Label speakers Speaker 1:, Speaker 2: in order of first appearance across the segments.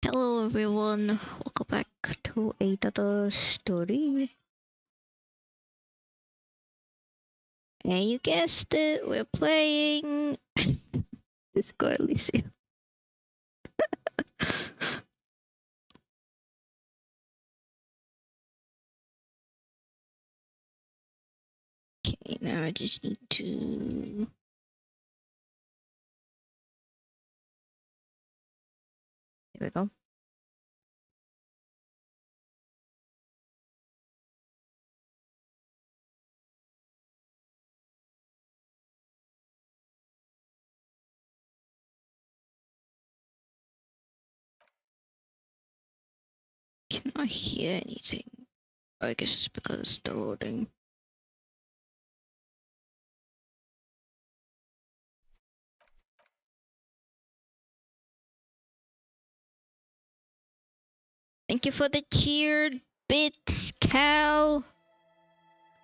Speaker 1: Hello everyone, welcome back to another story. And you guessed it, we're playing Disco Elysium. Okay, now I just need to... Here we go. Cannot hear anything. Oh, I guess it's because it's still loading. Thank you for the cheered bits, Cal.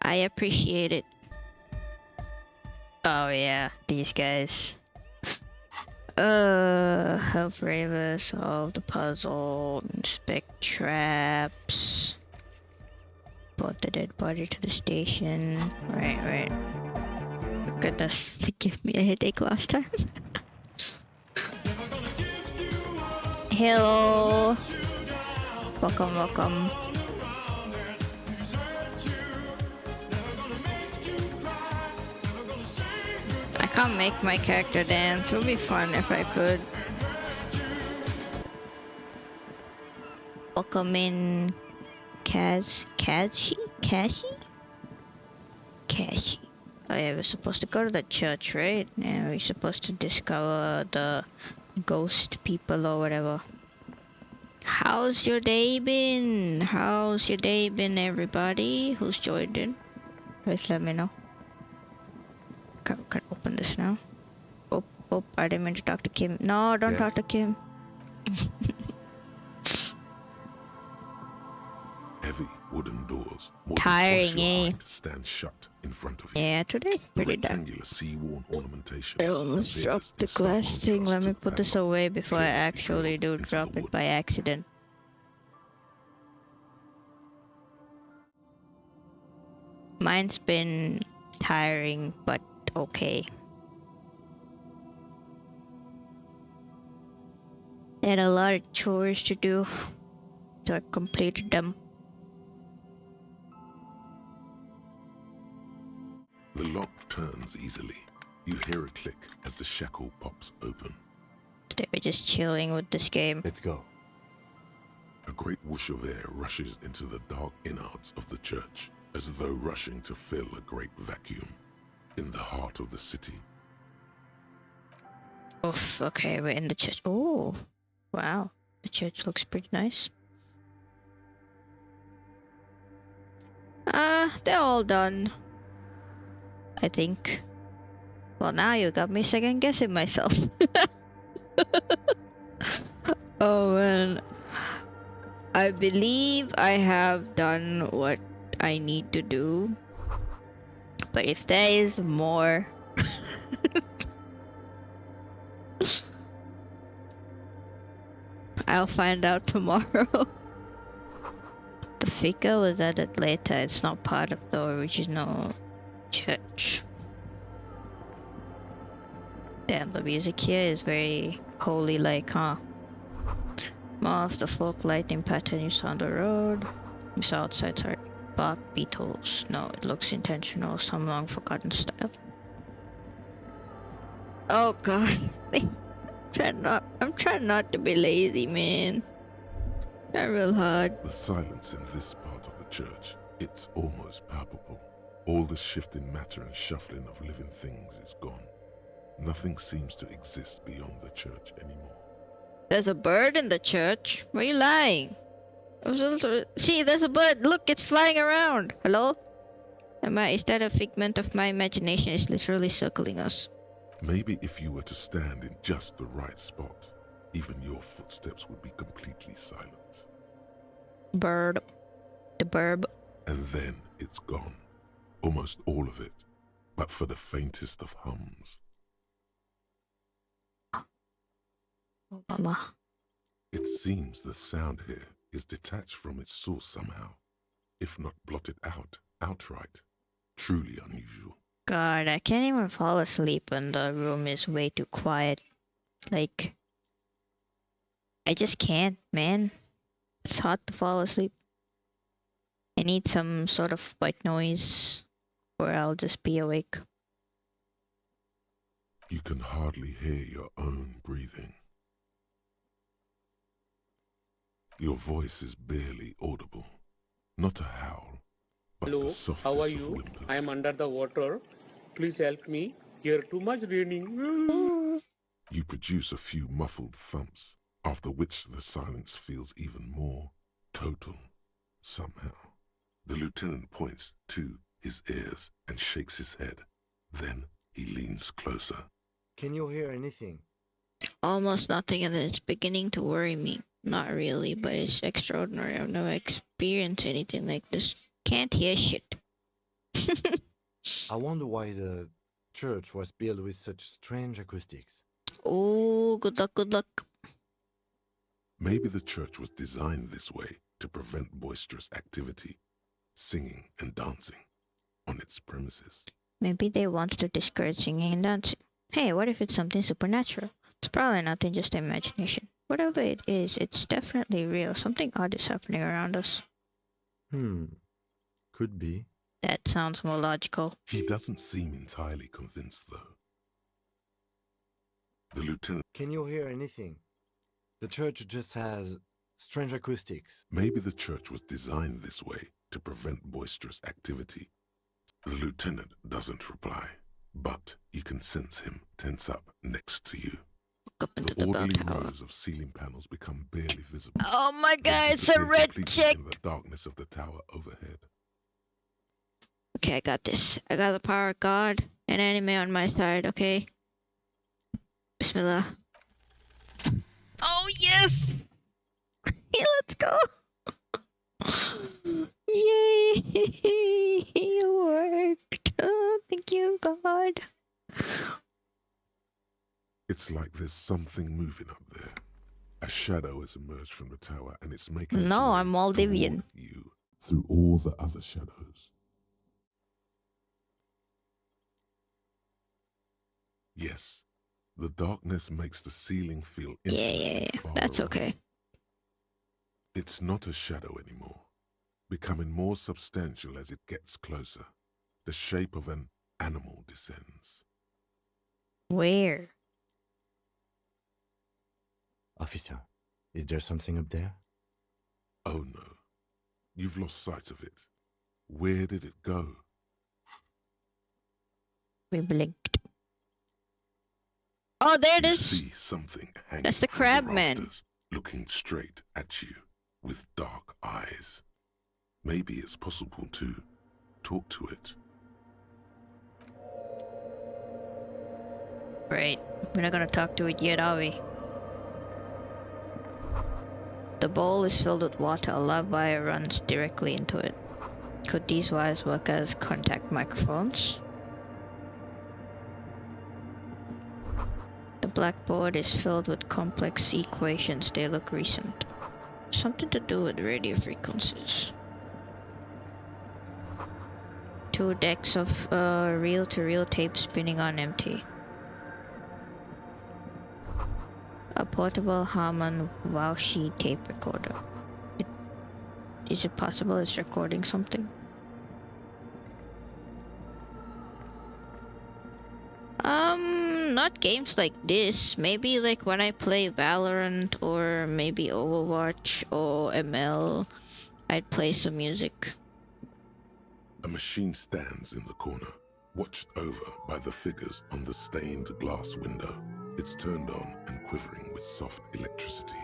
Speaker 1: I appreciate it. Oh yeah, these guys. Help Raver solve the puzzle, inspect traps, brought the dead body to the station. Right. Goodness, they gave me a headache last time. Hello. Welcome. I can't make my character dance. It would be fun if I could. Welcome in, Kashi? Oh yeah, we're supposed to go to the church, right? Yeah, we're supposed to discover the ghost people or whatever. How's your day been? Everybody who's joined in? Please let me know. Can I open this now? Oh, I didn't mean to talk to Kim. No, don't talk to Kim.
Speaker 2: Heavy wooden doors, more
Speaker 1: Tiring,
Speaker 2: than twice your height, stand shut in front of you.
Speaker 1: Yeah, today
Speaker 2: The
Speaker 1: pretty dark.
Speaker 2: rectangular sea-worn ornamentation.
Speaker 1: I almost dropped the glass thing. Let me put this away before I actually do drop it by accident. Mine's been tiring, but okay. I had a lot of chores to do, so I completed them.
Speaker 2: The lock turns easily. You hear a click as the shackle pops open.
Speaker 1: Today we're just chilling with this game.
Speaker 3: Let's go.
Speaker 2: A great whoosh of air rushes into the dark innards of the church, as though rushing to fill a great vacuum in the heart of the city.
Speaker 1: Oof, okay, we're in the church. Oh, wow. The church looks pretty nice. They're all done, I think. Well, now you got me second guessing myself. Oh man. I believe I have done what I need to do. But if there is more... I'll find out tomorrow. The figure was added later. It's not part of the original church. Damn, the music here is very holy-like, huh? More of the folk lighting pattern you saw on the road. You saw outside, sorry. Bark beetles. No, it looks intentional. Some long forgotten style. Oh god. I'm trying not to be lazy, man. Trying real hard.
Speaker 2: The silence in this part of the church, it's almost palpable. All the shifting matter and shuffling of living things is gone. Nothing seems to exist beyond the church anymore.
Speaker 1: There's a bird in the church. Why are you lying? See, there's a bird. Look, it's flying around. Hello? Is that a figment of my imagination? It's literally circling us.
Speaker 2: Maybe if you were to stand in just the right spot, even your footsteps would be completely silent.
Speaker 1: Bird. The burb.
Speaker 2: And then it's gone. Almost all of it, but for the faintest of hums.
Speaker 1: Oh, mama.
Speaker 2: It seems the sound here is detached from its source somehow, if not blotted out outright. Truly unusual.
Speaker 1: God, I can't even fall asleep when the room is way too quiet. Like, I just can't, man. It's hard to fall asleep. I need some sort of white noise or I'll just be awake.
Speaker 2: You can hardly hear your own breathing. Your voice is barely audible. Not a howl, but the
Speaker 3: Hello, how are
Speaker 2: softest of
Speaker 3: you?
Speaker 2: whimpers.
Speaker 3: I am under the water. Please help me. Here too much raining.
Speaker 1: Ooh.
Speaker 2: You produce a few muffled thumps, after which the silence feels even more total, somehow. The lieutenant points to his ears and shakes his head. Then he leans closer.
Speaker 4: Can you hear anything?
Speaker 1: Almost nothing, and then it's beginning to worry me. Not really, but it's extraordinary. I've never experienced anything like this. Can't hear shit.
Speaker 4: I wonder why the church was built with such strange acoustics.
Speaker 1: Oh, good luck, good luck.
Speaker 2: Maybe the church was designed this way to prevent boisterous activity, singing and dancing, on its premises.
Speaker 1: Maybe they want to discourage singing and dancing. Hey, what if it's something supernatural? It's probably nothing, just imagination. Whatever it is, it's definitely real. Something odd is happening around us.
Speaker 4: Could be.
Speaker 1: That sounds more logical.
Speaker 2: He doesn't seem entirely convinced, though. The lieutenant...
Speaker 4: Can you hear anything? The church just has strange acoustics.
Speaker 2: Maybe the church was designed this way to prevent boisterous activity. The lieutenant doesn't reply, but you can sense him tense up next to you.
Speaker 1: Look up into
Speaker 2: The
Speaker 1: the bell
Speaker 2: orderly
Speaker 1: tower.
Speaker 2: rows of ceiling panels become barely visible.
Speaker 1: Oh my
Speaker 2: They
Speaker 1: god, it's a
Speaker 2: disappear
Speaker 1: red
Speaker 2: completely
Speaker 1: chick!
Speaker 2: in the darkness of the tower overhead.
Speaker 1: Okay, I got this. I got the power of God and anime on my side, okay? Bismillah. Oh yes! Hey, let's go! Yay! It worked! Oh, thank you, God.
Speaker 2: It's like there's something moving up there. A shadow has emerged from the tower and it's making its
Speaker 1: No,
Speaker 2: way
Speaker 1: I'm Maldivian.
Speaker 2: toward you through all the other shadows. Yes, the darkness makes the ceiling feel infinitely far
Speaker 1: That's
Speaker 2: away.
Speaker 1: okay.
Speaker 2: It's not a shadow anymore, becoming more substantial as it gets closer. The shape of an animal descends.
Speaker 1: Where?
Speaker 4: Officer, is there something up there?
Speaker 2: Oh no, you've lost sight of it. Where did it go?
Speaker 1: We blinked. Oh, there it
Speaker 2: You
Speaker 1: is!
Speaker 2: see something hanging
Speaker 1: That's the
Speaker 2: from
Speaker 1: crab
Speaker 2: the
Speaker 1: man.
Speaker 2: rafters, looking straight at you with dark eyes. Maybe it's possible to talk to it.
Speaker 1: Great. We're not gonna talk to it yet, are we? The bowl is filled with water. A live wire runs directly into it. Could these wires work as contact microphones? The blackboard is filled with complex equations. They look recent. Something to do with radio frequencies. 2 decks of reel-to-reel tape spinning on empty. A portable Harman Waushi tape recorder. Is it possible it's recording something? Not games like this. Maybe like when I play Valorant or maybe Overwatch or ML, I'd play some music.
Speaker 2: A machine stands in the corner, watched over by the figures on the stained glass window. It's turned on and quivering with soft electricity.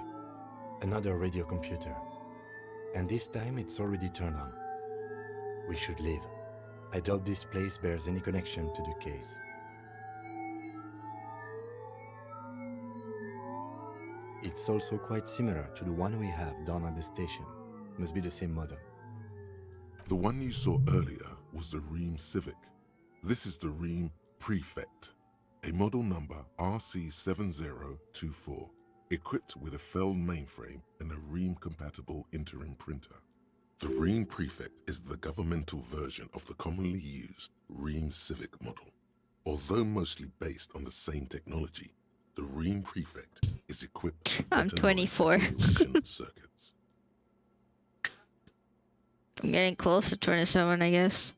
Speaker 4: Another radio computer. And this time it's already turned on. We should leave. I doubt this place bears any connection to the case. It's also quite similar to the one we have down at the station. Must be the same model.
Speaker 2: The one you saw earlier was the Ream Civic. This is the Ream Prefect, a model number RC7024. equipped with a Fell mainframe and a Ream-compatible interim printer. The Ream Prefect is the governmental version of the commonly used Ream Civic model. Although mostly based on the same technology, the Ream Prefect is equipped with
Speaker 1: I'm
Speaker 2: better
Speaker 1: 24.
Speaker 2: noise attenuation circuits.
Speaker 1: I'm getting close to 27, I guess.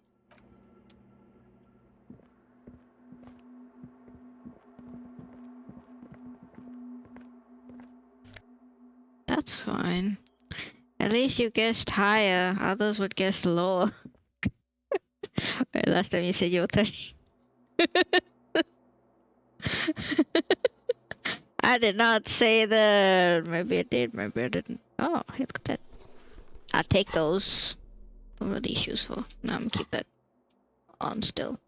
Speaker 1: That's fine. At least you guessed higher. Others would guess lower. Wait, last time you said you were 30. I did not say that. Maybe I did, maybe I didn't. Oh, hey, look at that. I'll take those. What are these useful? No, I'm gonna keep that on still.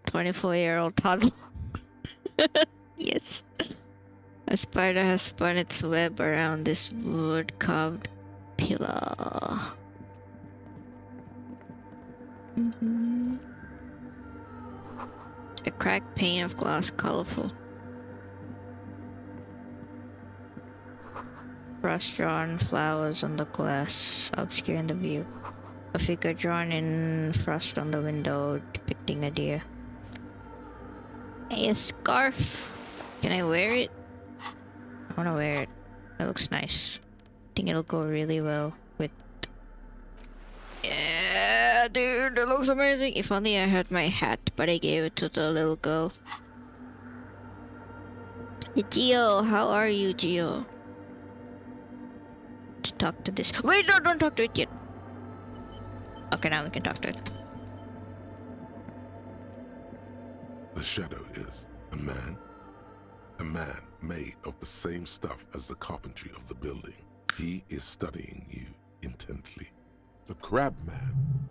Speaker 1: "24-year-old toddler." Yes. A spider has spun its web around this wood-carved pillar. A cracked pane of glass, colorful. Frost-drawn flowers on the glass, obscuring the view. A figure drawn in frost on the window, depicting a deer. Hey, a scarf! Can I wear it? I wanna wear it. It looks nice. I think it'll go really well with... Yeah, dude, it looks amazing! If only I had my hat, but I gave it to the little girl. Hey, Gio, how are you, Gio? Let's talk to this. Wait, no, don't talk to it yet. Okay, now we can talk to it.
Speaker 2: The shadow is a man made of the same stuff as the carpentry of the building. He is studying you intently. The crab man.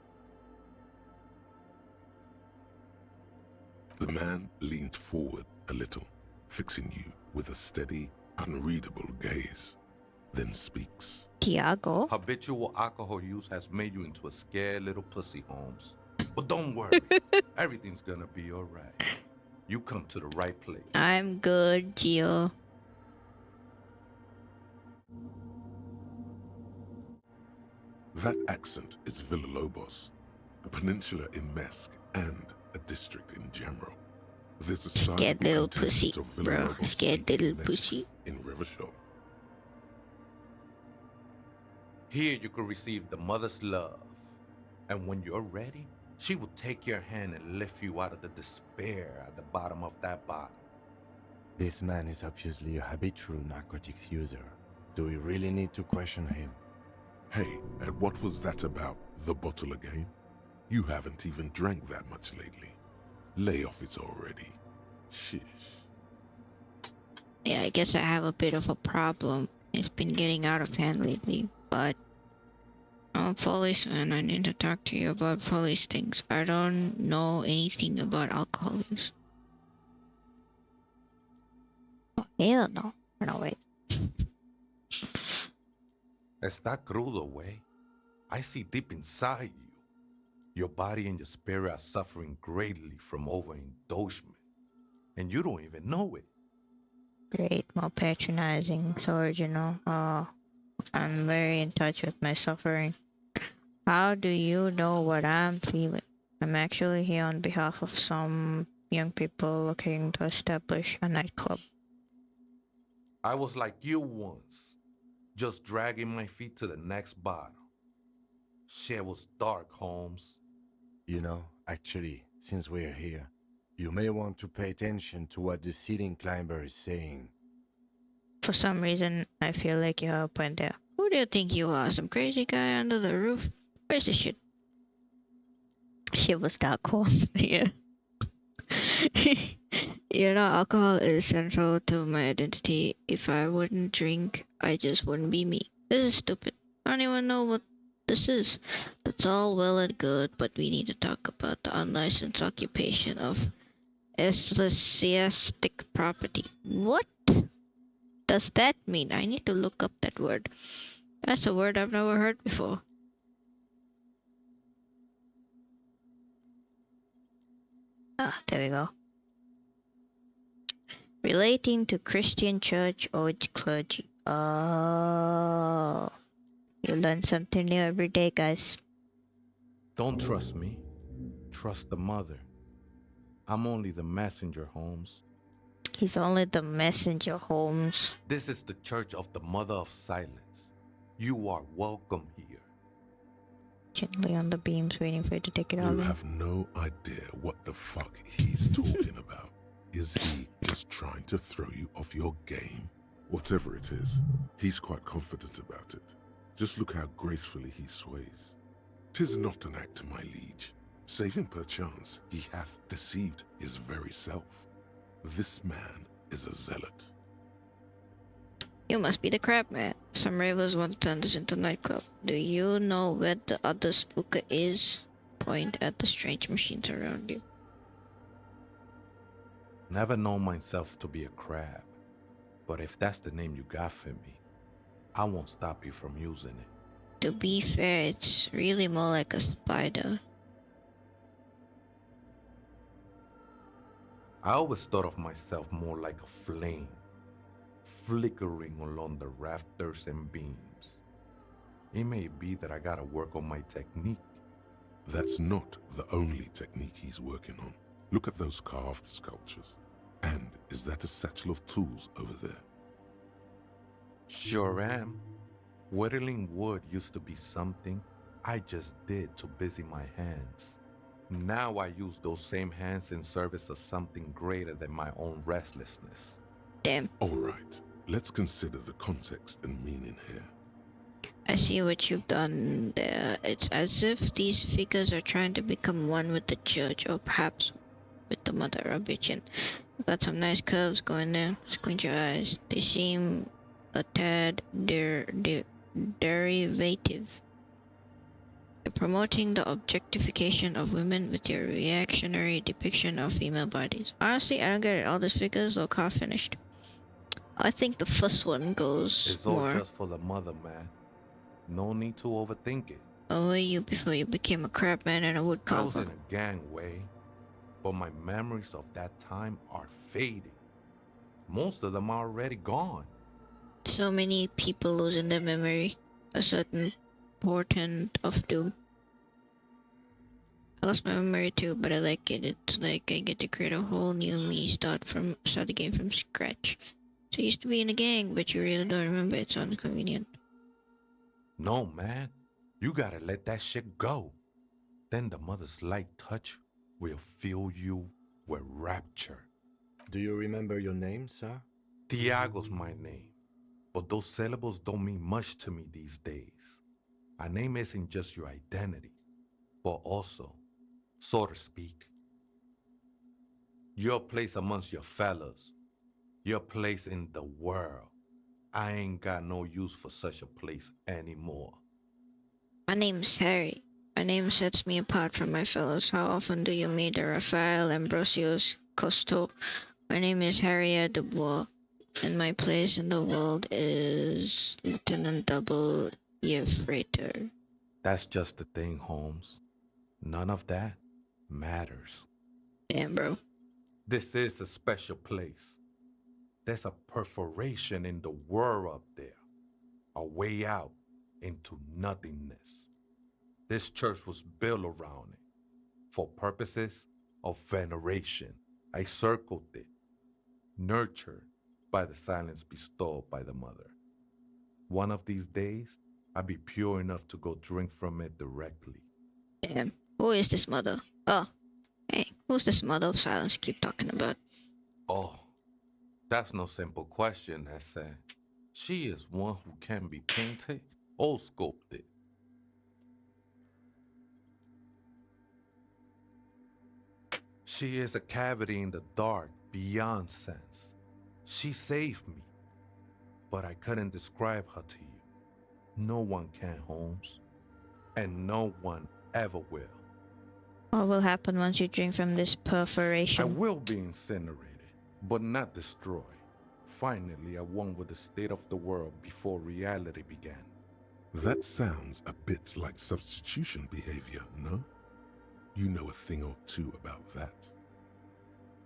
Speaker 2: The man leaned forward a little, fixing you with a steady, unreadable gaze, then speaks.
Speaker 1: Tiago?
Speaker 5: Habitual alcohol use has made you into a scared little pussy, Holmes. But don't worry, everything's gonna be alright. You come to the right place.
Speaker 1: I'm good, Gio.
Speaker 2: That accent is Villalobos, a peninsula in Mesk and a district in Jamro. There's a
Speaker 1: Scared
Speaker 2: sizable
Speaker 1: little
Speaker 2: contingent
Speaker 1: pussy,
Speaker 2: of
Speaker 1: bro.
Speaker 2: Villalobos
Speaker 1: Scared
Speaker 2: speaking
Speaker 1: little pussy.
Speaker 2: Mesks in Rivershaw.
Speaker 5: Here you could receive the mother's love. And when you're ready, she will take your hand and lift you out of the despair at the bottom of that bottle.
Speaker 4: This man is obviously a habitual narcotics user. Do we really need to question him?
Speaker 2: Hey, and what was that about, the bottle again? You haven't even drank that much lately. Lay off it already. Shish.
Speaker 1: Yeah, I guess I have a bit of a problem. It's been getting out of hand lately, but I'm a policeman. I need to talk to you about police things. I don't know anything about alcohol use. Oh, hell no. No, wait.
Speaker 5: Está crudo, way. I see deep inside you. Your body and your spirit are suffering greatly from overindulgence. And you don't even know it.
Speaker 1: Great, more patronizing. So original. I'm very in touch with my suffering. How do you know what I'm feeling? I'm actually here on behalf of some young people looking to establish a nightclub.
Speaker 5: I was like you once, just dragging my feet to the next bottle. Shit was dark, Holmes.
Speaker 4: You know, actually, since we're here, you may want to pay attention to what the ceiling climber is saying.
Speaker 1: For some reason, I feel like you have a point there. Who do you think you are? Some crazy guy under the roof? Where's the shit? Shit was that cool. Yeah. You know, alcohol is central to my identity. If I wouldn't drink, I just wouldn't be me. This is stupid. I don't even know what this is. That's all well and good, but we need to talk about the unlicensed occupation of ecclesiastic property. What does that mean? I need to look up that word. That's a word I've never heard before. Ah, there we go. Relating to Christian church or its clergy. Oh, you learn something new every day, guys.
Speaker 5: Don't trust me. Trust the mother. I'm only the messenger, Holmes.
Speaker 1: He's only the messenger, Holmes.
Speaker 5: This is the Church of the Mother of Silence. You are welcome here.
Speaker 1: Gently on the beams, waiting for you to take it all
Speaker 2: You
Speaker 1: in.
Speaker 2: have no idea what the fuck he's talking about. Is he just trying to throw you off your game? Whatever it is, he's quite confident about it. Just look how gracefully he sways. 'Tis not an act, my liege, save him perchance he hath deceived his very self. This man is a zealot.
Speaker 1: You must be the crab man. Some ravers want to turn this into a nightclub. Do you know where the other spooker is? Point at the strange machines around you.
Speaker 5: Never known myself to be a crab, but if that's the name you got for me, I won't stop you from using it.
Speaker 1: To be fair, it's really more like a spider.
Speaker 5: I always thought of myself more like a flame, flickering along the rafters and beams. It may be that I gotta work on my technique.
Speaker 2: That's not the only technique he's working on. Look at those carved sculptures. And is that a satchel of tools over there?
Speaker 5: Sure am. Whittling wood used to be something I just did to busy my hands. Now I use those same hands in service of something greater than my own restlessness.
Speaker 1: Damn,
Speaker 2: All right, let's consider the context and meaning here.
Speaker 1: I see what you've done there. It's as if these figures are trying to become one with the church, or perhaps with the mother of bitchin'. You've got some nice curves going there. Squint your eyes. They seem a tad derivative. You're promoting the objectification of women with your reactionary depiction of female bodies. Honestly, I don't get it. All these figures look half finished. I think the first one goes
Speaker 5: It's all
Speaker 1: more
Speaker 5: just for the mother, man. No need to overthink it.
Speaker 1: over you before you became a crab man and a
Speaker 5: I was
Speaker 1: woodcarver.
Speaker 5: in a gangway, but my memories of that time are fading. Most of them are already gone.
Speaker 1: So many people losing their memory. A certain portent of doom. I lost my memory too, but I like it. It's like I get to create a whole new me, start the game from scratch. So I used to be in a gang, but you really don't remember. It sounds convenient.
Speaker 5: No, man. You gotta let that shit go. Then the mother's light touch will fill you with rapture.
Speaker 4: Do you remember your name, sir?
Speaker 5: Tiago's my name, but those syllables don't mean much to me these days. A name isn't just your identity, but also, so to speak, your place amongst your fellows, your place in the world. I ain't got no use for such a place anymore.
Speaker 1: My name's Harry. My name sets me apart from my fellows. How often do you meet a Raphael Ambrosius Costo? My name is Harriet Dubois, and my place in the world is Lieutenant Double Year Freighter.
Speaker 5: That's just the thing, Holmes. None of that matters.
Speaker 1: Damn, bro.
Speaker 5: This is a special place. There's a perforation in the world up there, a way out into nothingness. This church was built around it for purposes of veneration. I circled it, nurtured by the silence bestowed by the mother. One of these days, I'll be pure enough to go drink from it directly.
Speaker 1: Damn. Who is this mother? Oh, hey, who's this mother of silence you keep talking about?
Speaker 5: Oh, that's no simple question, Essa. She is one who can be painted or sculpted. She is a cavity in the dark beyond sense. She saved me, but I couldn't describe her to you. No one can, Holmes, and no one ever will.
Speaker 1: What will happen once you drink from this
Speaker 5: I
Speaker 1: perforation?
Speaker 5: will be incinerated, but not destroyed. Finally, I won with the state of the world before reality began.
Speaker 2: That sounds a bit like substitution behavior, no? You know a thing or two about that.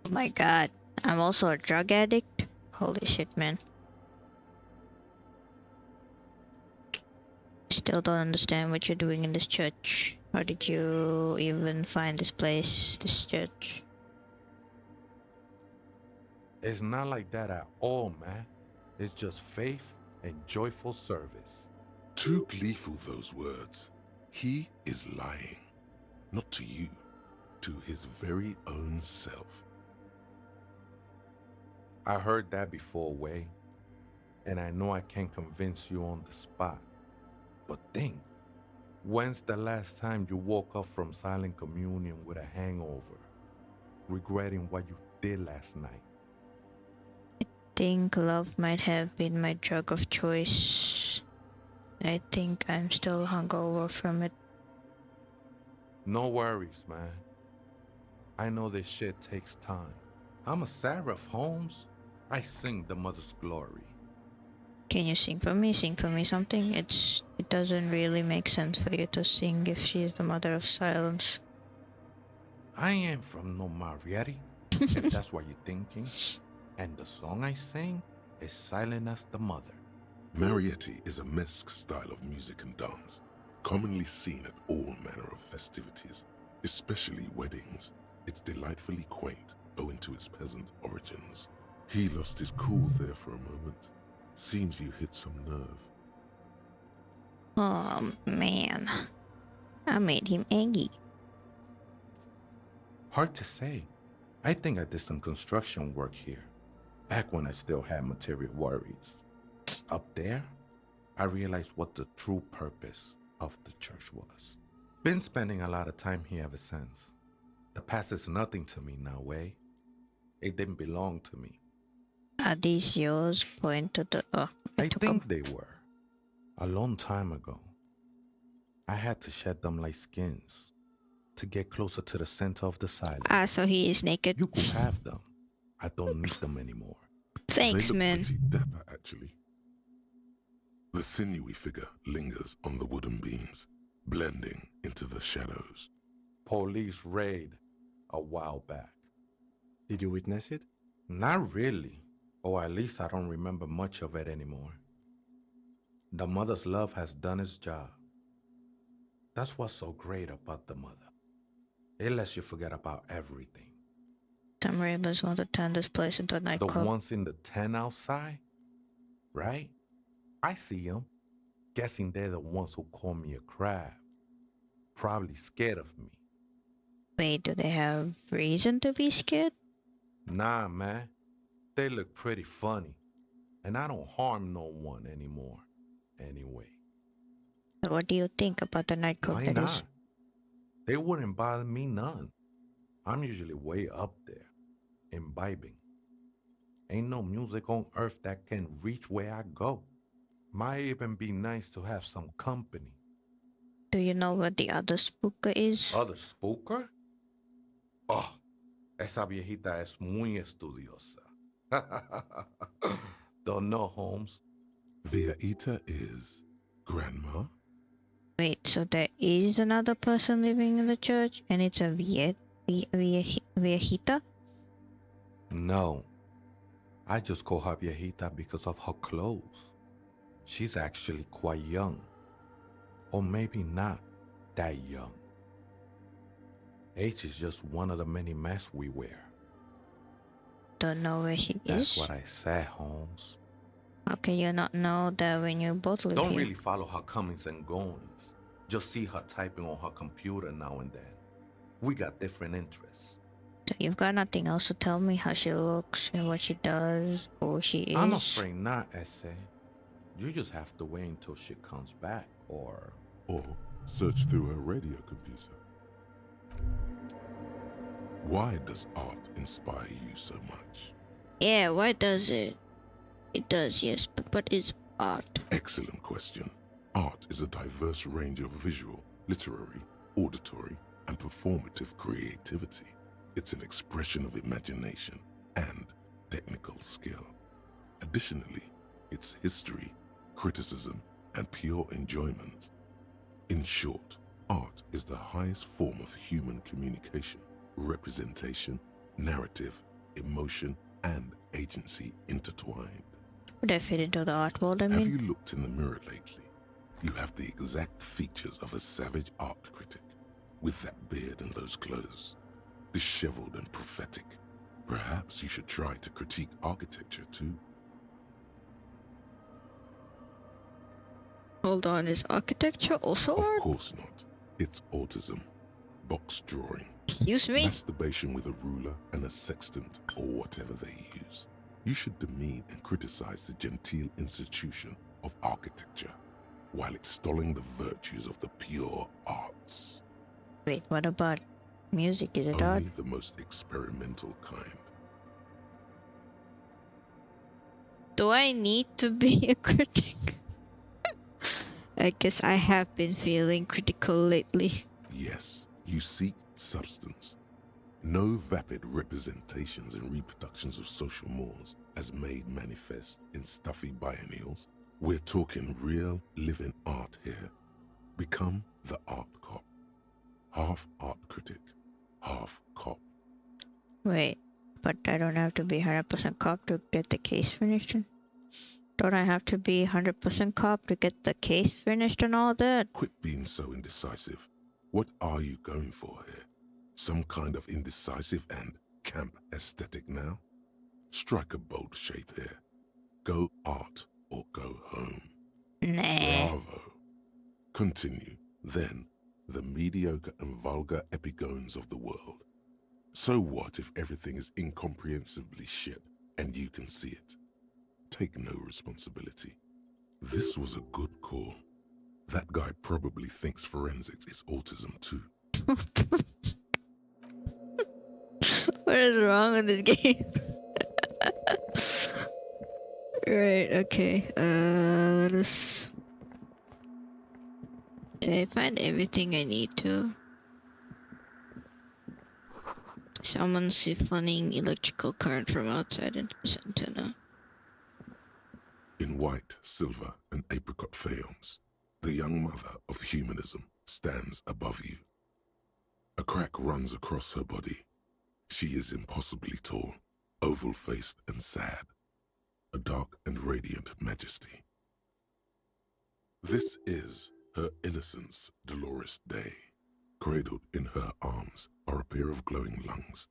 Speaker 1: Oh my god. I'm also a drug addict. Holy shit, man. Still don't understand what you're doing in this church. How did you even find this place, this church?
Speaker 5: It's not like that at all, man. It's just faith and joyful service.
Speaker 2: Too gleeful, those words. He is lying. Not to you, to his very own self.
Speaker 5: I heard that before, Way, and I know I can't convince you on the spot. But think, when's the last time you woke up from silent communion with a hangover, regretting what you did last night?
Speaker 1: Think love might have been my drug of choice. I think I'm still hungover from it.
Speaker 5: No worries, man. I know this shit takes time. I'm a seraph, Holmes. I sing the mother's glory.
Speaker 1: Can you sing for me? Sing for me something? It doesn't really make sense for you to sing if she's the mother of silence.
Speaker 5: I ain't from no Mariette, if that's what you're thinking. And the song I sing is silent as the mother.
Speaker 2: Mariette is a mesque style of music and dance, commonly seen at all manner of festivities, especially weddings. It's delightfully quaint, owing to its peasant origins. He lost his cool there for a moment. Seems you hit some nerve.
Speaker 1: Oh man, I made him angry.
Speaker 5: Hard to say. I think I did some construction work here, back when I still had material worries. Up there, I realized what the true purpose of the church was. Been spending a lot of time here ever since. The past is nothing to me now, Way. It didn't belong to me.
Speaker 1: Are these yours? Point to the. Oh,
Speaker 5: I
Speaker 1: took
Speaker 5: think
Speaker 1: 'em.
Speaker 5: they were. A long time ago. I had to shed them like skins to get closer to the center of the silence.
Speaker 1: Ah, so he is naked.
Speaker 5: You could have them. I don't need them anymore.
Speaker 1: Thanks,
Speaker 2: They look
Speaker 1: man.
Speaker 2: pretty dapper, actually. The sinewy figure lingers on the wooden beams, blending into the shadows.
Speaker 5: Police raid a while back.
Speaker 4: Did you witness it?
Speaker 5: Not really, or at least I don't remember much of it anymore. The mother's love has done its job. That's what's so great about the mother. It lets you forget about everything.
Speaker 1: Some ravens want to turn this place into a
Speaker 5: The
Speaker 1: nightclub.
Speaker 5: ones in the tent outside, right? I see them. Guessing they're the ones who call me a crab. Probably scared of me.
Speaker 1: Wait, do they have reason to be scared?
Speaker 5: Nah, man. They look pretty funny. And I don't harm no one anymore. Anyway.
Speaker 1: So what do you think about the nightclub
Speaker 5: Why
Speaker 1: that
Speaker 5: not?
Speaker 1: is?
Speaker 5: They wouldn't bother me none. I'm usually way up there, imbibing. Ain't no music on earth that can reach where I go. Might even be nice to have some company.
Speaker 1: Do you know what the other spooker is?
Speaker 5: Other spooker? Oh, esa viejita es muy estudiosa. Don't know, Holmes.
Speaker 2: Viejita is grandma?
Speaker 1: Wait, so there is another person living in the church, and it's a viejita?
Speaker 5: No. I just call her viejita because of her clothes. She's actually quite young. Or maybe not that young. Age is just one of the many masks we wear.
Speaker 1: Don't know where she
Speaker 5: That's
Speaker 1: is?
Speaker 5: what I said, Holmes.
Speaker 1: How can you not know that when you both live
Speaker 5: Don't
Speaker 1: here?
Speaker 5: really follow her comings and goings. Just see her typing on her computer now and then. We got different interests.
Speaker 1: So you've got nothing else to tell me how she looks and what she does or who she is?
Speaker 5: I'm afraid not, Essay. You just have to wait until she comes back, or
Speaker 2: search through her radio computer. Why does art inspire you so much?
Speaker 1: Yeah, why does it? It does, yes, but what is art?
Speaker 2: Excellent question. Art is a diverse range of visual, literary, auditory, and performative creativity. It's an expression of imagination and technical skill. Additionally, it's history, criticism, and pure enjoyment. In short, art is the highest form of human communication, representation, narrative, emotion, and agency intertwined.
Speaker 1: Would I fit into the art world, I
Speaker 2: Have
Speaker 1: mean?
Speaker 2: you looked in the mirror lately? You have the exact features of a savage art critic, with that beard and those clothes, disheveled and prophetic. Perhaps you should try to critique architecture too.
Speaker 1: Hold on, is architecture also
Speaker 2: Of
Speaker 1: art?
Speaker 2: course not. It's autism, box drawing,
Speaker 1: Excuse me?
Speaker 2: masturbation with a ruler and a sextant or whatever they use. You should demean and criticize the genteel institution of architecture while extolling the virtues of the pure arts.
Speaker 1: Wait, what about music? Is it art?
Speaker 2: Only the most experimental kind.
Speaker 1: Do I need to be a critic? I guess I have been feeling critical lately.
Speaker 2: Yes, you seek substance. No vapid representations and reproductions of social mores as made manifest in stuffy biennials. We're talking real living art here. Become the art cop. Half art critic, half cop.
Speaker 1: Wait, but I don't have to be 100% cop to get the case finished? Don't I have to be 100% cop to get the case finished and all that?
Speaker 2: Quit being so indecisive. What are you going for here? Some kind of indecisive and camp aesthetic now? Strike a bold shape here. Go art or go home.
Speaker 1: Nah.
Speaker 2: Bravo. Continue, then, the mediocre and vulgar epigones of the world. So what if everything is incomprehensibly shit and you can see it? Take no responsibility. This was a good call. That guy probably thinks forensics is autism too.
Speaker 1: What is wrong with this game? Right, okay. Let us... Did I find everything I need to? Someone siphoning electrical current from outside into this antenna.
Speaker 2: In white, silver, and apricot faience, the young mother of humanism stands above you. A crack runs across her body. She is impossibly tall, oval-faced and sad, a dark and radiant majesty. This is her innocence, Dolores Day. Cradled in her arms are a pair of glowing lungs,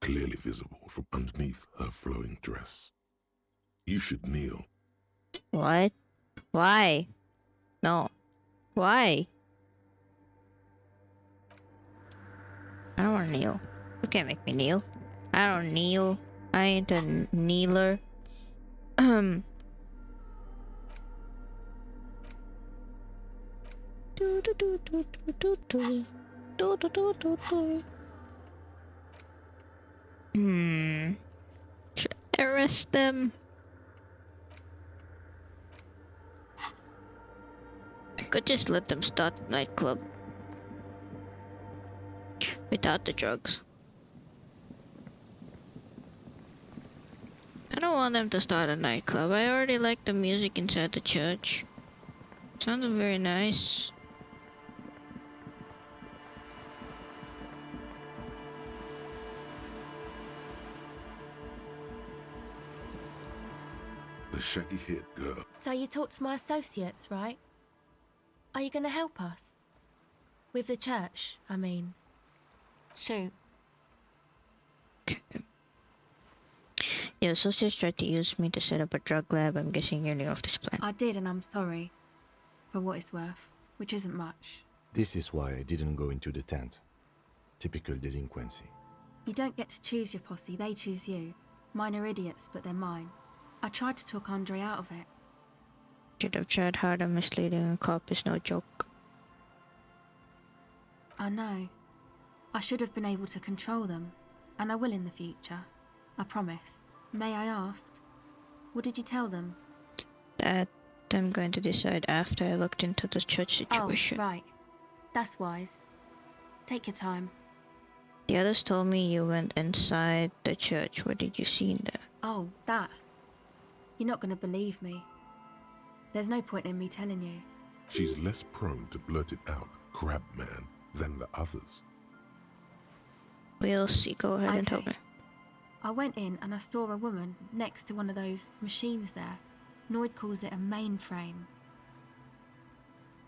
Speaker 2: clearly visible from underneath her flowing dress. You should kneel.
Speaker 1: What? Why? No. Why? I don't wanna kneel. You can't make me kneel. I don't kneel. I ain't a kneeler. Do do do do do do do do do do do do. Should I arrest them? I could just let them start the nightclub without the drugs. I don't want them to start a nightclub. I already like the music inside the church. Sounded very nice.
Speaker 2: The shaggy-haired girl.
Speaker 6: So you talked to my associates, right? Are you going to help us? With the church, I mean. Shoot.
Speaker 1: Your associates tried to use me to set up a drug lab. I'm guessing you're new off this plan.
Speaker 6: I did, and I'm sorry. For what it's worth, which isn't much.
Speaker 4: This is why I didn't go into the tent. Typical delinquency.
Speaker 6: You don't get to choose your posse, they choose you. Mine are idiots, but they're mine. I tried to talk Andre out of it.
Speaker 1: Should have tried harder. Misleading a cop is no joke.
Speaker 6: I know. I should have been able to control them. And I will in the future. I promise. May I ask? What did you tell them?
Speaker 1: That I'm going to decide after I looked into the church situation.
Speaker 6: Oh, right. That's wise. Take your time.
Speaker 1: The others told me you went inside the church. What did you see in there?
Speaker 6: Oh, that. You're not going to believe me. There's no point in me telling you.
Speaker 2: She's less prone to blurt it out, crab man, than the others.
Speaker 1: We'll see. Go ahead and tell
Speaker 6: Okay.
Speaker 1: me.
Speaker 6: I went in and I saw a woman next to one of those machines there. Noid calls it a mainframe.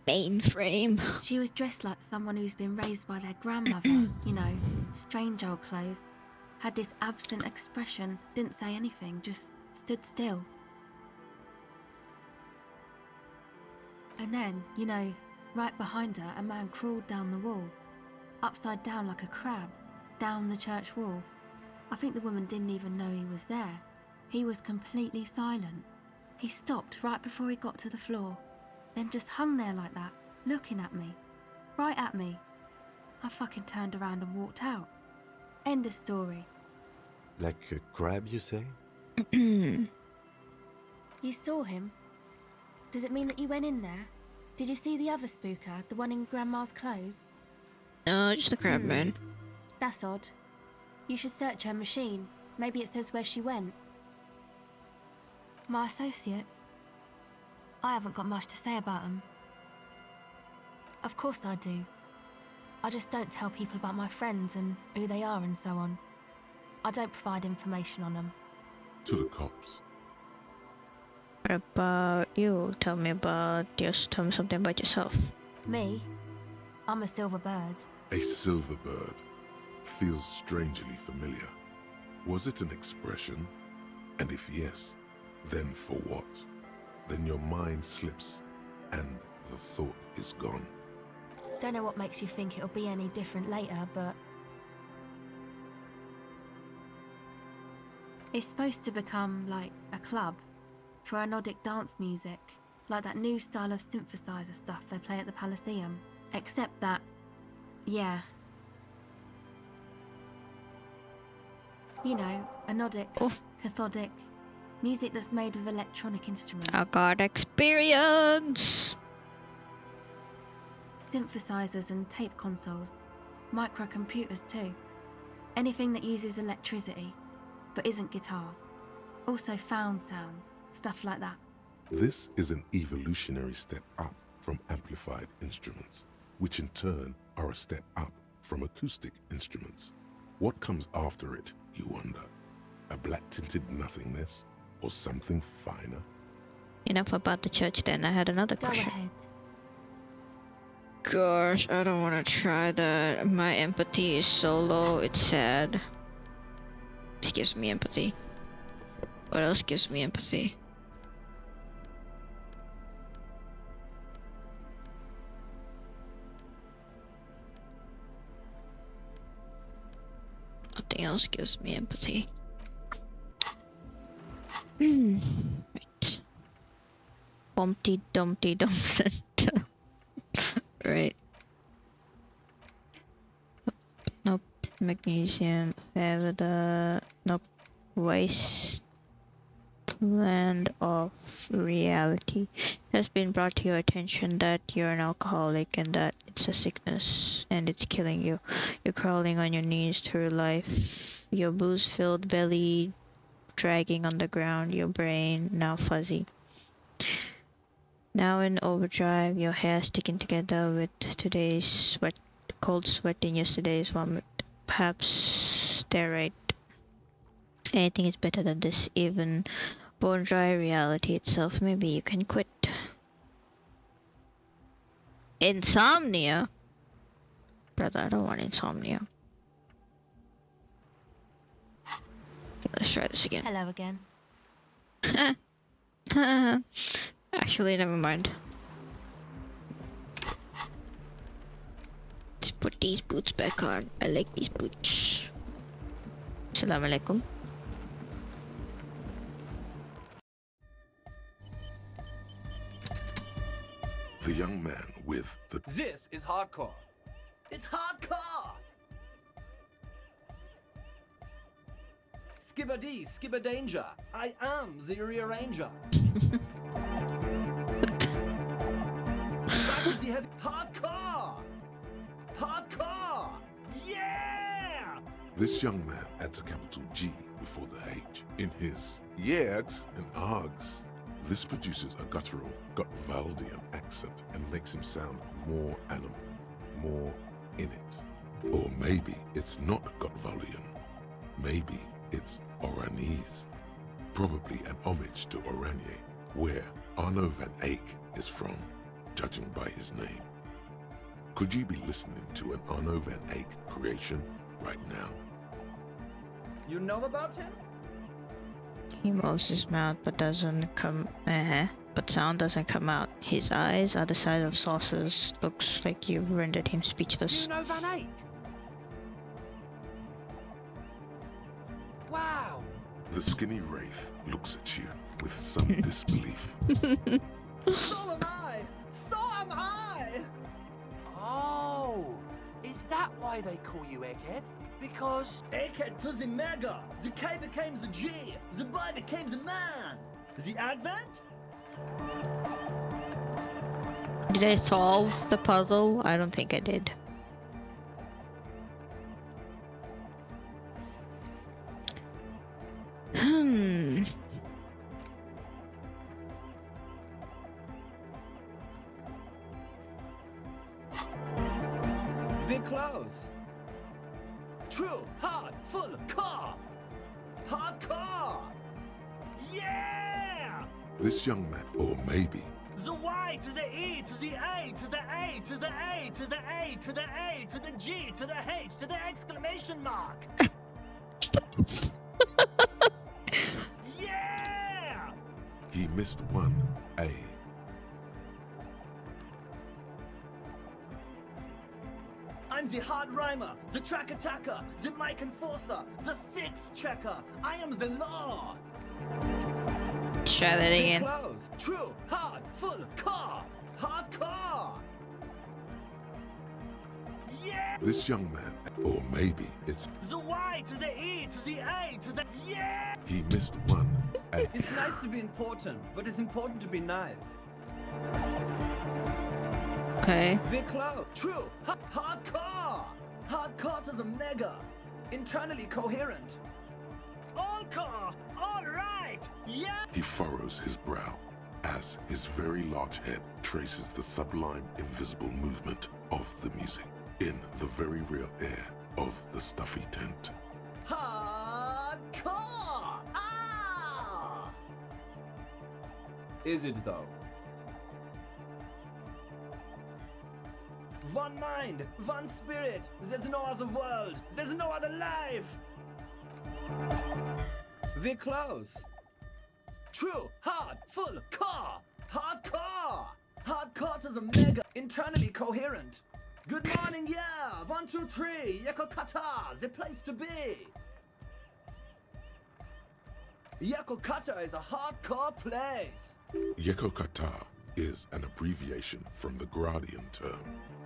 Speaker 1: Mainframe.
Speaker 6: She was dressed like someone who's been raised by their grandmother, you know, strange old clothes. Had this absent expression, didn't say anything, just stood still. And then, you know, right behind her, a man crawled down the wall, upside down like a crab, down the church wall. I think the woman didn't even know he was there. He was completely silent. He stopped right before he got to the floor, then just hung there like that, looking at me, right at me. I fucking turned around and walked out. End of story.
Speaker 4: Like a crab, you say?
Speaker 6: You saw him? Does it mean that you went in there? Did you see the other spooker, the one in Grandma's clothes?
Speaker 1: No, just the crab man.
Speaker 6: That's odd. You should search her machine. Maybe it says where she went. My associates? I haven't got much to say about them. Of course I do. I just don't tell people about my friends and who they are and so on. I don't provide information on them.
Speaker 2: To the cops.
Speaker 1: What about you? Tell me something about yourself.
Speaker 6: Me? I'm a silver bird.
Speaker 2: A silver bird feels strangely familiar. Was it an expression? And if yes, then for what? Then your mind slips and the thought is gone.
Speaker 6: Don't know what makes you think it'll be any different later, but it's supposed to become like a club for anodic dance music, like that new style of synthesizer stuff they play at the Elysium. Except that, yeah. You know, anodic, cathodic, music that's made with electronic instruments.
Speaker 1: I got experience!
Speaker 6: Synthesizers and tape consoles, microcomputers too. Anything that uses electricity, but isn't guitars. Also found sounds, stuff like that.
Speaker 2: This is an evolutionary step up from amplified instruments, which in turn are a step up from acoustic instruments. What comes after it, you wonder? A black-tinted nothingness or something finer?
Speaker 1: Enough about the church then, I had another
Speaker 6: Go
Speaker 1: question.
Speaker 6: ahead.
Speaker 1: Gosh, I don't want to try that. My empathy is so low, it's sad. This gives me empathy. What else gives me empathy? Nothing else gives me empathy. Right. Bumpty Dumpty Dump Center. Right. Nope. Magnesium. Nope. Wasteland of reality. It has been brought to your attention that you're an alcoholic and that it's a sickness and it's killing you. You're crawling on your knees through life. Your booze-filled belly dragging on the ground. Your brain now fuzzy. Now in overdrive, your hair sticking together with today's cold sweat and yesterday's vomit. Perhaps they're right. Anything is better than this, even bone dry reality itself. Maybe you can quit. Insomnia? Brother, I don't want insomnia. Okay, let's try this again.
Speaker 6: Hello again.
Speaker 1: Actually, never mind. Let's put these boots back on. I like these boots. Assalamu alaikum.
Speaker 2: The young man with the...
Speaker 7: This is hardcore. It's hardcore! Skibbity, skibber danger. I am the rearranger. That is the heavy hardcore! Hardcore! Yeah!
Speaker 2: This young man adds a capital G before the H in his yegs and args. This produces a guttural, Gotwaldian accent and makes him sound more animal, more in it. Or maybe it's not Gotwaldian. Maybe It's Oranese, probably an homage to Oranje, where Arno van Eyck is from, judging by his name. Could you be listening to an Arno van Eyck creation right now?
Speaker 7: You know about him?
Speaker 1: He moves his mouth but doesn't come but sound doesn't come out. His eyes are the size of saucers. Looks like you've rendered him speechless.
Speaker 7: You know Van Eyck? Wow!
Speaker 2: The skinny wraith looks at you with some disbelief.
Speaker 7: So am I! So am I! Oh! Is that why they call you Egghead? Because Egghead to the Mega! The K became the G! The boy became the man! The Advent?
Speaker 1: Did I solve the puzzle? I don't think I did.
Speaker 7: We're close. True, hard, full, car! Hardcore! Yeah!
Speaker 2: This young man, or maybe
Speaker 7: The Y to the E to the A to the A to the A to the A to the A to the G to the H to the exclamation mark! Yeah!
Speaker 2: he missed one A.
Speaker 7: I'm the hard rhymer, the track attacker, the mic enforcer, the sixth checker. I am the law.
Speaker 1: Try that again.
Speaker 7: Close. True, hard, full, car, hardcore. Yeah.
Speaker 2: This young man, or maybe it's
Speaker 7: The Y to the E to the A to the yeah.
Speaker 2: he missed one A.
Speaker 7: It's nice to be important, but it's important to be nice.
Speaker 1: Okay.
Speaker 7: We're close. True. Hardcore. Hardcore to the mega. Internally coherent. All core. All right. Yeah.
Speaker 2: He furrows his brow as his very large head traces the sublime invisible movement of the music in the very real air of the stuffy tent.
Speaker 7: Hardcore. Ah. Is it though? One mind, one spirit. There's no other world. There's no other life. We're close. True, hard, full, core. Hardcore. Hardcore to the mega. Internally coherent. Good morning, yeah. 1, 2, 3. Yekokata, the place to be. Yekokata is a hardcore place.
Speaker 2: Yekokata is an abbreviation from the Gradian term,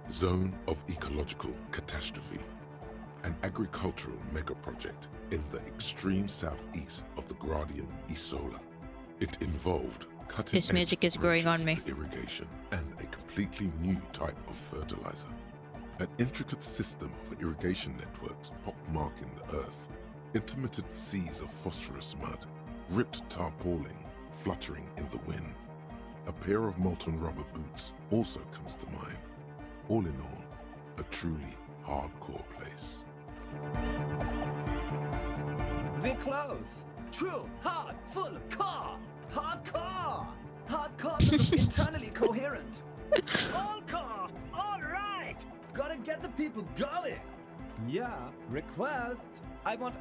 Speaker 2: Zone of Ecological Catastrophe, an agricultural megaproject in the extreme southeast of the Gradian Isola. It involved cutting
Speaker 1: This music is growing on me.
Speaker 2: irrigation and a completely new type of fertilizer. An intricate system of irrigation networks pockmarking the earth, intermittent seas of phosphorus mud, ripped tarpaulin fluttering in the wind. A pair of molten rubber boots also comes to mind. All in all, a truly hardcore place.
Speaker 7: We're close. True, hard, full, core. Hardcore. Hardcore is internally coherent. All core. All right. Gotta get the people going. Yeah. Request. I want.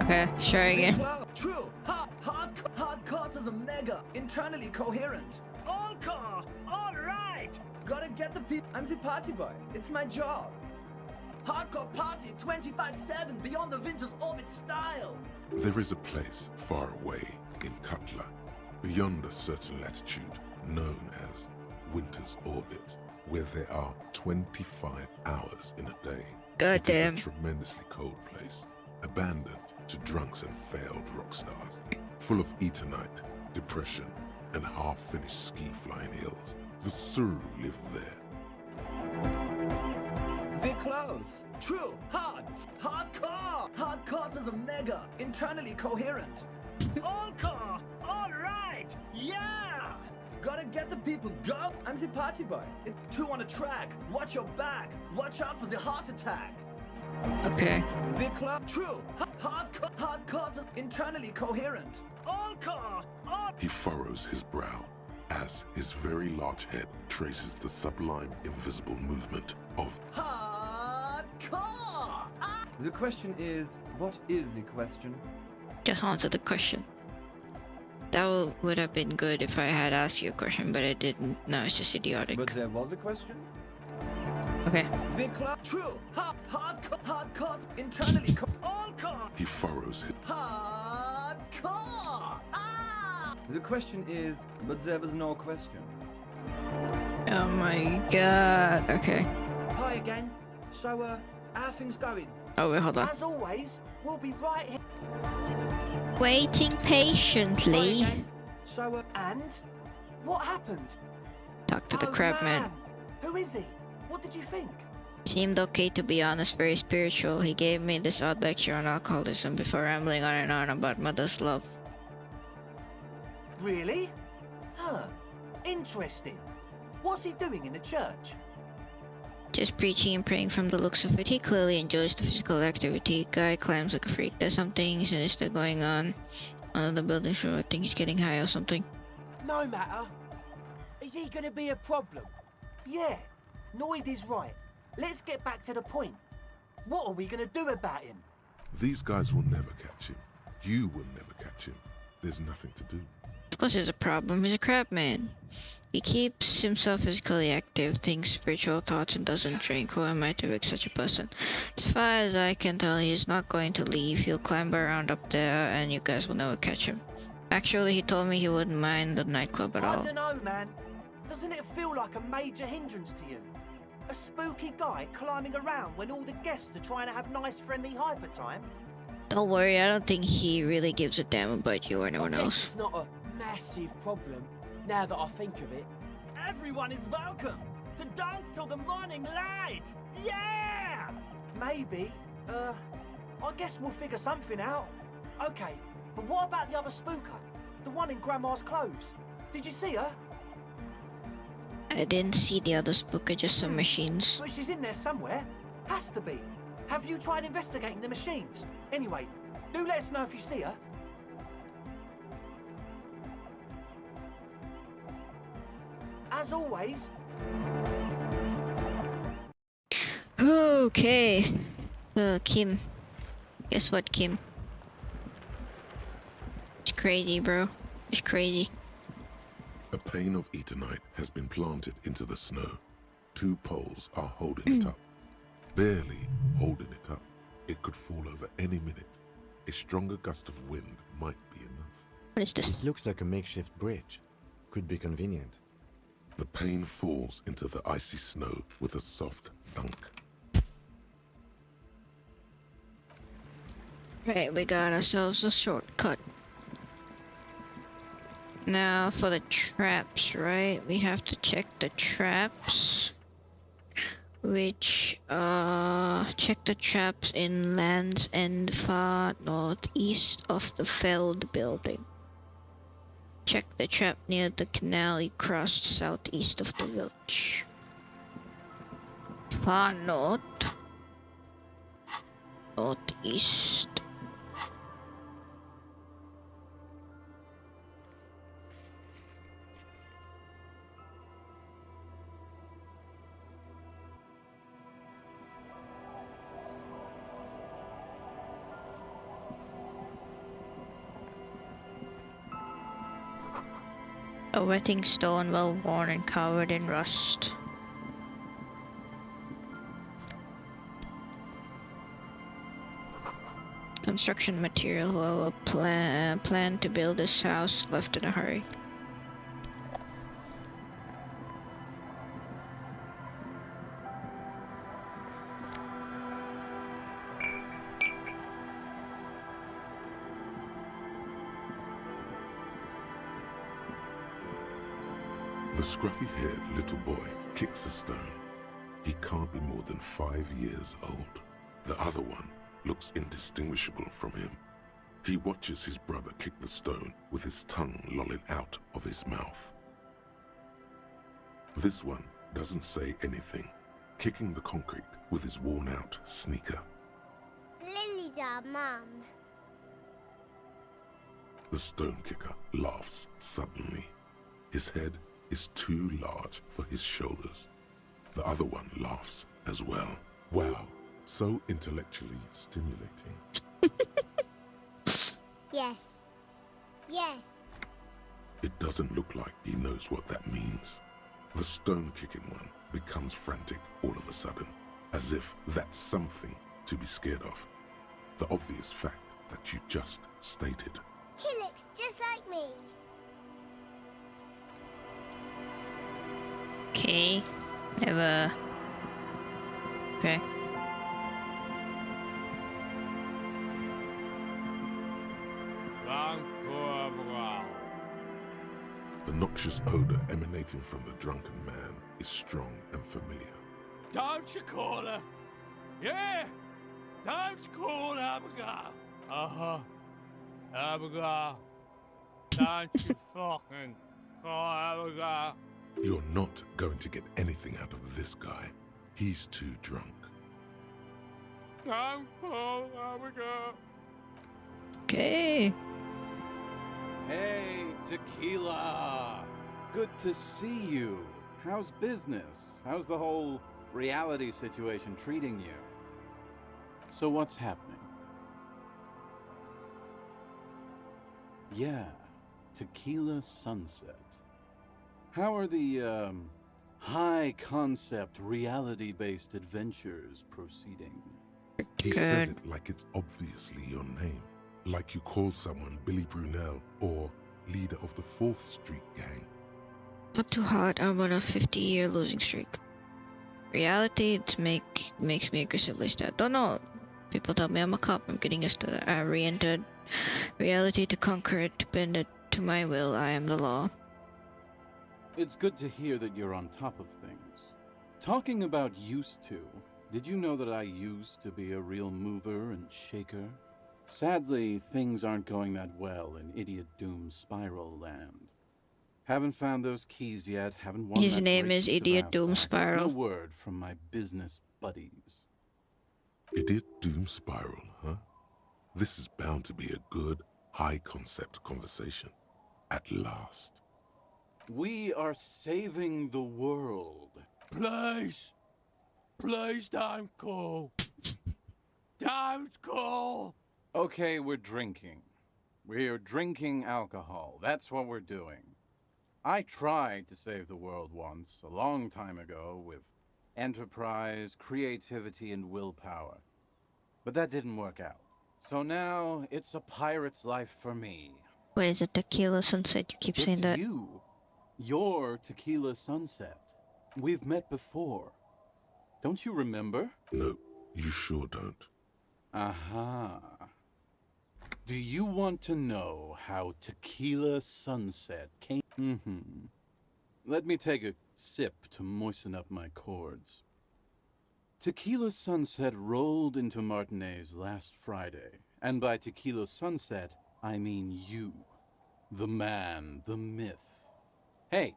Speaker 1: Okay, try again.
Speaker 7: True. Hardcore to the mega. Internally coherent. All core. All right. Gotta get the people. I'm the party boy. It's my job. Hardcore party 25/7 beyond the winter's orbit style.
Speaker 2: There is a place far away in Cutler, beyond a certain latitude, known as Winter's Orbit, where there are 25 hours in a day. It is
Speaker 1: Goddamn.
Speaker 2: a tremendously cold place, abandoned to drunks and failed rock stars, full of etonite, depression, and half-finished ski-flying hills. The Suru live there.
Speaker 7: We're close. True. Hardcore. Hardcore to the mega. Internally coherent. All core. All right. Yeah. Gotta get the people go. I'm the party boy. It's 2 on a track. Watch your back. Watch out for the heart attack.
Speaker 1: Okay.
Speaker 7: The club. True. Hardcore. Internally coherent. All car. All.
Speaker 2: He furrows his brow as his very large head traces the sublime invisible movement of
Speaker 7: Hardcore. The question is, what is the question?
Speaker 1: Just answer the question. That would have been good if I had asked you a question, but I didn't. No, it's just idiotic.
Speaker 7: But there was a question.
Speaker 1: Okay.
Speaker 7: The club. True. Hardcore. Internally all car.
Speaker 2: he furrows his
Speaker 7: Hardcore. The question is, but there was no question.
Speaker 1: Oh my god. Okay.
Speaker 7: Hi again. So, how are things going?
Speaker 1: Oh wait, hold on.
Speaker 7: As always, we'll be right here.
Speaker 1: Waiting
Speaker 7: Hi
Speaker 1: patiently.
Speaker 7: again. So, and? What happened?
Speaker 1: Talk to the
Speaker 7: Oh,
Speaker 1: crab man.
Speaker 7: Who is he? What did you think?
Speaker 1: Seemed okay, to be honest, very spiritual. He gave me this odd lecture on alcoholism before rambling on and on about mother's love.
Speaker 7: Really? Huh. Interesting. What's he doing in the church?
Speaker 1: Just preaching and praying from the looks of it. He clearly enjoys the physical activity. Guy climbs like a freak. There's something sinister going on under the building, so I think he's getting high or something.
Speaker 7: No matter. Is he gonna be a problem? Yeah. Noid is right. Let's get back to the point. What are we gonna do about him?
Speaker 2: These guys will never catch him. You will never catch him. There's nothing to do.
Speaker 1: Of course there's a problem. He's a crab man. He keeps himself physically active, thinks spiritual thoughts, and doesn't drink. Who am I to pick such a person? As far as I can tell, he's not going to leave. He'll climb around up there, and you guys will never catch him. Actually, he told me he wouldn't mind the nightclub at all.
Speaker 7: I don't know, man. Doesn't it feel like a major hindrance to you? A spooky guy climbing around when all the guests are trying to have nice, friendly hyper time?
Speaker 1: Don't worry, I don't think he really gives a damn about you or anyone
Speaker 8: I guess
Speaker 1: else.
Speaker 8: it's not a massive problem, now that I think of it.
Speaker 7: Everyone is welcome to dance till the morning light. Yeah! Maybe. I guess we'll figure something out. Okay, but what about the other spooker? The one in Grandma's clothes? Did you see her?
Speaker 1: I didn't see the other spooker, just some machines.
Speaker 7: But she's in there somewhere. Has to be. Have you tried investigating the machines? Anyway, do let us know if you see her. As always,
Speaker 1: Okay. Kim. Guess what, Kim? It's crazy, bro. It's crazy.
Speaker 2: A pane of Eternite has been planted into the snow. 2 poles are holding it up. Barely holding it up. It could fall over any minute. A stronger gust of wind might be enough.
Speaker 1: What is this?
Speaker 4: It looks like a makeshift bridge. Could be convenient.
Speaker 2: The pane falls into the icy snow with a soft thunk.
Speaker 1: Right, we got ourselves a shortcut. Now for the traps, right? We have to check the traps. Which, check the traps in Land's End far northeast of the Feld building. Check the trap near the canal he crossed southeast of the village. Far north. Northeast. A wetting stone, well worn and covered in rust. Construction material. Whoever planned to build this house left in a hurry.
Speaker 2: The scruffy-haired little boy kicks a stone. He can't be more than 5 years old. The other one looks indistinguishable from him. He watches his brother kick the stone with his tongue lolling out of his mouth. This one doesn't say anything, kicking the concrete with his worn-out sneaker.
Speaker 9: Lily's our mum.
Speaker 2: The stone kicker laughs suddenly. His head is too large for his shoulders. The other one laughs as well. Wow, so intellectually stimulating.
Speaker 9: Yes. Yes.
Speaker 2: It doesn't look like he knows what that means. The stone-kicking one becomes frantic all of a sudden, as if that's something to be scared of. The obvious fact that you just stated.
Speaker 9: He looks just like me.
Speaker 1: Okay. Never. Okay.
Speaker 2: The noxious odor emanating from the drunken man is strong and familiar.
Speaker 3: Don't you call her? Yeah! Don't call Abigail! Uh-huh. Abigail. Don't you fucking call Abigail.
Speaker 2: You're not going to get anything out of this guy. He's too drunk.
Speaker 3: Don't call Abigail.
Speaker 1: Okay.
Speaker 10: Hey, Tequila! Good to see you. How's business? How's the whole reality situation treating you? So what's happening? Yeah, Tequila Sunset. How are the, high-concept, reality-based adventures proceeding?
Speaker 2: He says it like it's obviously your name. Like you call someone Billy Brunel or leader of the 4th Street gang.
Speaker 1: Not too hard. I'm on a 50-year losing streak. Reality, makes me aggressively sad. Don't know. People tell me I'm a cop. I'm getting used to that. I re-entered reality to conquer it, to bend it to my will. I am the law.
Speaker 10: It's good to hear that you're on top of things. Talking about used to, did you know that I used to be a real mover and shaker? Sadly, things aren't going that well in Idiot Doom's Spiral Land. Haven't found those keys yet, haven't won
Speaker 1: His
Speaker 10: that
Speaker 1: name
Speaker 10: great
Speaker 1: is
Speaker 10: piece of
Speaker 1: Idiot
Speaker 10: ass
Speaker 1: Doom
Speaker 10: back.
Speaker 1: Spiral.
Speaker 10: No word from my business buddies.
Speaker 2: Idiot Doom Spiral, huh? This is bound to be a good, high-concept conversation. At last.
Speaker 10: We are saving the world.
Speaker 3: Please. Please don't call. Don't call.
Speaker 10: Okay, we're drinking. We're drinking alcohol. That's what we're doing. I tried to save the world once, a long time ago, with enterprise, creativity, and willpower. But that didn't work out. So now, it's a pirate's life for me.
Speaker 1: Wait, is it Tequila Sunset? You keep saying
Speaker 10: It's
Speaker 1: that.
Speaker 10: you. You're Tequila Sunset. We've met before. Don't you remember?
Speaker 2: No, you sure don't.
Speaker 10: Aha. Do you want to know how Tequila Sunset came? Let me take a sip to moisten up my chords. Tequila Sunset rolled into Martinez last Friday, and by Tequila Sunset, I mean you. The man, the myth. Hey,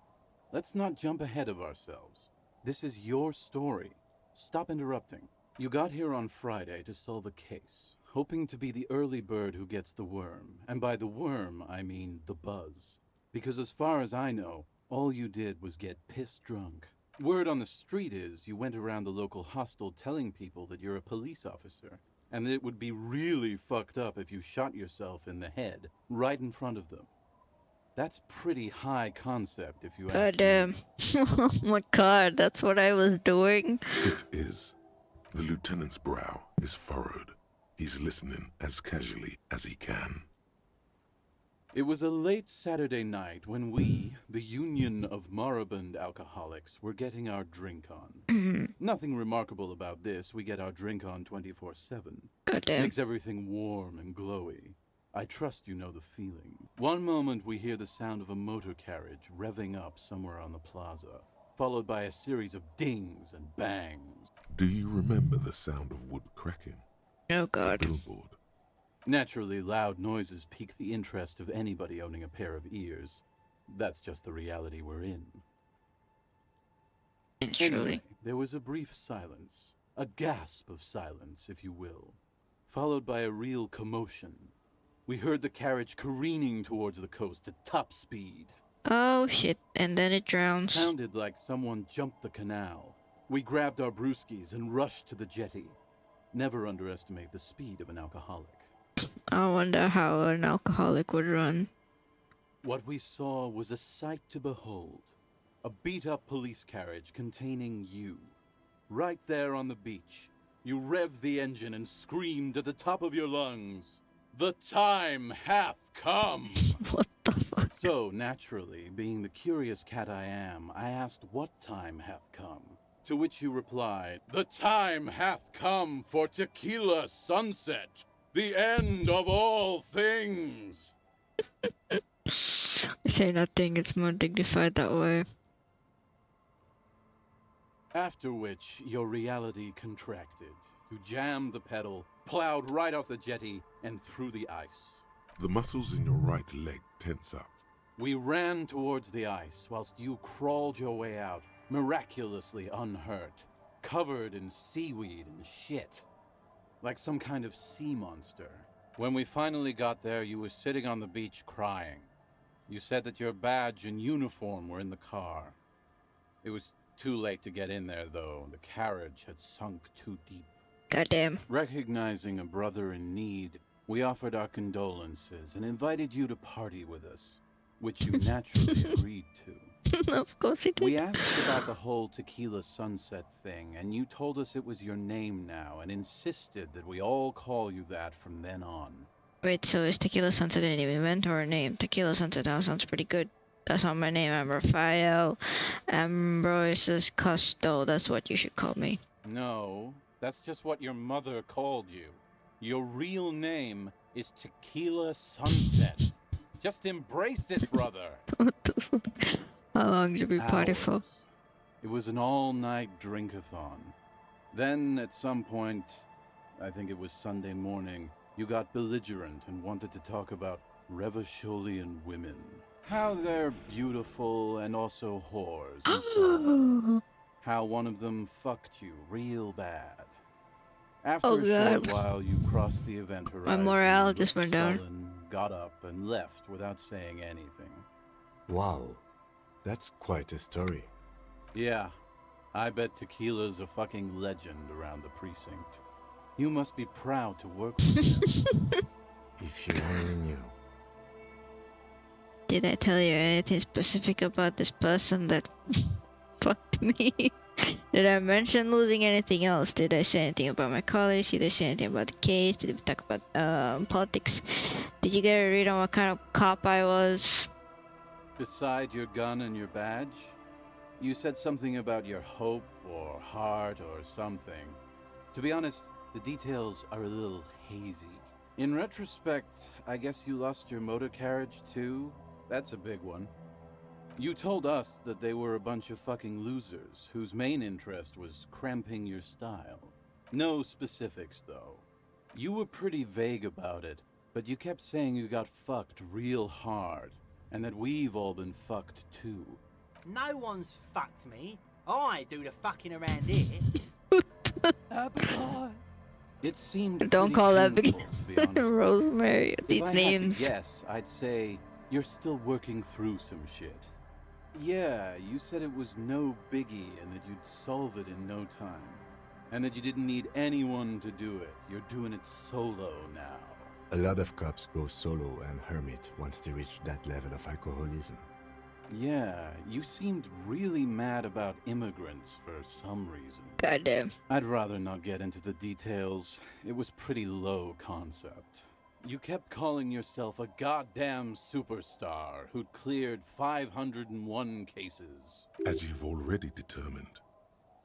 Speaker 10: let's not jump ahead of ourselves. This is your story. Stop interrupting. You got here on Friday to solve a case, hoping to be the early bird who gets the worm. And by the worm, I mean the buzz. Because as far as I know, all you did was get piss drunk. Word on the street is you went around the local hostel telling people that you're a police officer, and that it would be really fucked up if you shot yourself in the head right in front of them. That's pretty high concept, if you ask me.
Speaker 1: Oh my god, that's what I was doing.
Speaker 2: It is. The lieutenant's brow is furrowed. He's listening as casually as he can.
Speaker 10: It was a late Saturday night when we, the Union of Moribund Alcoholics, were getting our drink on. Nothing remarkable about this. We get our drink on 24/7.
Speaker 1: Goddamn.
Speaker 10: Makes everything warm and glowy. I trust you know the feeling. One moment we hear the sound of a motor carriage revving up somewhere on the plaza, followed by a series of dings and bangs.
Speaker 2: Do you remember the sound of wood cracking?
Speaker 1: Oh god.
Speaker 2: Billboard.
Speaker 10: Naturally, loud noises pique the interest of anybody owning a pair of ears. That's just the reality we're in.
Speaker 1: Naturally.
Speaker 10: Anyway, there was a brief silence. A gasp of silence, if you will. followed by a real commotion. We heard the carriage careening towards the coast at top speed.
Speaker 1: Oh shit, and then it drowns.
Speaker 10: Sounded like someone jumped the canal. We grabbed our brewskis and rushed to the jetty. Never underestimate the speed of an alcoholic.
Speaker 1: I wonder how an alcoholic would run.
Speaker 10: What we saw was a sight to behold. A beat-up police carriage containing you. Right there on the beach, you revved the engine and screamed at the top of your lungs, "The time hath come!"
Speaker 1: What the fuck?
Speaker 10: So, naturally, being the curious cat I am, I asked what time hath come. To which you replied, "The time hath come for tequila sunset, the end of all things."
Speaker 1: I say nothing, it's more dignified that way.
Speaker 10: After which, your reality contracted. You jammed the pedal, plowed right off the jetty, and through the ice.
Speaker 2: The muscles in your right leg tense up.
Speaker 10: We ran towards the ice, whilst you crawled your way out, miraculously unhurt, covered in seaweed and shit, like some kind of sea monster. When we finally got there, you were sitting on the beach crying. You said that your badge and uniform were in the car. It was too late to get in there, though. The carriage had sunk too deep.
Speaker 1: Goddamn.
Speaker 10: Recognizing a brother in need, we offered our condolences and invited you to party with us, which you naturally agreed to.
Speaker 1: Of course he did.
Speaker 10: We asked about the whole tequila sunset thing, and you told us it was your name now and insisted that we all call you that from then on.
Speaker 1: Wait, so is Tequila Sunset an event or a name? Tequila Sunset, that sounds pretty good. That's not my name. I'm Rafael Ambrosius Costo. That's what you should call me.
Speaker 10: No, that's just what your mother called you. Your real name is Tequila Sunset. Just embrace it, brother.
Speaker 1: What the fuck? How long did we party for?
Speaker 10: Hours. It was an all-night drink-a-thon. Then, at some point, I think it was Sunday morning, you got belligerent and wanted to talk about Revacholian women. How they're beautiful and also whores and so on. How one of them fucked you real bad. After a short while, you crossed the event horizon.
Speaker 1: My morale just went down.
Speaker 10: Sullen, got up and left without saying anything.
Speaker 4: Wow, that's quite a story.
Speaker 10: Yeah, I bet Tequila's a fucking legend around the precinct. You must be proud to work with him.
Speaker 4: If you only knew.
Speaker 1: Did I tell you anything specific about this person that fucked me? Did I mention losing anything else? Did I say anything about my college? Did I say anything about the case? Did we talk about politics? Did you get a read on what kind of cop I was?
Speaker 10: Beside your gun and your badge, you said something about your hope or heart or something. To be honest, the details are a little hazy. In retrospect, I guess you lost your motor carriage too? That's a big one. You told us that they were a bunch of fucking losers whose main interest was cramping your style. No specifics, though. You were pretty vague about it, but you kept saying you got fucked real hard, and that we've all been fucked too.
Speaker 8: No one's fucked me. I do the fucking around here. Abigail.
Speaker 10: It seemed
Speaker 1: Don't call that
Speaker 10: painful, to be honest.
Speaker 1: Rosemary. These
Speaker 10: If I
Speaker 1: names.
Speaker 10: had to guess, I'd say you're still working through some shit. Yeah, you said it was no biggie and that you'd solve it in no time. And that you didn't need anyone to do it. You're doing it solo now.
Speaker 4: A lot of cops go solo and hermit once they reach that level of alcoholism.
Speaker 10: Yeah, you seemed really mad about immigrants for some reason.
Speaker 1: Goddamn.
Speaker 10: I'd rather not get into the details. It was pretty low concept. You kept calling yourself a goddamn superstar who'd cleared 501 cases.
Speaker 2: As you've already determined,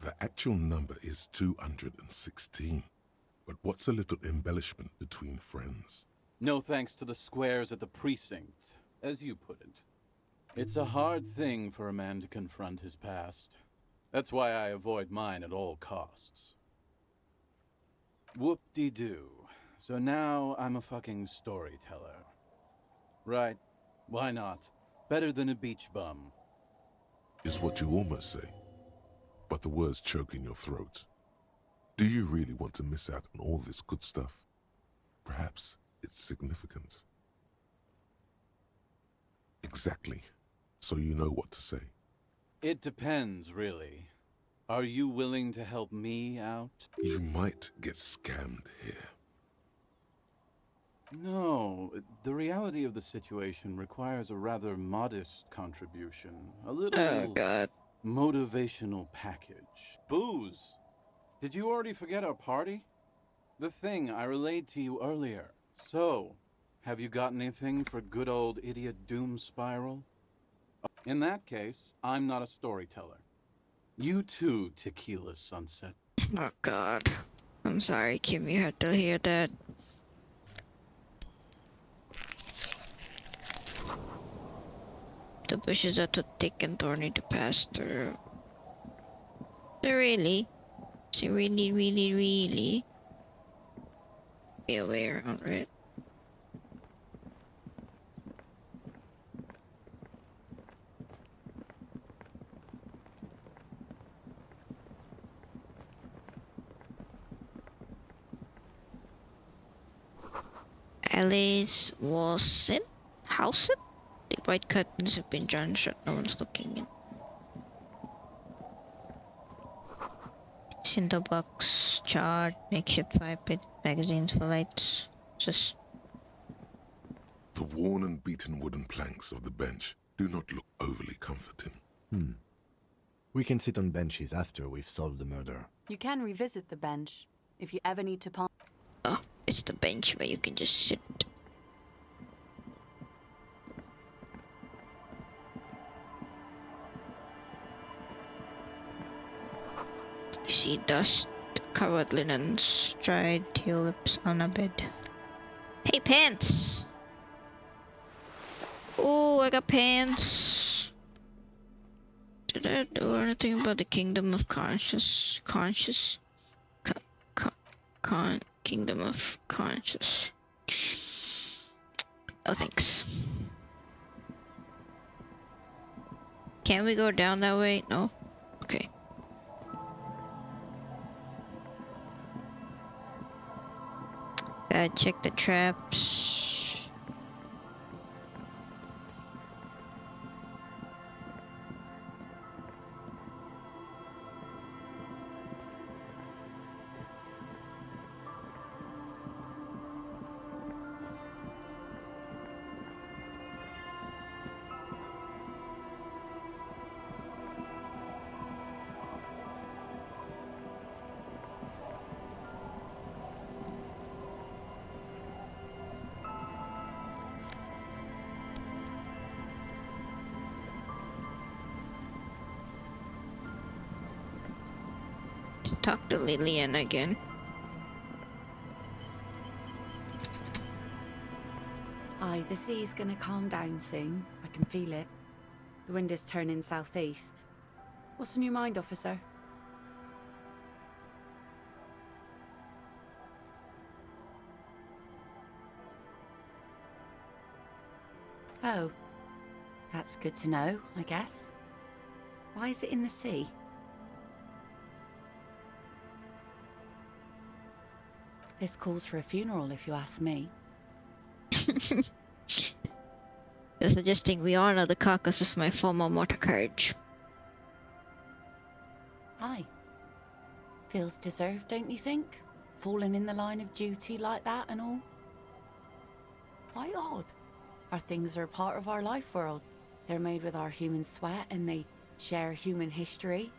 Speaker 2: the actual number is 216. But what's a little embellishment between friends?
Speaker 10: No thanks to the squares at the precinct, as you put it. It's a hard thing for a man to confront his past. That's why I avoid mine at all costs. Whoop-de-doo. So now I'm a fucking storyteller. Right, why not? Better than a beach bum.
Speaker 2: Is what you almost say, but the words choke in your throat. Do you really want to miss out on all this good stuff? Perhaps it's significant. Exactly. So you know what to say.
Speaker 10: It depends, really. Are you willing to help me out?
Speaker 2: You might get scammed here.
Speaker 10: No, the reality of the situation requires a rather modest contribution. A little
Speaker 1: Oh god.
Speaker 10: motivational package. Booze! Did you already forget our party? The thing I relayed to you earlier. So, have you got anything for good old idiot Doom Spiral? In that case, I'm not a storyteller. You too, Tequila Sunset.
Speaker 1: Oh god. I'm sorry, Kim, you had to hear that. The bushes are too thick and thorny to pass through. So really? Really? Be a way around, right? Alice was in? House it? The white curtains have been drawn shut, no one's looking in. Cinder box, charred, makeshift fire pit, magazines for lights. Just
Speaker 2: The worn and beaten wooden planks of the bench do not look overly comforting.
Speaker 4: We can sit on benches after we've solved the murder.
Speaker 11: You can revisit the bench if you ever need to ponder.
Speaker 1: oh, it's the bench where you can just sit. You see dust, covered linens, dried tulips on a bed. Hey, pants! Oh, I got pants. Did I do anything about the kingdom of kingdom of conscious? Oh, thanks. Can we go down that way? No? Okay. Gotta check the traps. Talk to Lillian again.
Speaker 11: Aye, the sea's gonna calm down soon. I can feel it. The wind is turning southeast. What's on your mind, officer? Oh, that's good to know, I guess. Why is it in the sea? This calls for a funeral, if you ask me.
Speaker 1: You're suggesting we honor the carcass of my former motor carriage.
Speaker 11: Aye. Feels deserved, don't you think? Falling in the line of duty like that and all. Quite odd. Our things are a part of our life world. They're made with our human sweat and they share human history.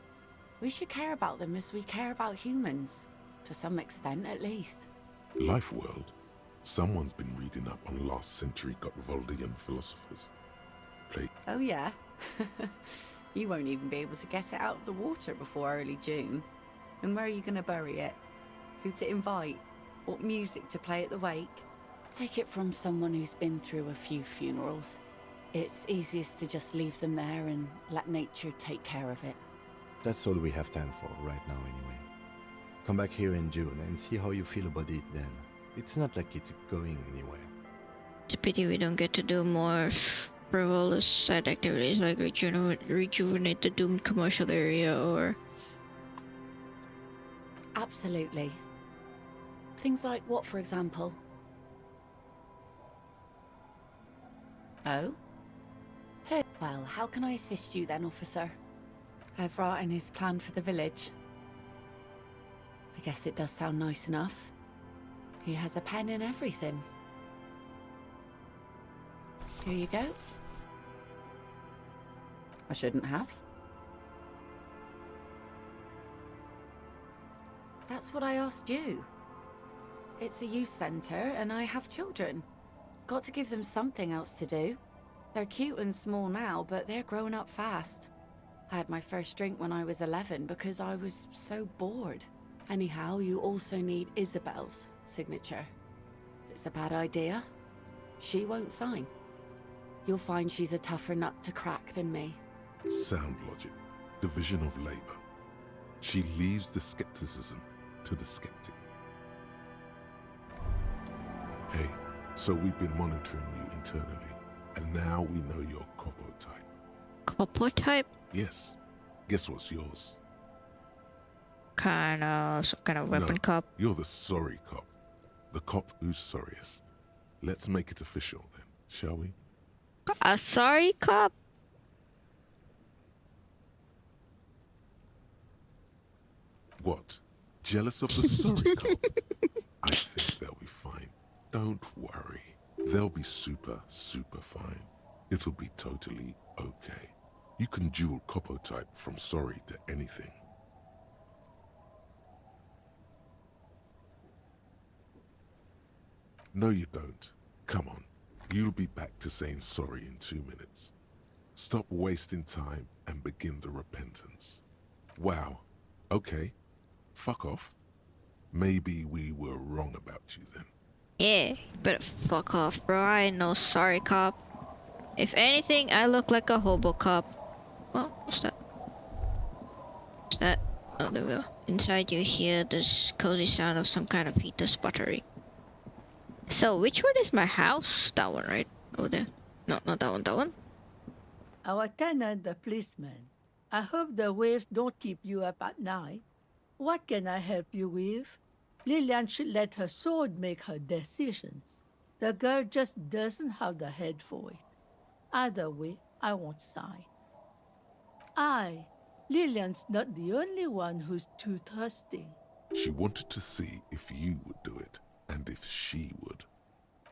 Speaker 11: We should care about them as we care about humans. To some extent, at least.
Speaker 2: Life world? Someone's been reading up on last century Gotwaldian philosophers.
Speaker 11: Oh yeah? You won't even be able to get it out of the water before early June. And where are you going to bury it? Who to invite? What music to play at the wake? Take it from someone who's been through a few funerals. It's easiest to just leave them there and let nature take care of it.
Speaker 4: That's all we have time for right now anyway. Come back here in June and see how you feel about it then. It's not like it's going anywhere.
Speaker 1: It's a pity we don't get to do more frivolous side activities like rejuvenate the doomed commercial area or...
Speaker 11: Absolutely. Things like what, for example? Oh? Well, how can I assist you then, officer? I've written his plan for the village. I guess it does sound nice enough. He has a pen and everything. Here you go. I shouldn't have. That's what I asked you. It's a youth centre and I have children. Got to give them something else to do. They're cute and small now, but they're growing up fast. I had my first drink when I was 11 because I was so bored. Anyhow, you also need Isabel's signature. If it's a bad idea, she won't sign. You'll find she's a tougher nut to crack than me.
Speaker 2: Sound logic. Division of labor. She leaves the skepticism to the skeptic. Hey, so we've been monitoring you internally, and now we know your Copo type.
Speaker 1: Copo type?
Speaker 2: Yes. Guess what's yours?
Speaker 1: Some kind of weapon cop.
Speaker 2: You're the sorry cop. The cop who's sorriest. Let's make it official then, shall we?
Speaker 1: A sorry cop?
Speaker 2: What? Jealous of the sorry cop? I think they'll be fine. Don't worry. They'll be super fine. It'll be totally okay. You can dual Copo type from sorry to anything. No, you don't. Come on. You'll be back to saying sorry in 2 minutes. Stop wasting time and begin the repentance. Wow. Okay. Fuck off. Maybe we were wrong about you then.
Speaker 1: Yeah, you better fuck off, bro. I ain't no sorry cop. If anything, I look like a hobo cop. Oh, what's that? What's that? Oh, there we go. Inside you hear this cozy sound of some kind of heater sputtering. So, which one is my house? That one, right? Over there. No, not that one, that one.
Speaker 12: Our tenant, the policeman. I hope the waves don't keep you up at night. What can I help you with? Lillian should let her sword make her decisions. The girl just doesn't have the head for it. Either way, I won't sign. Lillian's not the only one who's too thirsty.
Speaker 2: She wanted to see if you would do it, and if she would.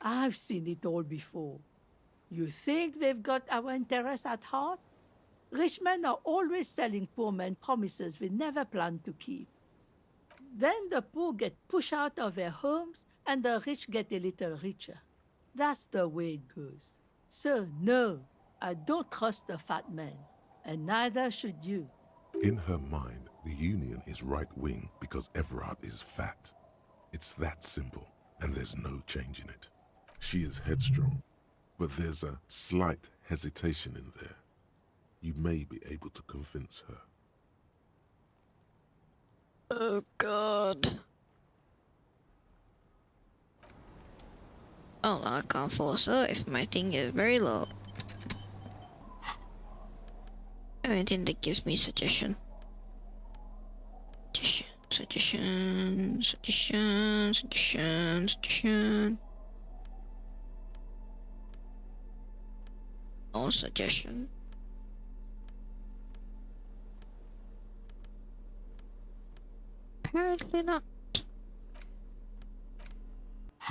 Speaker 12: I've seen it all before. You think they've got our interests at heart? Rich men are always selling poor men promises they never plan to keep. Then the poor get pushed out of their homes, and the rich get a little richer. That's the way it goes. So, no, I don't trust the fat man, and neither should you.
Speaker 2: In her mind, the Union is right-wing because Everard is fat. It's that simple, and there's no changing it. She is headstrong, but there's a slight hesitation in there. You may be able to convince her.
Speaker 1: Oh god. Oh, I can't force her if my thing is very low. Anything that gives me suggestion. Suggestion. No suggestion. Apparently not.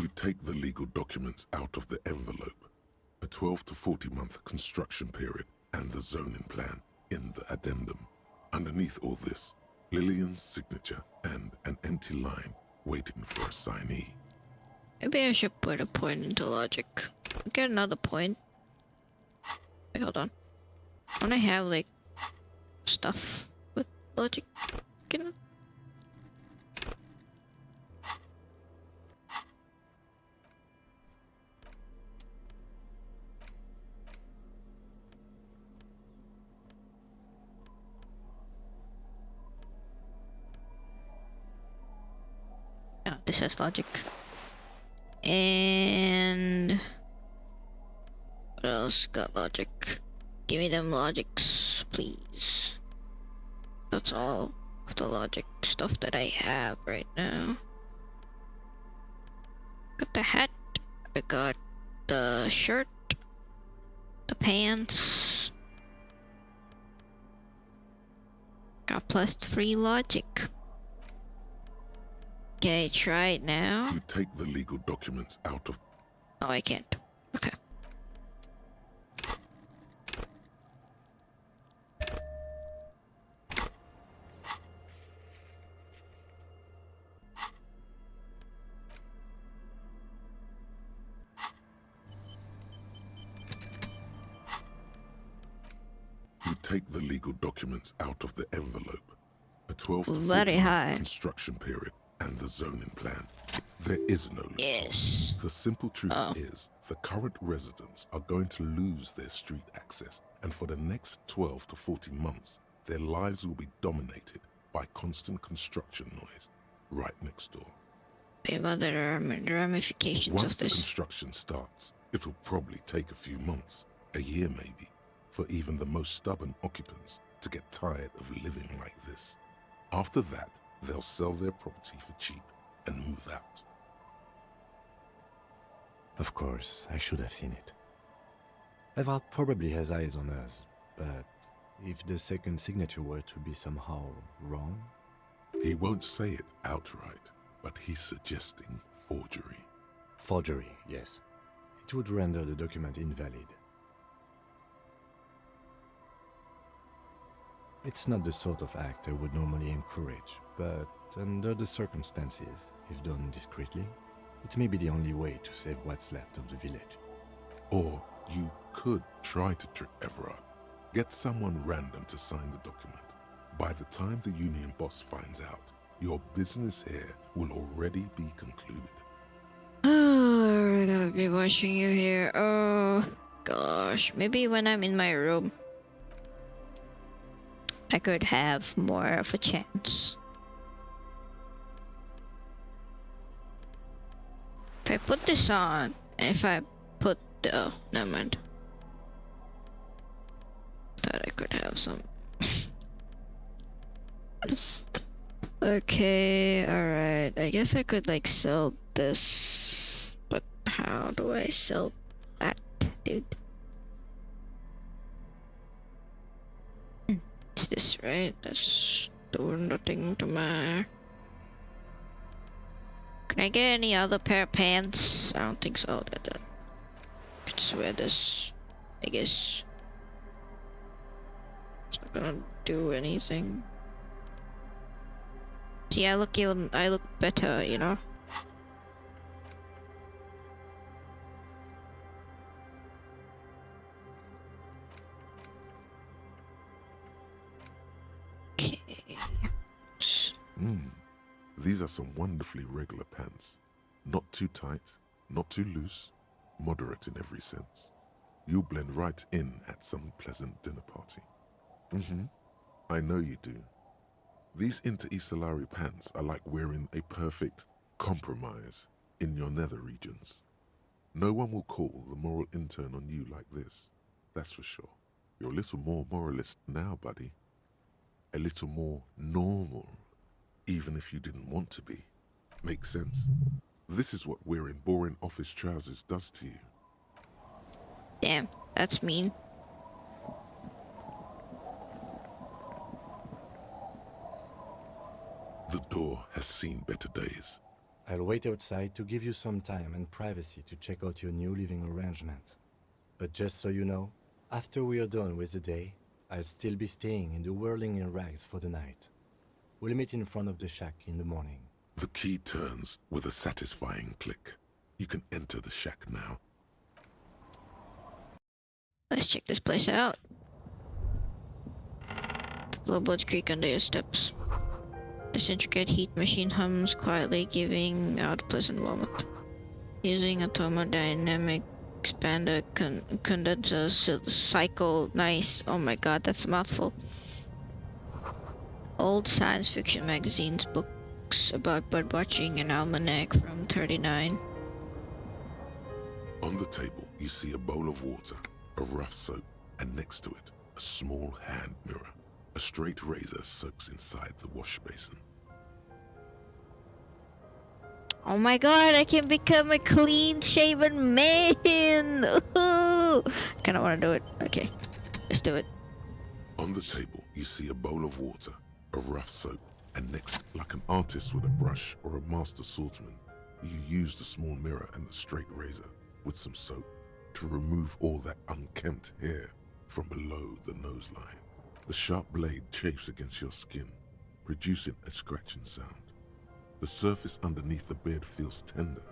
Speaker 2: You take the legal documents out of the envelope. A 12 to 40 month construction period and the zoning plan in the addendum. Underneath all this, Lillian's signature and an empty line waiting for a signee.
Speaker 1: Maybe I should put a point into logic. Get another point. Wait, hold on. Don't I have like stuff with logic? Get it? Oh, this has logic. And what else got logic? Give me them logics, please. That's all of the logic stuff that I have right now. Got the hat, I got the shirt, pants. Got +3 logic. Okay, try it now.
Speaker 2: You take the legal documents out of...
Speaker 1: Oh, I can't. Okay.
Speaker 2: You take the legal documents out of the envelope. A 12 to 14
Speaker 1: Very high.
Speaker 2: month construction period and the zoning plan. There is no loophole.
Speaker 1: Yes.
Speaker 2: The simple truth is the current residents are going to lose their street access, and for the next 12 to 14 months, their lives will be dominated by constant construction noise right next door.
Speaker 1: Think about the ramifications
Speaker 2: Once
Speaker 1: of
Speaker 2: the
Speaker 1: this.
Speaker 2: construction starts, it will probably take a few months, a year maybe, for even the most stubborn occupants to get tired of living like this. After that, they'll sell their property for cheap and move out.
Speaker 4: Of course, I should have seen it. Eval probably has eyes on us, but if the second signature were to be somehow wrong...
Speaker 2: He won't say it outright, but he's suggesting forgery.
Speaker 4: Forgery, yes. It would render the document invalid. It's not the sort of act I would normally encourage, but under the circumstances, if done discreetly, it may be the only way to save what's left of the village.
Speaker 2: Or you could try to trick Everard. Get someone random to sign the document. By the time the union boss finds out, your business here will already be concluded.
Speaker 1: Oh, we're gonna be watching you here. Oh, gosh. Maybe when I'm in my room, I could have more of a chance. If I put this on, and if I put the... Oh, never mind. Thought I could have some. Okay, alright. I guess I could like sell this. But how do I sell that, dude? It's this, right? That's doing nothing to my... Can I get any other pair of pants? I don't think so. I could just wear this, I guess. It's not gonna do anything. See, I look better, you know? Okay.
Speaker 2: These are some wonderfully regular pants. Not too tight, not too loose, moderate in every sense. You'll blend right in at some pleasant dinner party. I know you do. These Inter-Isolari pants are like wearing a perfect compromise in your nether regions. No one will call the moral intern on you like this, that's for sure. You're a little more moralist now, buddy. A little more normal, even if you didn't want to be. Makes sense? This is what wearing boring office trousers does to you.
Speaker 1: Damn, that's mean.
Speaker 2: The door has seen better days.
Speaker 4: I'll wait outside to give you some time and privacy to check out your new living arrangement. But just so you know, after we are done with the day, I'll still be staying in the Whirling in Rags for the night. We'll meet in front of the shack in the morning.
Speaker 2: The key turns with a satisfying click. You can enter the shack now.
Speaker 1: Let's check this place out. Floorboards creak under your steps. This intricate heat machine hums quietly, giving out a pleasant warmth. Using a thermodynamic expander condenser cycle. Nice. Oh my god, that's a mouthful. Old science fiction magazines, books about birdwatching, an almanac from 39.
Speaker 2: On the table, you see a bowl of water, a rough soap, and next to it, a small hand mirror. A straight razor soaks inside the wash basin.
Speaker 1: Oh my god, I can become a clean-shaven man! Ooh. Kinda wanna do it. Okay, let's do it.
Speaker 2: On the table, you see a bowl of water, a rough soap, and next, like an artist with a brush or a master swordsman, you use the small mirror and the straight razor with some soap to remove all that unkempt hair from below the nose line. The sharp blade chafes against your skin, producing a scratching sound. The surface underneath the beard feels tender,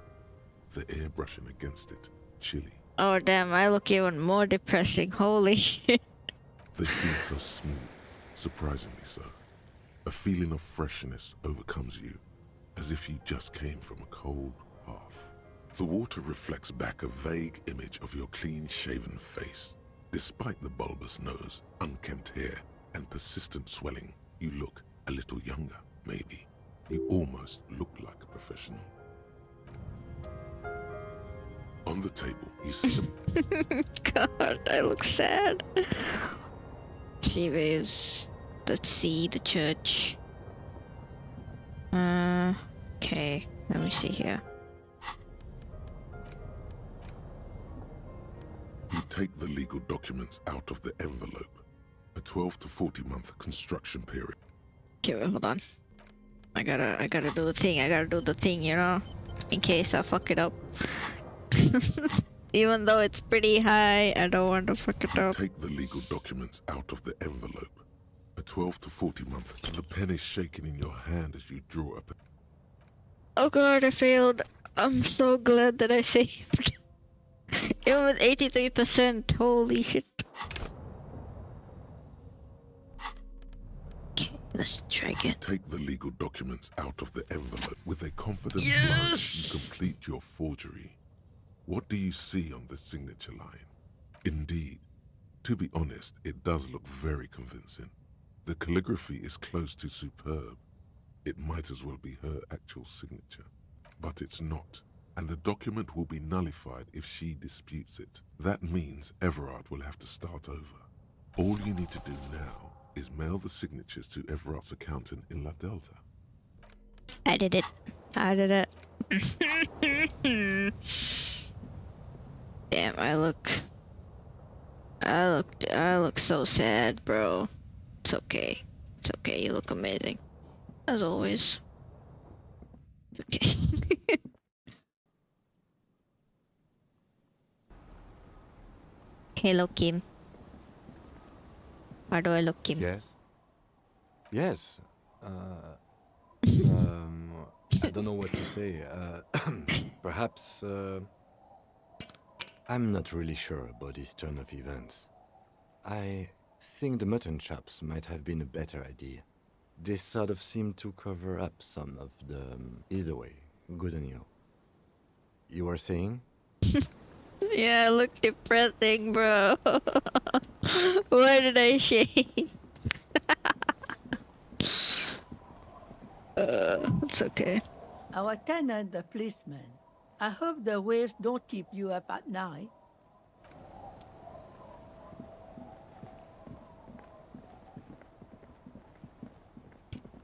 Speaker 2: the air brushing against it chilly.
Speaker 1: Oh damn, I look even more depressing. Holy shit.
Speaker 2: They feel so smooth, surprisingly so. A feeling of freshness overcomes you, as if you just came from a cold bath. The water reflects back a vague image of your clean-shaven face. Despite the bulbous nose, unkempt hair, and persistent swelling, you look a little younger, maybe. You almost look like a professional. On the table, you see
Speaker 1: God, I look sad. Sea waves. Let's see the church. Okay, let me see here.
Speaker 2: You take the legal documents out of the envelope. A 12 to 40 month construction period.
Speaker 1: Okay, wait, hold on. I gotta do the thing. I gotta do the thing, you know, in case I fuck it up. Even though it's pretty high, I don't want to fuck it up.
Speaker 2: Take the legal documents out of the envelope. A 12 to 40 month. The pen is shaking in your hand as you draw up.
Speaker 1: Oh god, I failed. I'm so glad that I saved. It was 83%. Holy shit. Okay, let's try again.
Speaker 2: Take the legal documents out of the envelope. With a confident flourish, you complete your forgery. What do you see on the signature line? Indeed, to be honest, it does look very convincing. The calligraphy is close to superb. It might as well be her actual signature. But it's not, and the document will be nullified if she disputes it. That means Everard will have to start over. All you need to do now is mail the signatures to Everard's accountant in La Delta.
Speaker 1: I did it. I did it. Damn, I look so sad, bro. It's okay. It's okay, you look amazing. As always. It's okay. Hello, Kim. How do I look, Kim?
Speaker 4: Yes? Yes. I don't know what to say. Perhaps, I'm not really sure about this turn of events. I think the mutton chops might have been a better idea. They sort of seem to cover up some of the... Either way, good on you. You were saying?
Speaker 1: Yeah, I look depressing, bro. Why did I shave? It's okay.
Speaker 12: Our tenant, the policeman. I hope the waves don't keep you up at night.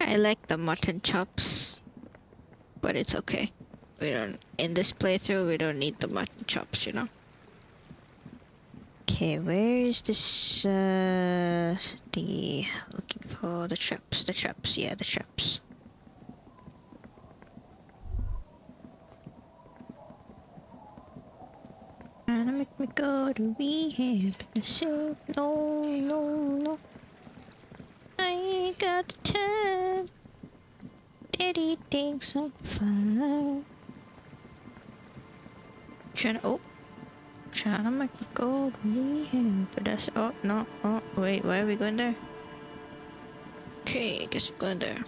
Speaker 1: I like the mutton chops, but it's okay. We don't, in this playthrough, we don't need the mutton chops, you know? Okay, where is this, looking for the traps, yeah, the traps. Trying to make me go to rehab, no, no, I ain't got the time. Daddy thinks I'm fine. Trying to make me go to rehab, but that's, oh, no, oh, wait, why are we going there? Okay, I guess we're going there.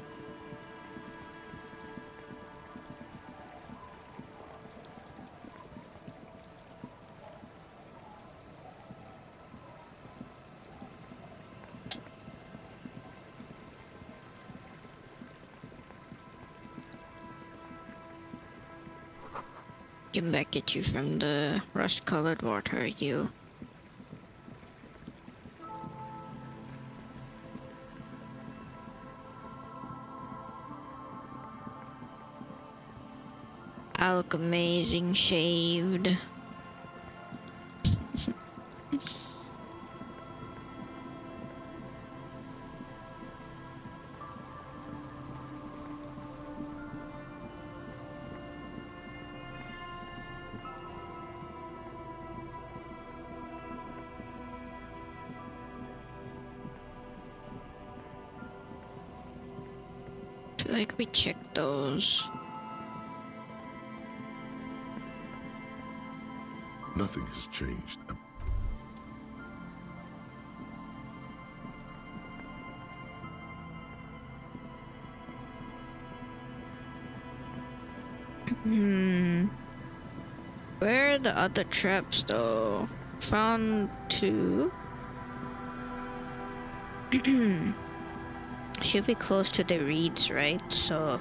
Speaker 1: Get back at you from the rust-colored water, you. I look amazing shaved. Feel like we checked those.
Speaker 2: Nothing has changed.
Speaker 1: Where are the other traps though? Found 2. Should be close to the reeds, right? So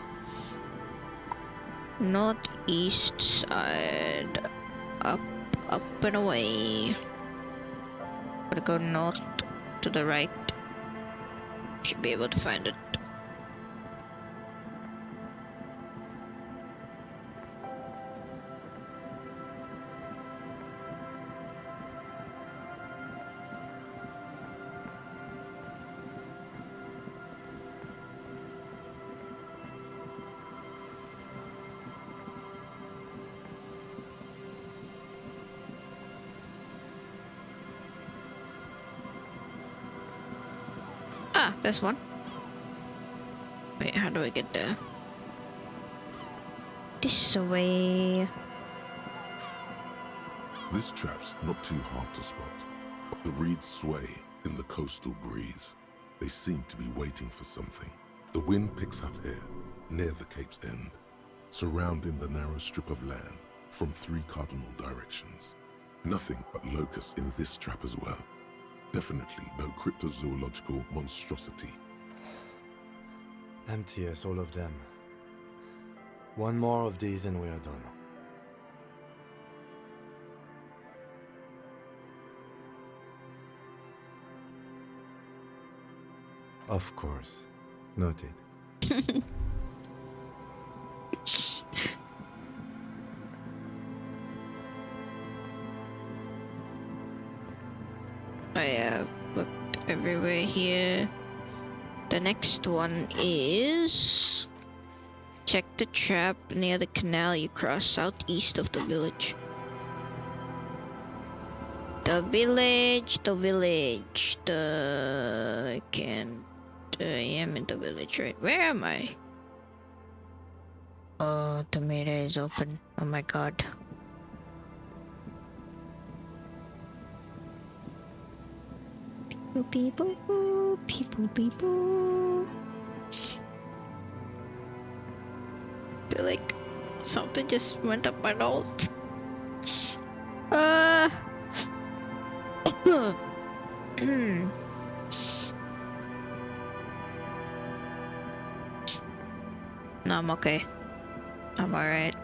Speaker 1: northeast side, up and away. Gotta go north to the right. Should be able to find it. Ah, there's one. Wait, how do I get there? This way.
Speaker 2: This trap's not too hard to spot. The reeds sway in the coastal breeze. They seem to be waiting for something. The wind picks up here, near the cape's end, surrounding the narrow strip of land from 3 cardinal directions. Nothing but locusts in this trap as well. Definitely no cryptozoological monstrosity.
Speaker 4: Empty as all of them. One more of these and we are done. Of course. Noted.
Speaker 1: I have looked everywhere here. The next one is... check the trap near the canal you cross southeast of the village. The village. I am in the village, right? Where am I? Oh, the mirror is open. Oh my god. People. Feel like something just went up my nose. No, I'm okay. I'm alright.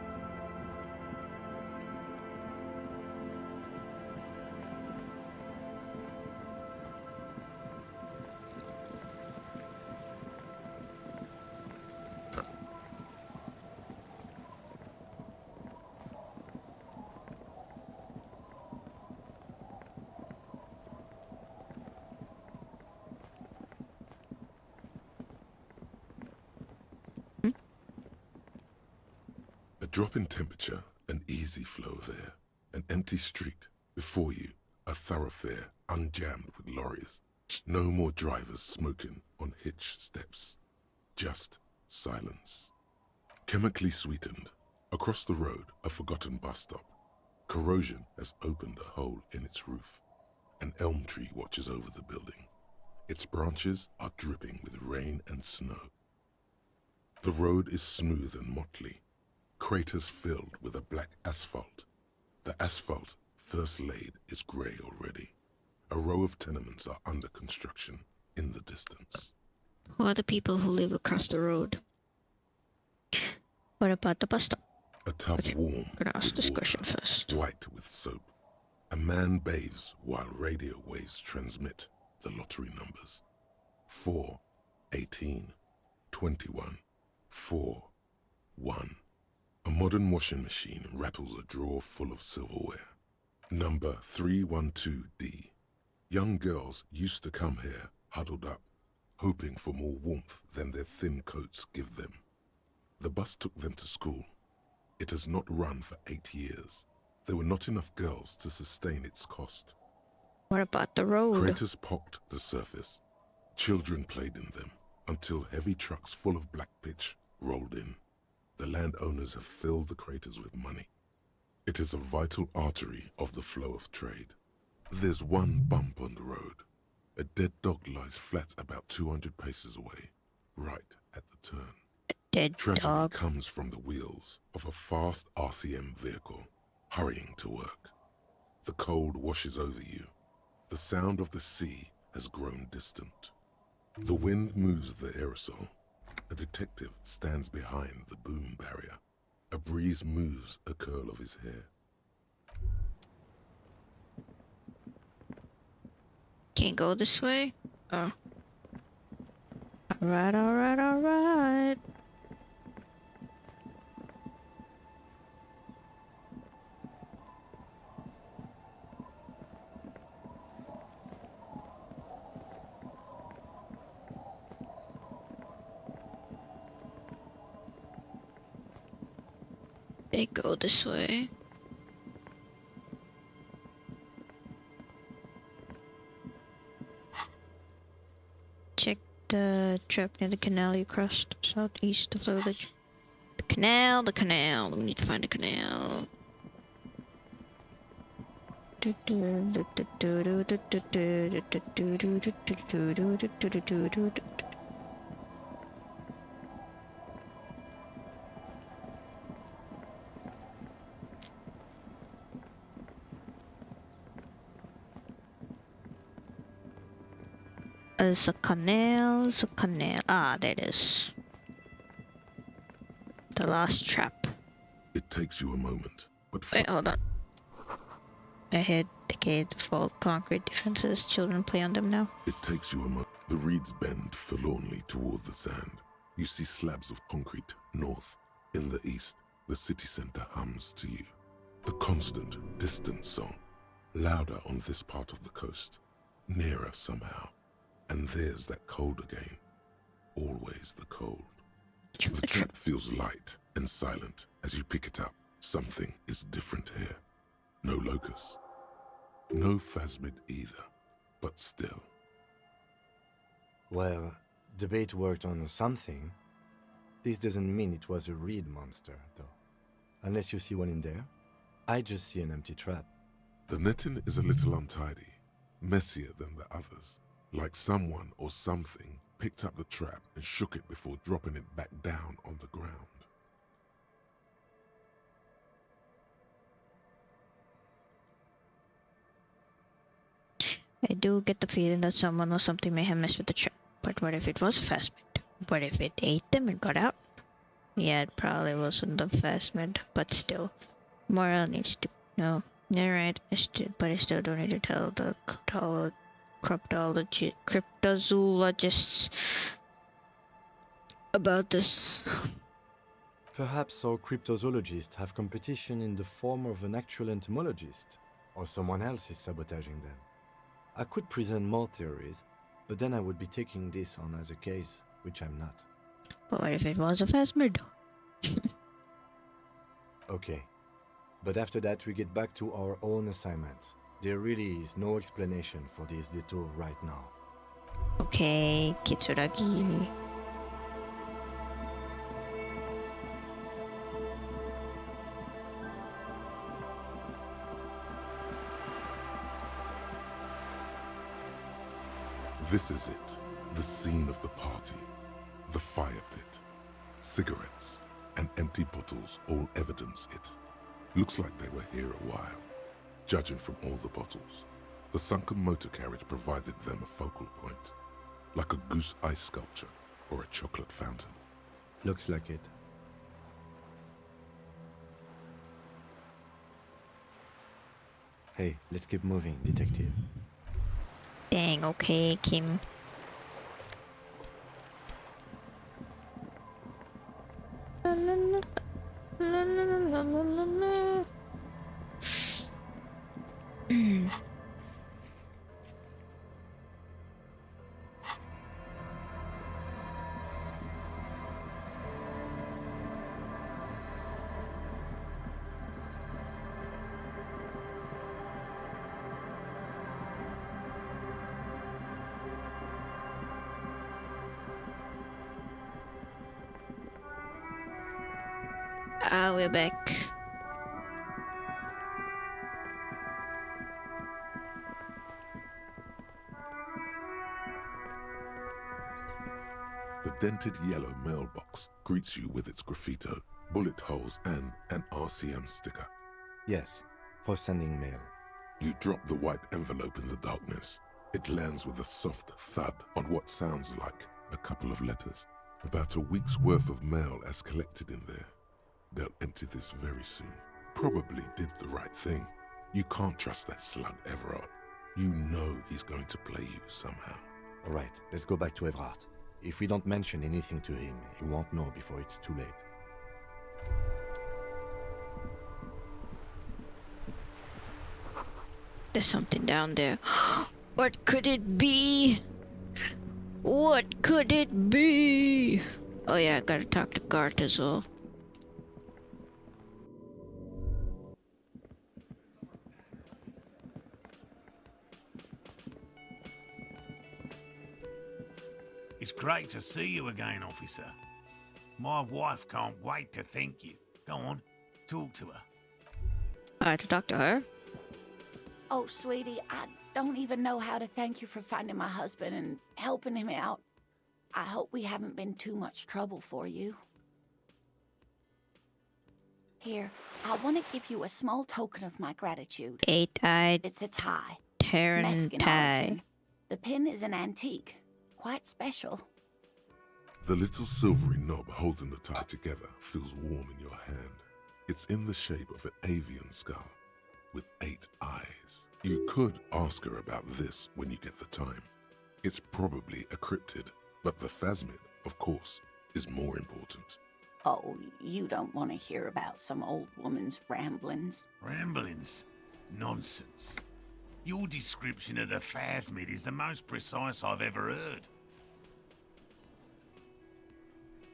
Speaker 2: A drop in temperature, an easy flow of air, an empty street. Before you, a thoroughfare unjammed with lorries. No more drivers smoking on hitch steps. Just silence. Chemically sweetened. Across the road, a forgotten bus stop. Corrosion has opened a hole in its roof. An elm tree watches over the building. Its branches are dripping with rain and snow. The road is smooth and motley. Craters filled with a black asphalt. The asphalt, first laid, is grey already. A row of tenements are under construction in the distance.
Speaker 1: Who are the people who live across the road? What about the bus stop?
Speaker 2: A tub warm
Speaker 1: Gonna ask this
Speaker 2: with
Speaker 1: question
Speaker 2: water,
Speaker 1: first.
Speaker 2: white with soap. A man bathes while radio waves transmit the lottery numbers. 4, 18, 21, 4, 1. A modern washing machine rattles a drawer full of silverware. Number 312D. Young girls used to come here, huddled up, hoping for more warmth than their thin coats give them. The bus took them to school. It has not run for 8 years. There were not enough girls to sustain its cost.
Speaker 1: What about the road?
Speaker 2: Craters pocked the surface. Children played in them until heavy trucks full of black pitch rolled in. The landowners have filled the craters with money. It is a vital artery of the flow of trade. There's one bump on the road. A dead dog lies flat about 200 paces away, right at the turn.
Speaker 1: A dead
Speaker 2: Tragedy
Speaker 1: dog?
Speaker 2: comes from the wheels of a fast RCM vehicle, hurrying to work. The cold washes over you. The sound of the sea has grown distant. The wind moves the aerosol. A detective stands behind the boom barrier. A breeze moves a curl of his hair.
Speaker 1: Can't go this way? Oh. Alright, alright, alright. They go this way. Check the trap near the canal you crossed southeast of the village. The canal, the canal. We need to find the canal. There's a canal, there's a canal. Ah, there it is. The last trap.
Speaker 2: It takes you a moment, but
Speaker 1: Wait, hold on. Ahead, decayed, fall, concrete defenses. Children play on them now.
Speaker 2: it takes you a moment. The reeds bend forlornly toward the sand. You see slabs of concrete north. In the east, the city center hums to you. The constant, distant song, louder on this part of the coast, nearer somehow. And there's that cold again. Always the cold. The trap feels light and silent as you pick it up. Something is different here. No locust. No phasmid either. But still.
Speaker 4: Well, the bait worked on something. This doesn't mean it was a reed monster, though. Unless you see one in there. I just see an empty trap.
Speaker 2: The netting is a little untidy. Messier than the others. Like someone or something picked up the trap and shook it before dropping it back down on the ground.
Speaker 1: I do get the feeling that someone or something may have messed with the trap. But what if it was a phasmid? What if it ate them and got out? Yeah, it probably wasn't the phasmid, but still. Moral needs to know. You're right, but I still don't need to tell the cryptozoologists about this.
Speaker 4: Perhaps our cryptozoologists have competition in the form of an actual entomologist, or someone else is sabotaging them. I could present more theories, but then I would be taking this on as a case, which I'm not.
Speaker 1: But what if it was a phasmid?
Speaker 4: Okay, but after that we get back to our own assignments. There really is no explanation for this detour right now.
Speaker 1: Okay, Kitsuragi.
Speaker 2: This is it. The scene of the party. The fire pit. Cigarettes and empty bottles all evidence it. Looks like they were here a while. Judging from all the bottles, the sunken motor carriage provided them a focal point, like a goose ice sculpture or a chocolate fountain.
Speaker 4: Looks like it. Hey, let's keep moving, detective.
Speaker 1: Dang, okay, Kim. La, la, la, la, la, la. We're back.
Speaker 2: The dented yellow mailbox greets you with its graffito, bullet holes, and an RCM sticker.
Speaker 4: Yes, for sending mail.
Speaker 2: You drop the white envelope in the darkness. It lands with a soft thud on what sounds like a couple of letters. About a week's worth of mail as collected in there. They'll empty this very soon. Probably did the right thing. You can't trust that slut Everard. You know he's going to play you somehow.
Speaker 4: All right, let's go back to Everard. If we don't mention anything to him, he won't know before it's too late.
Speaker 1: There's something down there. What could it be? What could it be? Oh yeah, I gotta talk to Gart as well.
Speaker 13: It's great to see you again, officer. My wife can't wait to thank you. Go on, talk to her.
Speaker 1: I had to talk to her.
Speaker 11: Oh, sweetie, I don't even know how to thank you for finding my husband and helping him out. I hope we haven't been too much trouble for you. Here, I want to give you a small token of my gratitude.
Speaker 1: Eight-eyed
Speaker 11: It's a tie.
Speaker 1: Terran
Speaker 11: Mexican
Speaker 1: tie.
Speaker 11: origin. The pin is an antique. Quite special.
Speaker 2: The little silvery knob holding the tie together feels warm in your hand. It's in the shape of an avian skull with 8 eyes. You could ask her about this when you get the time. It's probably a cryptid, but the phasmid, of course, is more important.
Speaker 11: Oh, you don't want to hear about some old woman's ramblings.
Speaker 13: Ramblings? Nonsense. Your description of the phasmid is the most precise I've ever heard.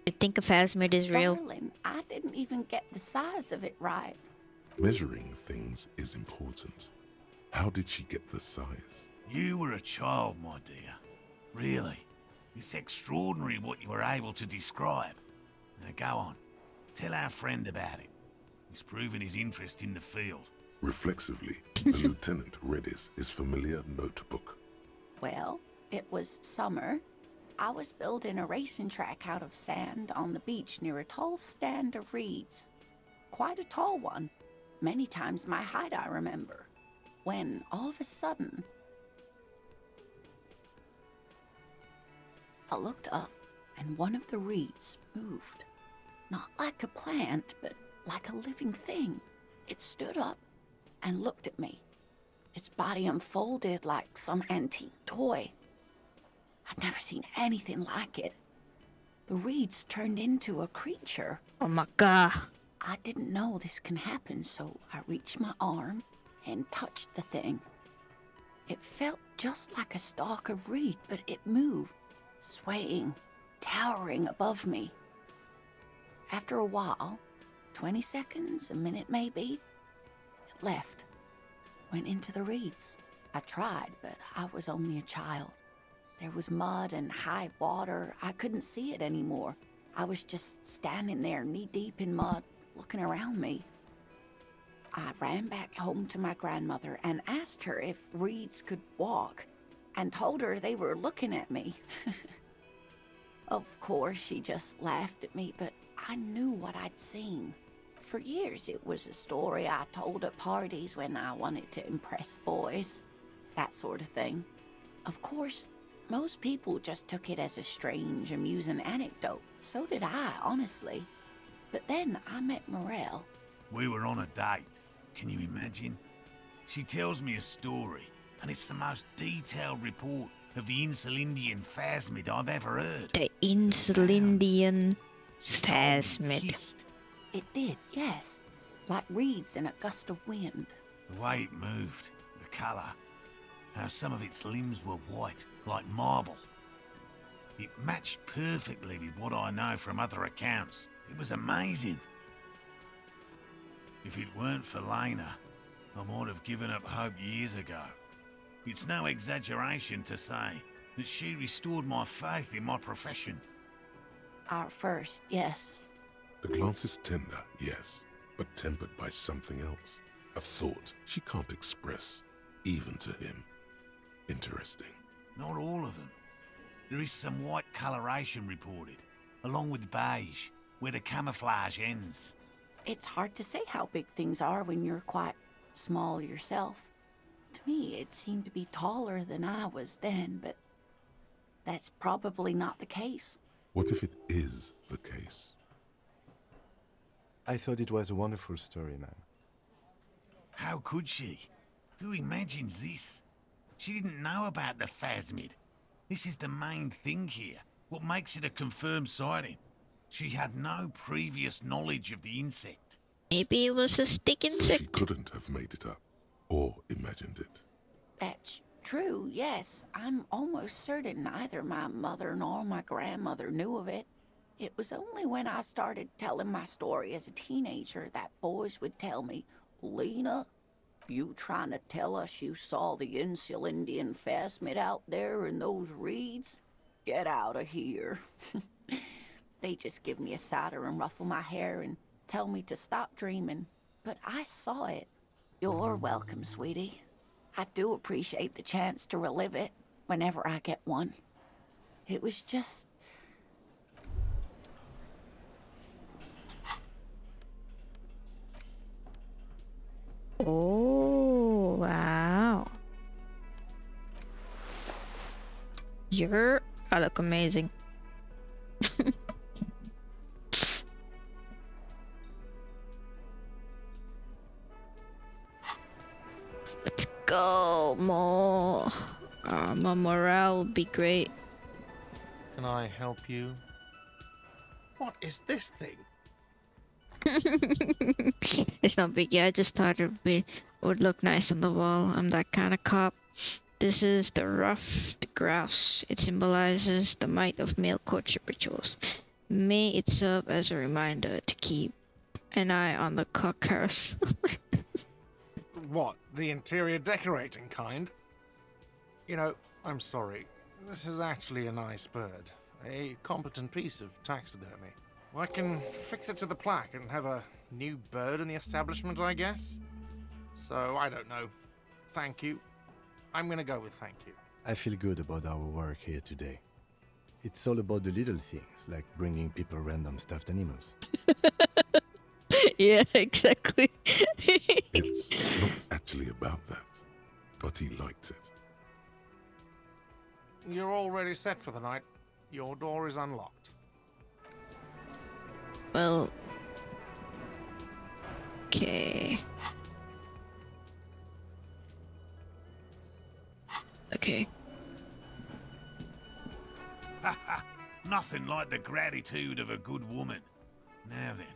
Speaker 1: You think a phasmid is real?
Speaker 11: Darling, I didn't even get the size of it right.
Speaker 2: Measuring things is important. How did she get the size?
Speaker 13: You were a child, my dear. Really. It's extraordinary what you were able to describe. Now go on. Tell our friend about it. He's proven his interest in the field.
Speaker 2: Reflexively, the lieutenant read his familiar notebook.
Speaker 11: Well, it was summer. I was building a racing track out of sand on the beach near a tall stand of reeds. Quite a tall one. Many times my height, I remember. When, all of a sudden, I looked up and one of the reeds moved. Not like a plant, but like a living thing. It stood up and looked at me. Its body unfolded like some antique toy. I'd never seen anything like it. The reeds turned into a creature.
Speaker 1: Oh my god.
Speaker 11: I didn't know this can happen, so I reached my arm and touched the thing. It felt just like a stalk of reed, but it moved, swaying, towering above me. After a while, 20 seconds, a minute maybe, it left, went into the reeds. I tried, but I was only a child. There was mud and high water. I couldn't see it anymore. I was just standing there knee-deep in mud, looking around me. I ran back home to my grandmother and asked her if reeds could walk, and told her they were looking at me. Of course, she just laughed at me, but I knew what I'd seen. For years, it was a story I told at parties when I wanted to impress boys. That sort of thing. Of course, most people just took it as a strange, amusing anecdote. So did I, honestly. But then I met Morel.
Speaker 13: We were on a date. Can you imagine? She tells me a story, and it's the most detailed report of the Insulindian phasmid I've ever heard.
Speaker 1: The Insulindian
Speaker 13: She told me he
Speaker 1: phasmid.
Speaker 13: hissed.
Speaker 11: It did, yes. Like reeds in a gust of wind.
Speaker 13: The way it moved, the colour, how some of its limbs were white, like marble. It matched perfectly with what I know from other accounts. It was amazing. If it weren't for Lena, I might have given up hope years ago. It's no exaggeration to say that she restored my faith in my profession.
Speaker 11: Our first, yes.
Speaker 2: The glance is tender, yes, but tempered by something else. A thought she can't express, even to him. Interesting.
Speaker 13: Not all of them. There is some white coloration reported, along with beige, where the camouflage ends.
Speaker 11: It's hard to say how big things are when you're quite small yourself. To me, it seemed to be taller than I was then, but that's probably not the case.
Speaker 2: What if it is the case?
Speaker 4: I thought it was a wonderful story, man.
Speaker 13: How could she? Who imagines this? She didn't know about the phasmid. This is the main thing here, what makes it a confirmed sighting. She had no previous knowledge of the insect.
Speaker 1: Maybe it was a stick
Speaker 2: So
Speaker 1: insect.
Speaker 2: she couldn't have made it up, or imagined it.
Speaker 11: That's true, yes. I'm almost certain neither my mother nor my grandmother knew of it. It was only when I started telling my story as a teenager that boys would tell me, "Lena, you trying to tell us you saw the Insulindian phasmid out there in those reeds? Get out of here." They just give me a cider and ruffle my hair and tell me to stop dreaming. But I saw it. You're welcome, sweetie. I do appreciate the chance to relive it whenever I get one. It was just...
Speaker 1: Oh, wow. I look amazing. Let's go, more. My morale will be great.
Speaker 14: Can I help you? What is this thing?
Speaker 1: It's not big yet. I just thought would look nice on the wall. I'm that kind of cop. This is the ruffed grouse. It symbolizes the might of male courtship rituals. May it serve as a reminder to keep an eye on the cock carousel.
Speaker 14: What, the interior decorating kind? You know, I'm sorry. This is actually a nice bird. A competent piece of taxidermy. I can fix it to the plaque and have a new bird in the establishment, I guess? So, I don't know. Thank you. I'm gonna go with thank you.
Speaker 4: I feel good about our work here today. It's all about the little things, like bringing people random stuffed animals.
Speaker 1: Yeah, exactly.
Speaker 2: It's not actually about that, but he liked it.
Speaker 14: You're already set for the night. Your door is unlocked.
Speaker 1: Well, okay. Okay.
Speaker 13: Nothing like the gratitude of a good woman. Now then,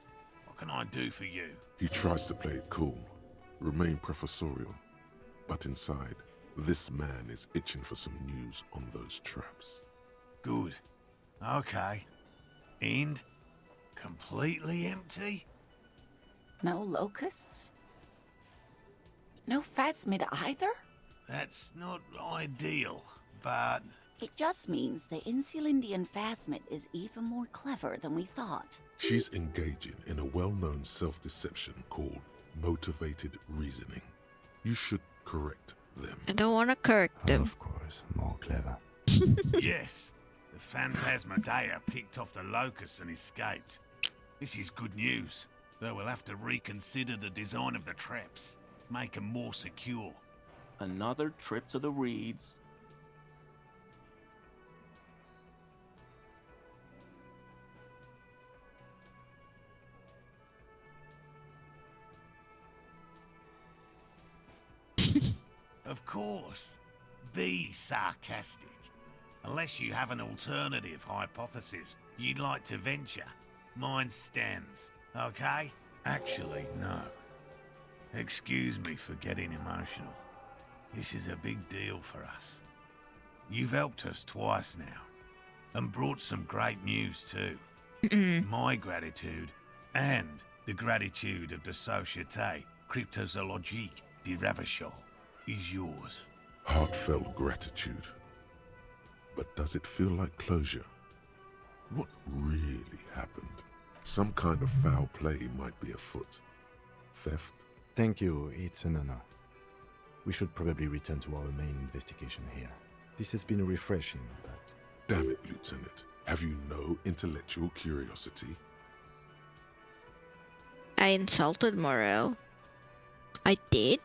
Speaker 13: what can I do for you?
Speaker 2: He tries to play it cool, remain professorial, but inside, this man is itching for some news on those traps.
Speaker 13: Good. Okay. And? Completely empty?
Speaker 11: No locusts? No phasmid either?
Speaker 13: That's not ideal, but...
Speaker 11: It just means the Insulindian phasmid is even more clever than we thought.
Speaker 2: She's engaging in a well-known self-deception called motivated reasoning. You should correct them.
Speaker 1: I don't want to correct them.
Speaker 4: Of course, more clever.
Speaker 13: Yes, the Phantasmadeia picked off the locusts and escaped. This is good news, though we'll have to reconsider the design of the traps, make them more secure.
Speaker 15: Another trip to the reeds.
Speaker 13: Of course. Be sarcastic. Unless you have an alternative hypothesis you'd like to venture, mine stands. Okay? Actually, no. Excuse me for getting emotional. This is a big deal for us. You've helped us twice now, and brought some great news too. My gratitude, and the gratitude of the Société Cryptozoologique de Ravachol, is yours.
Speaker 2: Heartfelt gratitude. But does it feel like closure? What really happened? Some kind of foul play might be afoot. Theft?
Speaker 4: Thank you, it's an honor. We should probably return to our main investigation here. This has been refreshing, but...
Speaker 2: Damn it, Lieutenant. Have you no intellectual curiosity?
Speaker 1: I insulted Morel. I did?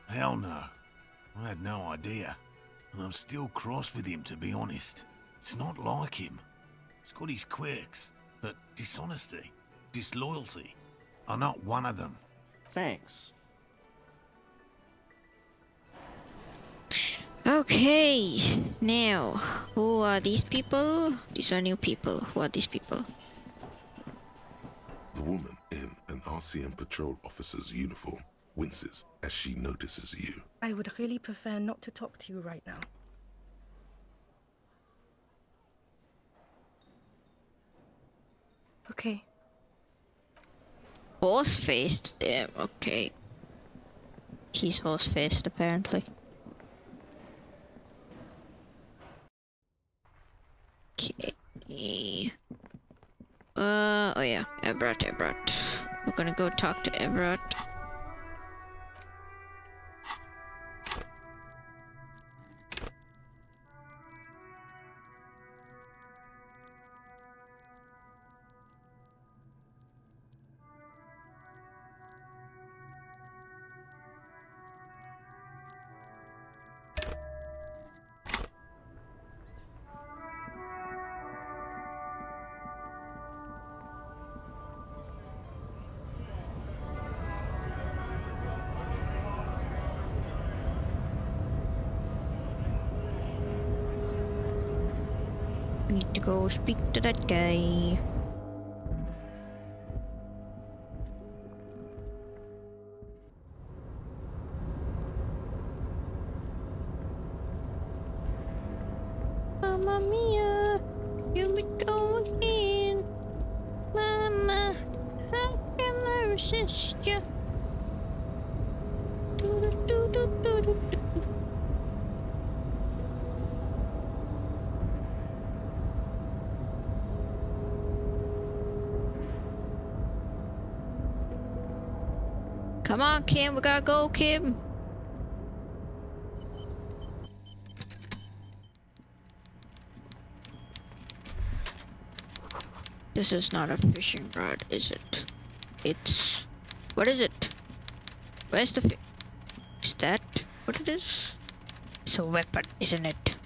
Speaker 13: Hell no. I had no idea. And I'm still cross with him, to be honest. It's not like him. He's got his quirks, but dishonesty, disloyalty are not one of them.
Speaker 15: Thanks.
Speaker 1: Okay, now, who are these people? These are new people. Who are these people?
Speaker 2: The woman in an RCM patrol officer's uniform winces as she notices you.
Speaker 16: I would really prefer not to talk to you right now. Okay.
Speaker 1: Horse-faced? Damn, okay. He's horse-faced, apparently. Okay. Oh yeah, Everett. We're gonna go talk to Everett. Need to go speak to that guy. Mamma mia, here we go again. Mama, how can I resist you? Come on, Kim, we gotta go, Kim. This is not a fishing rod, is it? It's... What is it? Where's the Is that what it is? It's a weapon, isn't it?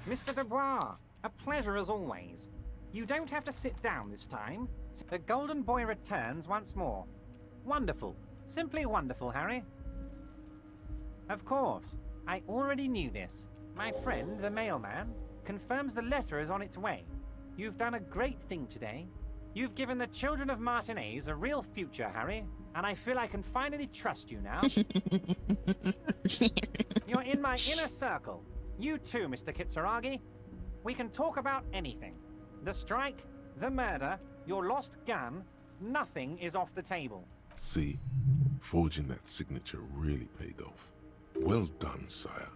Speaker 17: Mr. Dubois, a pleasure as always. You don't have to sit down this time. The Golden Boy returns once more. Wonderful. Simply wonderful, Harry. Of course. I already knew this. My friend, the mailman, confirms the letter is on its way. You've done a great thing today. You've given the children of Martinez a real future, Harry, and I feel I can finally trust you now. You're in my inner circle. You too, Mr. Kitsuragi. We can talk about anything. The strike, the murder, your lost gun, nothing is off the table.
Speaker 2: See, forging that signature really paid off. Well done, sire.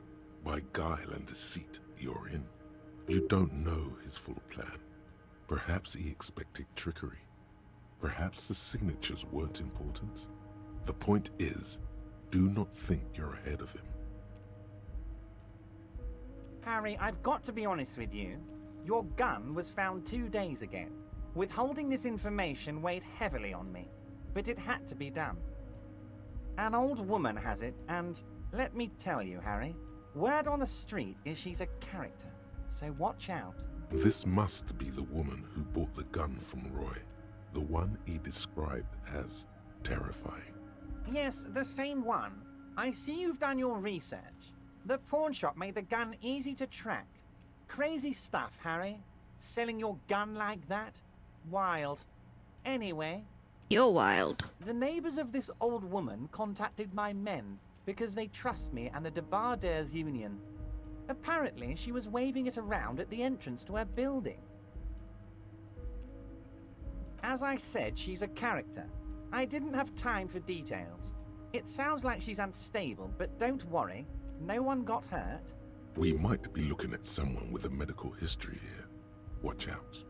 Speaker 2: By guile and deceit, you're in. You don't know his full plan. Perhaps he expected trickery. Perhaps the signatures weren't important. The point is, do not think you're ahead of him.
Speaker 17: Harry, I've got to be honest with you. Your gun was found 2 days ago. Withholding this information weighed heavily on me, but it had to be done. An old woman has it, and let me tell you, Harry, word on the street is she's a character, so watch out.
Speaker 2: This must be the woman who bought the gun from Roy, the one he described as terrifying.
Speaker 17: Yes, the same one. I see you've done your research. The pawn shop made the gun easy to track. Crazy stuff, Harry. Selling your gun like that? Wild. Anyway...
Speaker 1: You're wild.
Speaker 17: The neighbors of this old woman contacted my men because they trust me and the Debarders Union. Apparently, she was waving it around at the entrance to her building. As I said, she's a character. I didn't have time for details. It sounds like she's unstable, but don't worry. No one got hurt.
Speaker 2: We might be looking at someone with a medical history here. Watch out.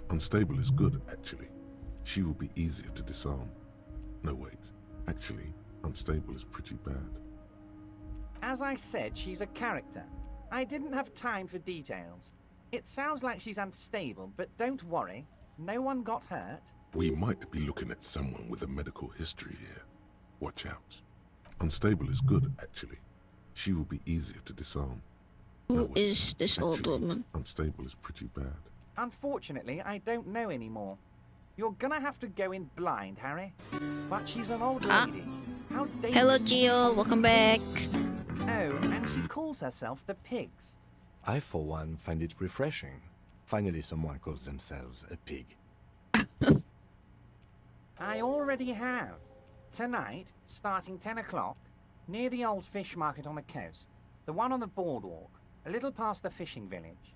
Speaker 2: Unstable is good, actually. She will be easier to disarm. No, wait. Actually, unstable is pretty bad.
Speaker 17: As I said, she's a character. I didn't have time for details. It sounds like she's unstable, but don't worry. No one got hurt.
Speaker 2: We might be looking at someone with a medical history here. Watch out. Unstable is good, actually. She will be easier to disarm.
Speaker 1: Who is this old
Speaker 2: Actually,
Speaker 1: woman?
Speaker 2: Unstable is pretty bad.
Speaker 17: Unfortunately, I don't know anymore. You're gonna have to go in blind, Harry. But she's an old lady. How dangerous.
Speaker 1: Hello, Gio. Welcome back.
Speaker 17: Oh, and she calls herself the Pigs.
Speaker 4: I, for one, find it refreshing. Finally, someone calls themselves a pig.
Speaker 17: I already have. Tonight, starting 10 o'clock, near the old fish market on the coast. The one on the boardwalk, a little past the fishing village.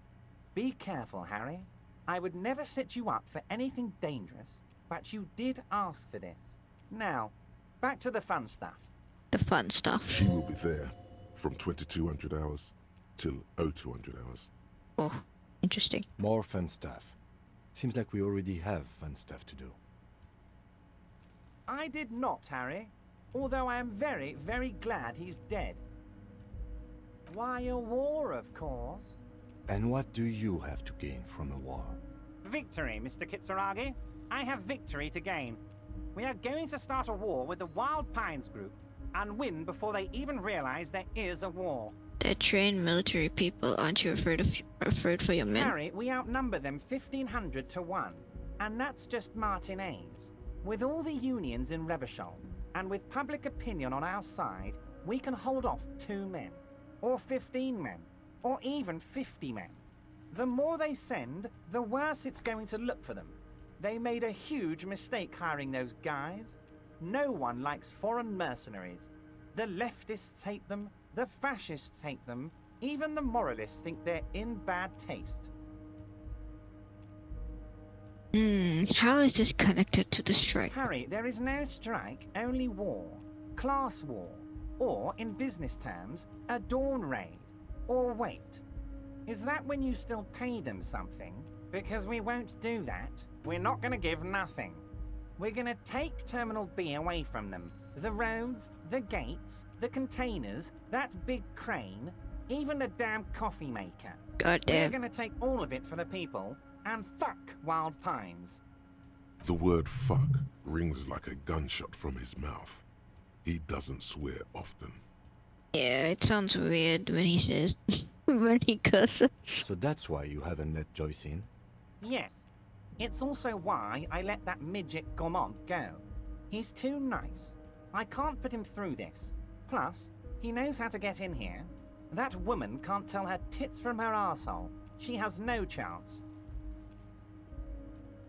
Speaker 17: Be careful, Harry. I would never set you up for anything dangerous, but you did ask for this. Now, back to the fun stuff.
Speaker 1: The fun stuff.
Speaker 2: She will be there from 2200 hours till 0200 hours.
Speaker 1: Oh, interesting.
Speaker 4: More fun stuff. Seems like we already have fun stuff to do.
Speaker 17: I did not, Harry. Although I am very, very glad he's dead. Why, a war, of course.
Speaker 4: And what do you have to gain from a war?
Speaker 17: Victory, Mr. Kitsuragi. I have victory to gain. We are going to start a war with the Wild Pines group and win before they even realize there is a war.
Speaker 1: They're trained military people. Aren't you afraid for your men?
Speaker 17: Harry, we outnumber them 1,500 to 1. And that's just Martinez. With all the unions in Revachol, and with public opinion on our side, we can hold off 2 men, or 15 men, or even 50 men. The more they send, the worse it's going to look for them. They made a huge mistake hiring those guys. No one likes foreign mercenaries. The leftists hate them, the fascists hate them, even the moralists think they're in bad taste.
Speaker 1: How is this connected to the strike?
Speaker 17: Harry, there is no strike, only war. Class war. Or, in business terms, a dawn raid. Or wait. Is that when you still pay them something? Because we won't do that. We're not gonna give nothing. We're gonna take Terminal B away from them. The roads, the gates, the containers, that big crane, even the damn coffee maker.
Speaker 1: Goddamn.
Speaker 17: We're gonna take all of it for the people, and fuck Wild Pines.
Speaker 2: The word fuck rings like a gunshot from his mouth. He doesn't swear often.
Speaker 1: Yeah, it sounds weird when he says, when he cusses.
Speaker 4: So that's why you haven't let Joyce in?
Speaker 17: Yes. It's also why I let that midget Gaumont go. He's too nice. I can't put him through this. Plus, he knows how to get in here. That woman can't tell her tits from her arsehole. She has no chance.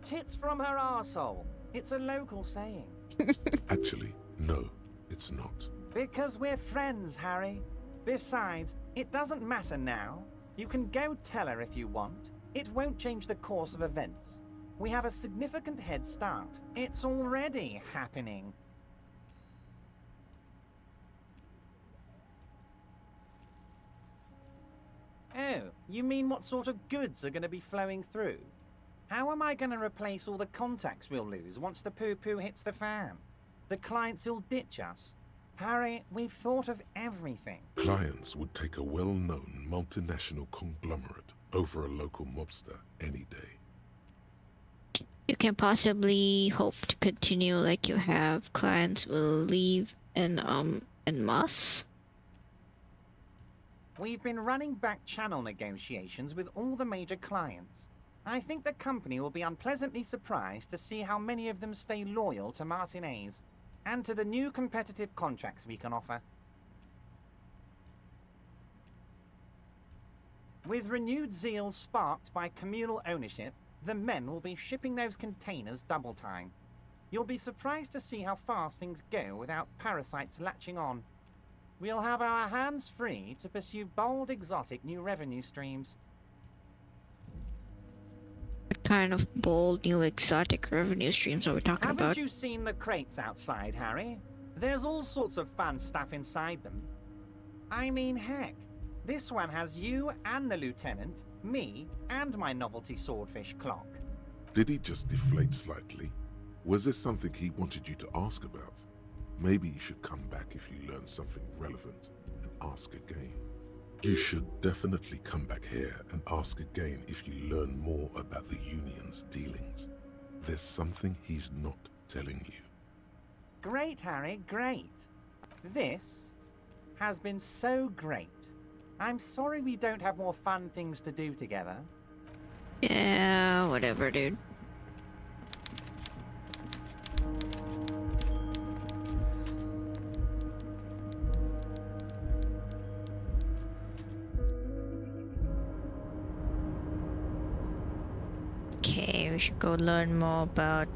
Speaker 17: Tits from her arsehole. It's a local saying.
Speaker 2: Actually, no, it's not.
Speaker 17: Because we're friends, Harry. Besides, it doesn't matter now. You can go tell her if you want. It won't change the course of events. We have a significant head start. It's already happening. Oh, you mean what sort of goods are going to be flowing through? How am I going to replace all the contacts we'll lose once the poo-poo hits the fan? The clients will ditch us. Harry, we've thought of everything.
Speaker 2: Clients would take a well-known multinational conglomerate over a local mobster any day.
Speaker 1: You can possibly hope to continue like you have. Clients will leave en masse.
Speaker 17: We've been running back channel negotiations with all the major clients. I think the company will be unpleasantly surprised to see how many of them stay loyal to Martinez and to the new competitive contracts we can offer. With renewed zeal sparked by communal ownership, the men will be shipping those containers double time. You'll be surprised to see how fast things go without parasites latching on. We'll have our hands free to pursue bold, exotic new revenue streams.
Speaker 1: What kind of bold, new, exotic revenue streams are we talking
Speaker 17: Haven't
Speaker 1: about?
Speaker 17: you seen the crates outside, Harry? There's all sorts of fun stuff inside them. I mean, heck, this one has you and the lieutenant, me, and my novelty swordfish clock.
Speaker 2: Did he just deflate slightly? Was there something he wanted you to ask about? Maybe you should come back if you learn something relevant and ask again. You should definitely come back here and ask again if you learn more about the Union's dealings. There's something he's not telling you.
Speaker 17: Great, Harry, great. This has been so great. I'm sorry we don't have more fun things to do together.
Speaker 1: Yeah, whatever, dude. Okay, we should go learn more about...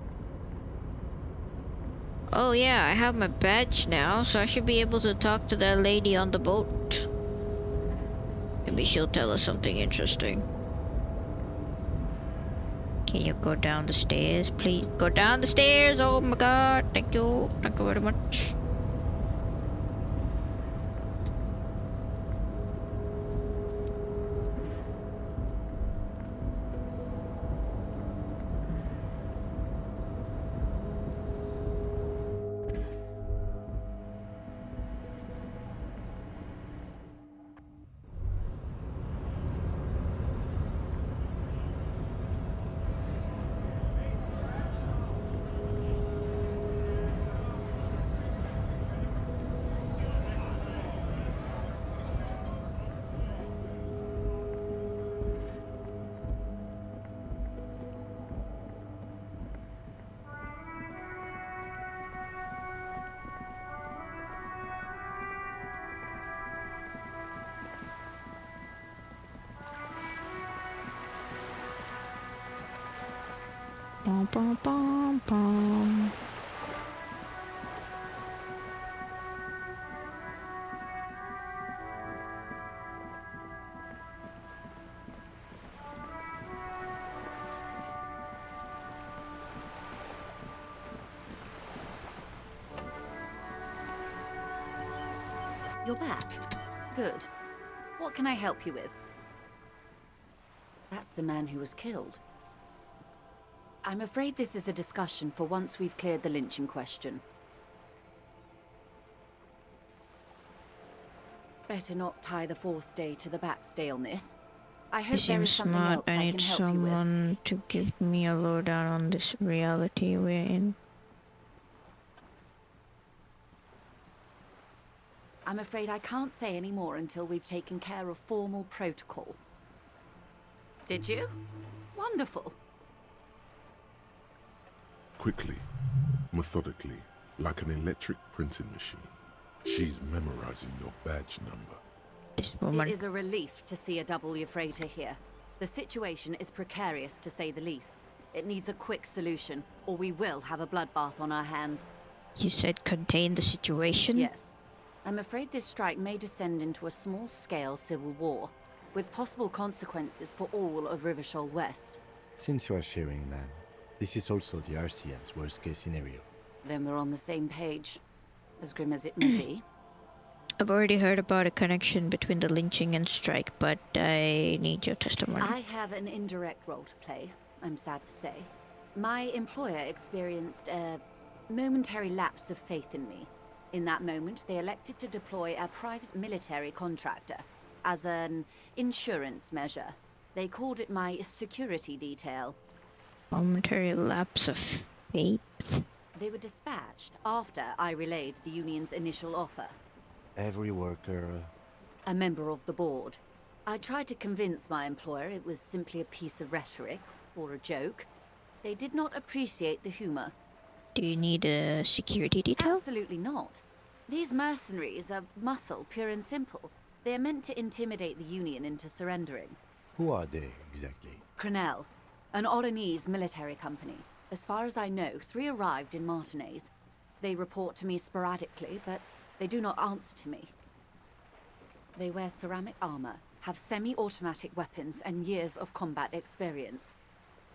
Speaker 1: Oh yeah, I have my badge now, so I should be able to talk to that lady on the boat. Maybe she'll tell us something interesting. Can you go down the stairs, please? Go down the stairs! Oh my god, thank you. Thank you very much. Bum, bum, bum, bum.
Speaker 11: You're back. Good. What can I help you with? That's the man who was killed. I'm afraid this is a discussion for once we've cleared the lynching question. Better not tie the fourth day to the backstay on this. I hope
Speaker 1: You
Speaker 11: there
Speaker 1: seem
Speaker 11: is something
Speaker 1: smart.
Speaker 11: else
Speaker 1: I
Speaker 11: I
Speaker 1: need
Speaker 11: can help you with.
Speaker 1: someone to give me a lowdown on this reality we're in.
Speaker 11: I'm afraid I can't say any more until we've taken care of formal protocol. Did you? Wonderful.
Speaker 2: Quickly, methodically, like an electric printing machine. She's memorizing your badge number.
Speaker 1: This woman.
Speaker 11: It is a relief to see a W freighter here. The situation is precarious, to say the least. It needs a quick solution, or we will have a bloodbath on our hands.
Speaker 1: You said contain the situation?
Speaker 11: Yes. I'm afraid this strike may descend into a small-scale civil war, with possible consequences for all of Rivershoal West.
Speaker 4: Since you are sharing land, this is also the RCM's worst-case scenario.
Speaker 11: Then we're on the same page, as grim as it may be.
Speaker 1: I've already heard about a connection between the lynching and strike, but I need your testimony.
Speaker 11: I have an indirect role to play, I'm sad to say. My employer experienced a momentary lapse of faith in me. In that moment, they elected to deploy a private military contractor as an insurance measure. They called it my security detail.
Speaker 1: Momentary lapse of faith?
Speaker 11: They were dispatched after I relayed the union's initial offer.
Speaker 4: Every worker...
Speaker 11: A member of the board. I tried to convince my employer it was simply a piece of rhetoric, or a joke. They did not appreciate the humor.
Speaker 1: Do you need a security detail?
Speaker 11: Absolutely not. These mercenaries are muscle, pure and simple. They're meant to intimidate the Union into surrendering.
Speaker 4: Who are they, exactly?
Speaker 11: Crenel, an Oranese military company. As far as I know, 3 arrived in Martinez. They report to me sporadically, but they do not answer to me. They wear ceramic armor, have semi-automatic weapons, and years of combat experience.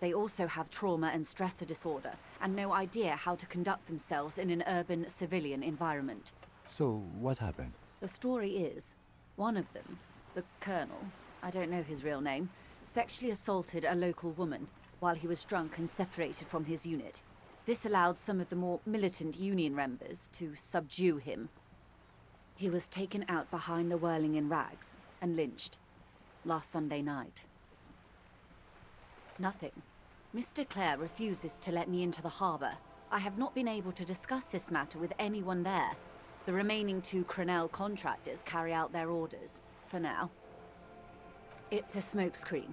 Speaker 11: They also have trauma and stressor disorder, and no idea how to conduct themselves in an urban civilian environment.
Speaker 4: So, what happened?
Speaker 11: The story is, one of them, the Colonel, I don't know his real name, sexually assaulted a local woman while he was drunk and separated from his unit. This allowed some of the more militant Union members to subdue him. He was taken out behind the whirling in rags and lynched last Sunday night. Nothing. Mr. Clare refuses to let me into the harbor. I have not been able to discuss this matter with anyone there. The remaining 2 Crenel contractors carry out their orders, for now. It's a smokescreen.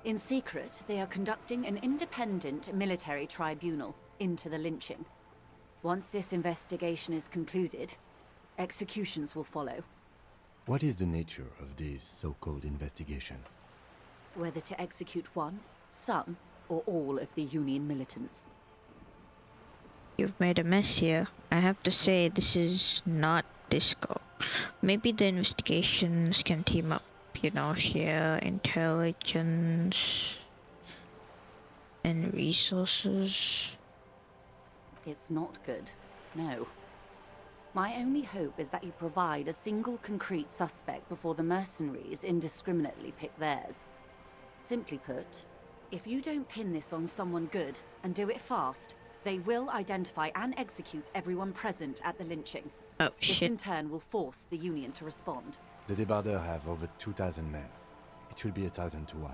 Speaker 11: In secret, they are conducting an independent military tribunal into the lynching. Once this investigation is concluded, executions will follow.
Speaker 4: What is the nature of this so-called investigation?
Speaker 11: Whether to execute one, some, or all of the Union militants.
Speaker 1: You've made a mess here. I have to say, this is not Disco. Maybe the investigations can team up, you know, share intelligence and resources.
Speaker 11: It's not good, no. My only hope is that you provide a single concrete suspect before the mercenaries indiscriminately pick theirs. Simply put, if you don't pin this on someone good and do it fast, they will identify and execute everyone present at the lynching.
Speaker 1: Oh,
Speaker 11: this
Speaker 1: shit.
Speaker 11: in turn will force the Union to respond.
Speaker 4: The débardeurs have over 2,000 men. It will be 1,000 to 1.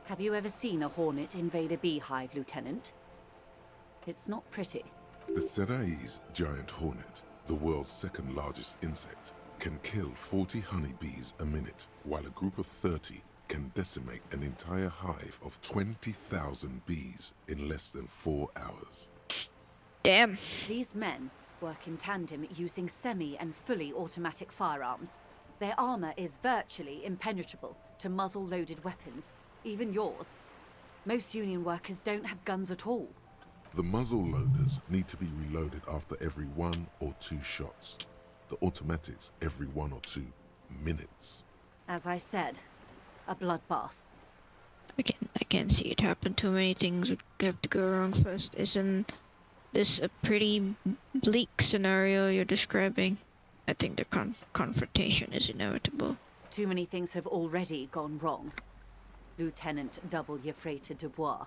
Speaker 11: Have you ever seen a hornet invade a beehive, Lieutenant? It's not pretty.
Speaker 2: The Seraï's giant hornet, the world's 2nd largest insect, can kill 40 honeybees a minute, while a group of 30 can decimate an entire hive of 20,000 bees in less than 4 hours.
Speaker 1: Damn.
Speaker 11: These men work in tandem using semi and fully automatic firearms. Their armor is virtually impenetrable to muzzle-loaded weapons, even yours. Most Union workers don't have guns at all.
Speaker 2: The muzzle loaders need to be reloaded after every 1 or 2 shots. The automatics every 1 or 2 minutes.
Speaker 11: As I said, a bloodbath.
Speaker 1: I can see it happen. Too many things would have to go wrong first. Isn't this a pretty bleak scenario you're describing? I think the confrontation is inevitable.
Speaker 11: Too many things have already gone wrong. Lieutenant W. Freighter Dubois.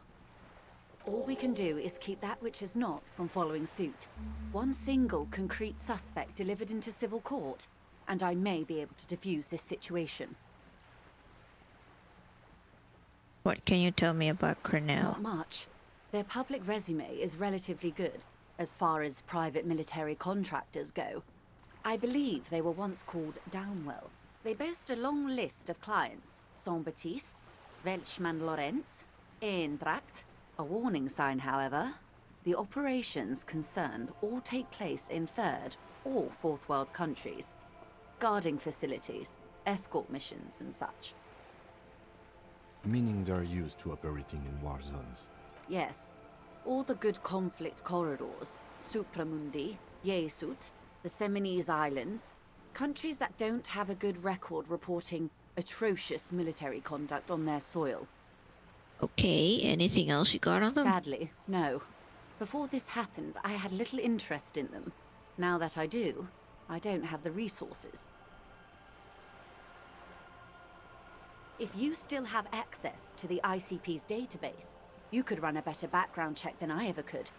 Speaker 11: All we can do is keep that which is not from following suit. One single concrete suspect delivered into civil court, and I may be able to defuse this situation.
Speaker 1: What can you tell me about Crenel?
Speaker 11: Not much. Their public resume is relatively good, as far as private military contractors go. I believe they were once called Downwell. They boast a long list of clients. Saint-Baptiste, Welchman Lorenz, Eintracht. A warning sign, however. The operations concerned all take place in 3rd or 4th world countries. Guarding facilities, escort missions and such.
Speaker 4: Meaning they're used to operating in war zones.
Speaker 11: Yes. All the good conflict corridors, Supramundi, Yesut, the Seminese Islands, countries that don't have a good record reporting atrocious military conduct on their soil.
Speaker 1: Okay, anything else you got on them?
Speaker 11: Sadly, no. Before this happened, I had little interest in them. Now that I do, I don't have the resources. If you still have access to the ICP's database, you could run a better background check than I ever could.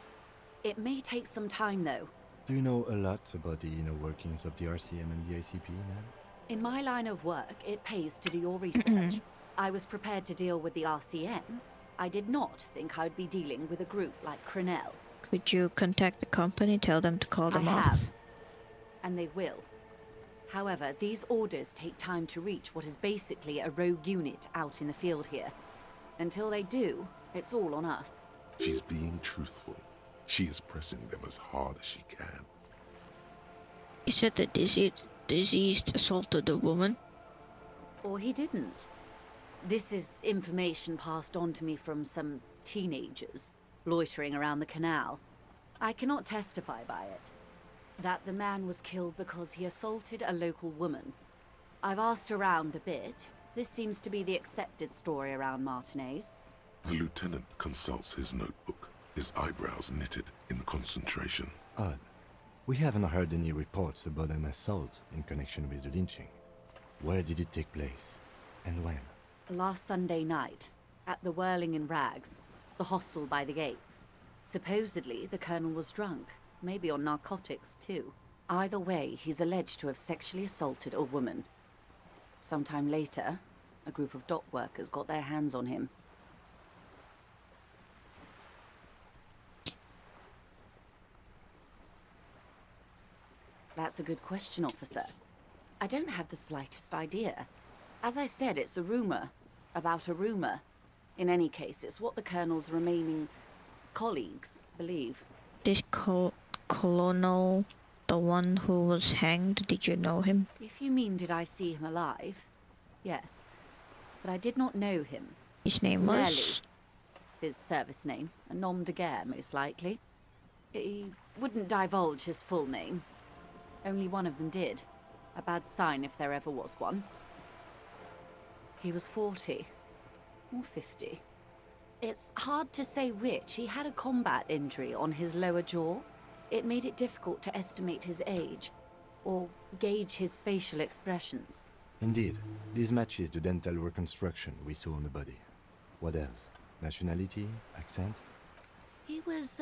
Speaker 11: It may take some time, though.
Speaker 4: Do you know a lot about the inner workings of the RCM and the ICP, ma'am?
Speaker 11: In my line of work, it pays to do your research. I was prepared to deal with the RCM. I did not think I'd be dealing with a group like Crenel.
Speaker 1: Could you contact the company, tell them to call them off?
Speaker 11: I have. And they will. However, these orders take time to reach what is basically a rogue unit out in the field here. Until they do, it's all on us.
Speaker 2: She's being truthful. She is pressing them as hard as she can.
Speaker 1: You said the diseased assaulted a woman?
Speaker 11: Or he didn't. This is information passed on to me from some teenagers loitering around the canal. I cannot testify by it. That the man was killed because he assaulted a local woman. I've asked around a bit. This seems to be the accepted story around Martinez.
Speaker 2: The lieutenant consults his notebook, his eyebrows knitted in concentration.
Speaker 4: Odd. We haven't heard any reports about an assault in connection with the lynching. Where did it take place? And when?
Speaker 11: Last Sunday night, at the Whirling in Rags, the hostel by the gates. Supposedly, the colonel was drunk, maybe on narcotics too. Either way, he's alleged to have sexually assaulted a woman. Sometime later, a group of dock workers got their hands on him. That's a good question, officer. I don't have the slightest idea. As I said, it's a rumor about a rumor. In any case, it's what the colonel's remaining colleagues believe.
Speaker 1: This colonel, the one who was hanged, did you know him?
Speaker 11: If you mean did I see him alive? Yes. But I did not know him.
Speaker 1: His name was?
Speaker 11: His service name. A nom de guerre, most likely. He wouldn't divulge his full name. Only one of them did. A bad sign if there ever was one. He was 40. Or 50. It's hard to say which. He had a combat injury on his lower jaw. It made it difficult to estimate his age, or gauge his facial expressions.
Speaker 4: Indeed. This matches the dental reconstruction we saw on the body. What else? Nationality? Accent?
Speaker 11: He was,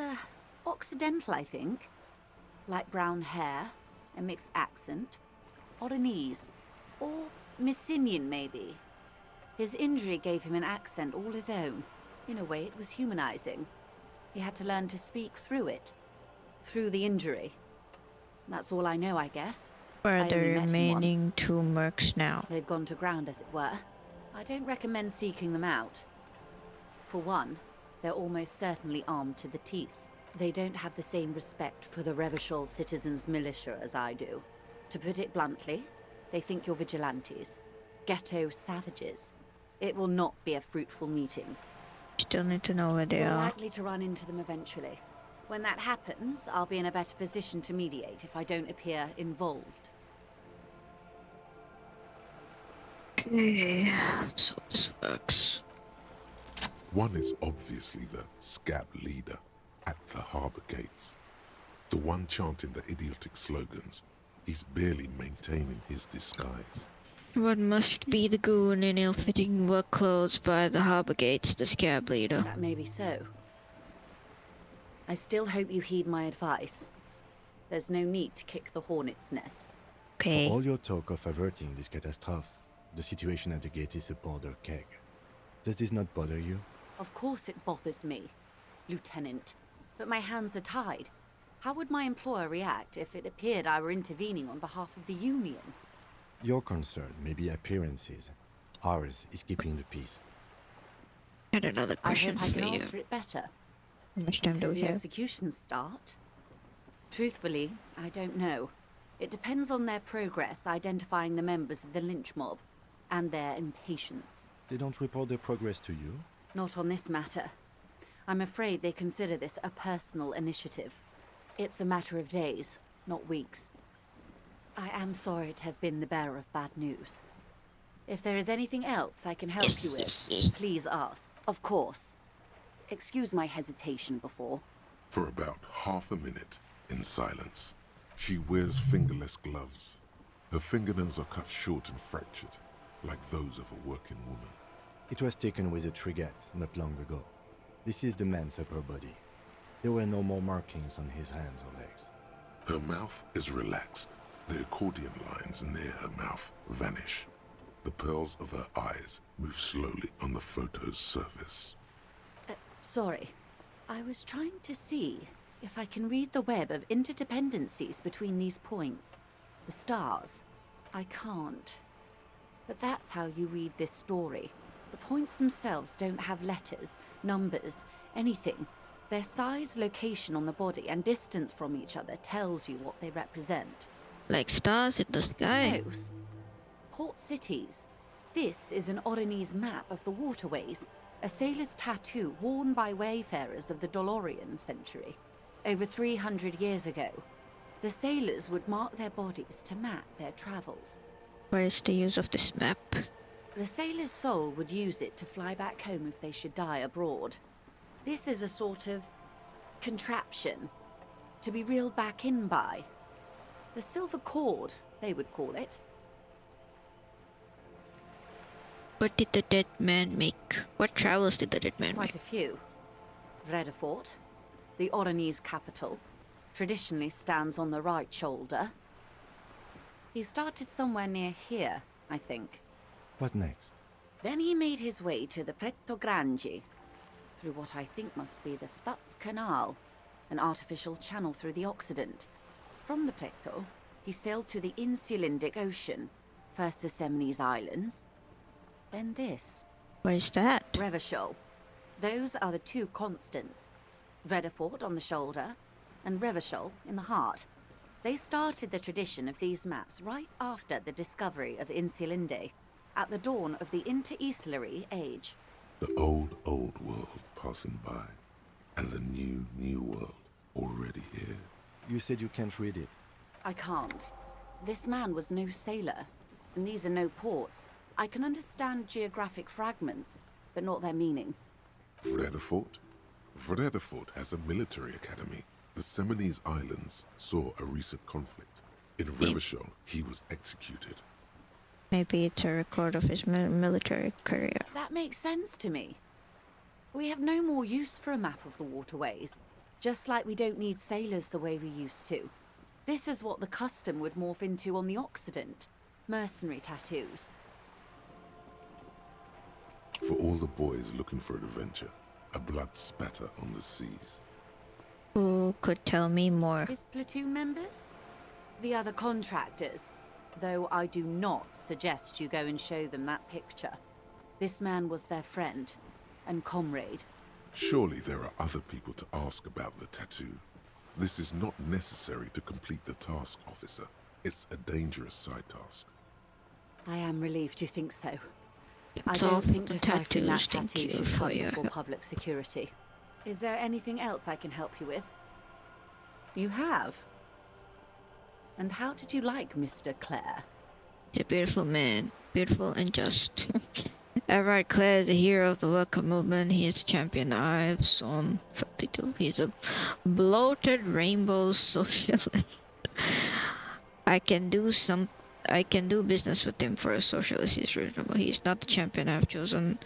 Speaker 11: Occidental, I think. Light brown hair, a mixed accent, Oranese, or Messinian, maybe. His injury gave him an accent all his own. In a way, it was humanizing. He had to learn to speak through it. Through the injury. That's all I know, I guess.
Speaker 1: Where are the remaining 2 mercs now?
Speaker 11: They've gone to ground, as it were. I don't recommend seeking them out. For one, they're almost certainly armed to the teeth. They don't have the same respect for the Revachol citizens' militia as I do. To put it bluntly, they think you're vigilantes. Ghetto savages. It will not be a fruitful meeting.
Speaker 1: Still need to know where they
Speaker 11: You're
Speaker 1: are.
Speaker 11: likely to run into them eventually. When that happens, I'll be in a better position to mediate if I don't appear involved.
Speaker 1: Okay, so this works.
Speaker 2: One is obviously the scab leader at the harbor gates. The one chanting the idiotic slogans. He's barely maintaining his disguise.
Speaker 1: What must be the goon in ill-fitting work clothes by the harbor gates, the scab leader?
Speaker 11: That may be so. I still hope you heed my advice. There's no need to kick the hornet's nest.
Speaker 1: Okay.
Speaker 4: For all your talk of averting this catastrophe, the situation at the gate is a powder keg. Does this not bother you?
Speaker 11: Of course it bothers me, Lieutenant. But my hands are tied. How would my employer react if it appeared I were intervening on behalf of the Union?
Speaker 4: Your concern may be appearances. Ours is keeping the peace.
Speaker 1: I had another question
Speaker 11: I hope I
Speaker 1: for
Speaker 11: can
Speaker 1: you.
Speaker 11: answer it better.
Speaker 1: How much time do
Speaker 11: Until
Speaker 1: we
Speaker 11: the
Speaker 1: have?
Speaker 11: executions start? Truthfully, I don't know. It depends on their progress identifying the members of the lynch mob, and their impatience.
Speaker 4: They don't report their progress to you?
Speaker 11: Not on this matter. I'm afraid they consider this a personal initiative. It's a matter of days, not weeks. I am sorry to have been the bearer of bad news. If there is anything else I can help you with, please ask. Of course. Excuse my hesitation before.
Speaker 2: For about half a minute, in silence, she wears fingerless gloves. Her fingernails are cut short and fractured, like those of a working woman.
Speaker 4: It was taken with a trigette not long ago. This is the man's upper body. There were no more markings on his hands or legs.
Speaker 2: Her mouth is relaxed. The accordion lines near her mouth vanish. The pearls of her eyes move slowly on the photo's surface.
Speaker 11: Sorry. I was trying to see if I can read the web of interdependencies between these points. The stars. I can't. But that's how you read this story. The points themselves don't have letters, numbers, anything. Their size, location on the body, and distance from each other tells you what they represent.
Speaker 1: Like stars in the sky?
Speaker 11: Close. Port cities. This is an Oronese map of the waterways, a sailor's tattoo worn by wayfarers of the Dolorian century. Over 300 years ago, the sailors would mark their bodies to map their travels.
Speaker 1: What is the use of this map?
Speaker 11: The sailor's soul would use it to fly back home if they should die abroad. This is a sort of contraption to be reeled back in by. The silver cord, they would call it.
Speaker 1: What did the dead man make? What travels did the dead man
Speaker 11: Quite a few. Vredefort, the Oronese capital, traditionally stands on the right shoulder. He started somewhere near here, I think.
Speaker 4: What next?
Speaker 11: Then he made his way to the Pretto Grande, through what I think must be the Stutz Canal, an artificial channel through the Occident. From the Pretto, he sailed to the Insulindic Ocean, first the Semines Islands, then this.
Speaker 1: What is that?
Speaker 11: Revachol. Those are the two constants. Vredefort on the shoulder, and Revachol in the heart. They started the tradition of these maps right after the discovery of Insulinde, at the dawn of the Inter-Easlary Age.
Speaker 2: The old world passing by, and the new world already here.
Speaker 4: You said you can't read it.
Speaker 11: I can't. This man was no sailor, and these are no ports. I can understand geographic fragments, but not their meaning.
Speaker 2: Vredefort? Vredefort has a military academy. The Semines Islands saw a recent conflict. In Revachol, he was executed.
Speaker 1: Maybe it's a record of his military career.
Speaker 11: That makes sense to me. We have no more use for a map of the waterways, just like we don't need sailors the way we used to. This is what the custom would morph into on the Occident. Mercenary tattoos.
Speaker 2: For all the boys looking for adventure, a blood spatter on the seas.
Speaker 1: Who could tell me more?
Speaker 11: His platoon members? The other contractors. Though I do not suggest you go and show them that picture. This man was their friend and comrade.
Speaker 2: Surely there are other people to ask about the tattoo. This is not necessary to complete the task, officer. It's a dangerous side task.
Speaker 11: I am relieved you think so. I
Speaker 1: It's
Speaker 11: don't
Speaker 1: all for
Speaker 11: think
Speaker 1: the
Speaker 11: deciphering that
Speaker 1: tattoos. Thank
Speaker 11: tattoo
Speaker 1: you
Speaker 11: should
Speaker 1: for
Speaker 11: come
Speaker 1: your
Speaker 11: before
Speaker 1: help.
Speaker 11: public security. Is there anything else I can help you with? You have? And how did you like Mr. Clare?
Speaker 1: He's a beautiful man. Beautiful and just. Everard Clare is the hero of the welcome movement. He is a champion I've seen 52. He's a bloated rainbow socialist. I can do business with him for a socialist. He's reasonable. He's not the champion I've chosen.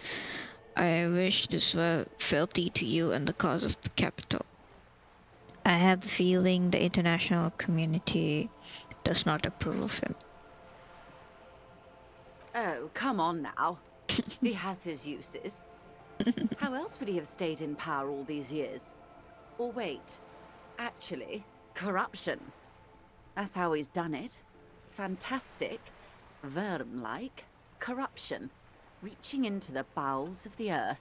Speaker 1: I wish to swear fealty to you and the cause of the capital. I have the feeling the international community does not approve of him.
Speaker 11: Oh, come on now. He has his uses. How else would he have stayed in power all these years? Or wait, actually, corruption. That's how he's done it. Fantastic, worm-like corruption, reaching into the bowels of the earth.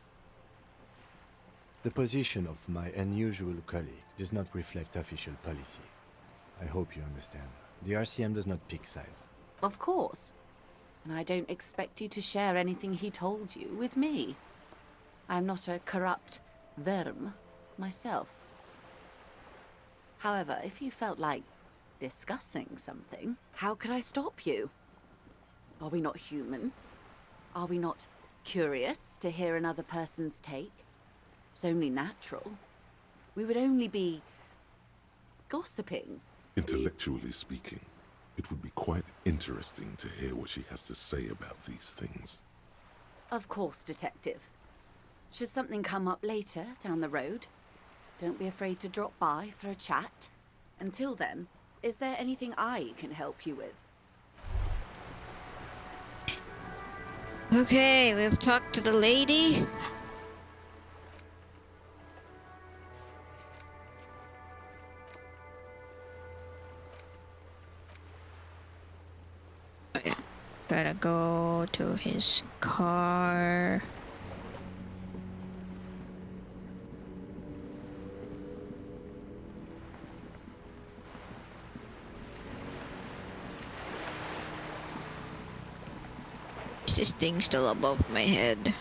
Speaker 4: The position of my unusual colleague does not reflect official policy. I hope you understand. The RCM does not pick sides.
Speaker 11: Of course. And I don't expect you to share anything he told you with me. I'm not a corrupt worm myself. However, if you felt like discussing something, how could I stop you? Are we not human? Are we not curious to hear another person's take? It's only natural. We would only be gossiping.
Speaker 2: Intellectually speaking, it would be quite interesting to hear what she has to say about these things.
Speaker 11: Of course, Detective. Should something come up later down the road, don't be afraid to drop by for a chat. Until then, is there anything I can help you with?
Speaker 1: Okay, we've talked to the lady. Oh, yeah. Gotta go to his car. Is this thing still above my head?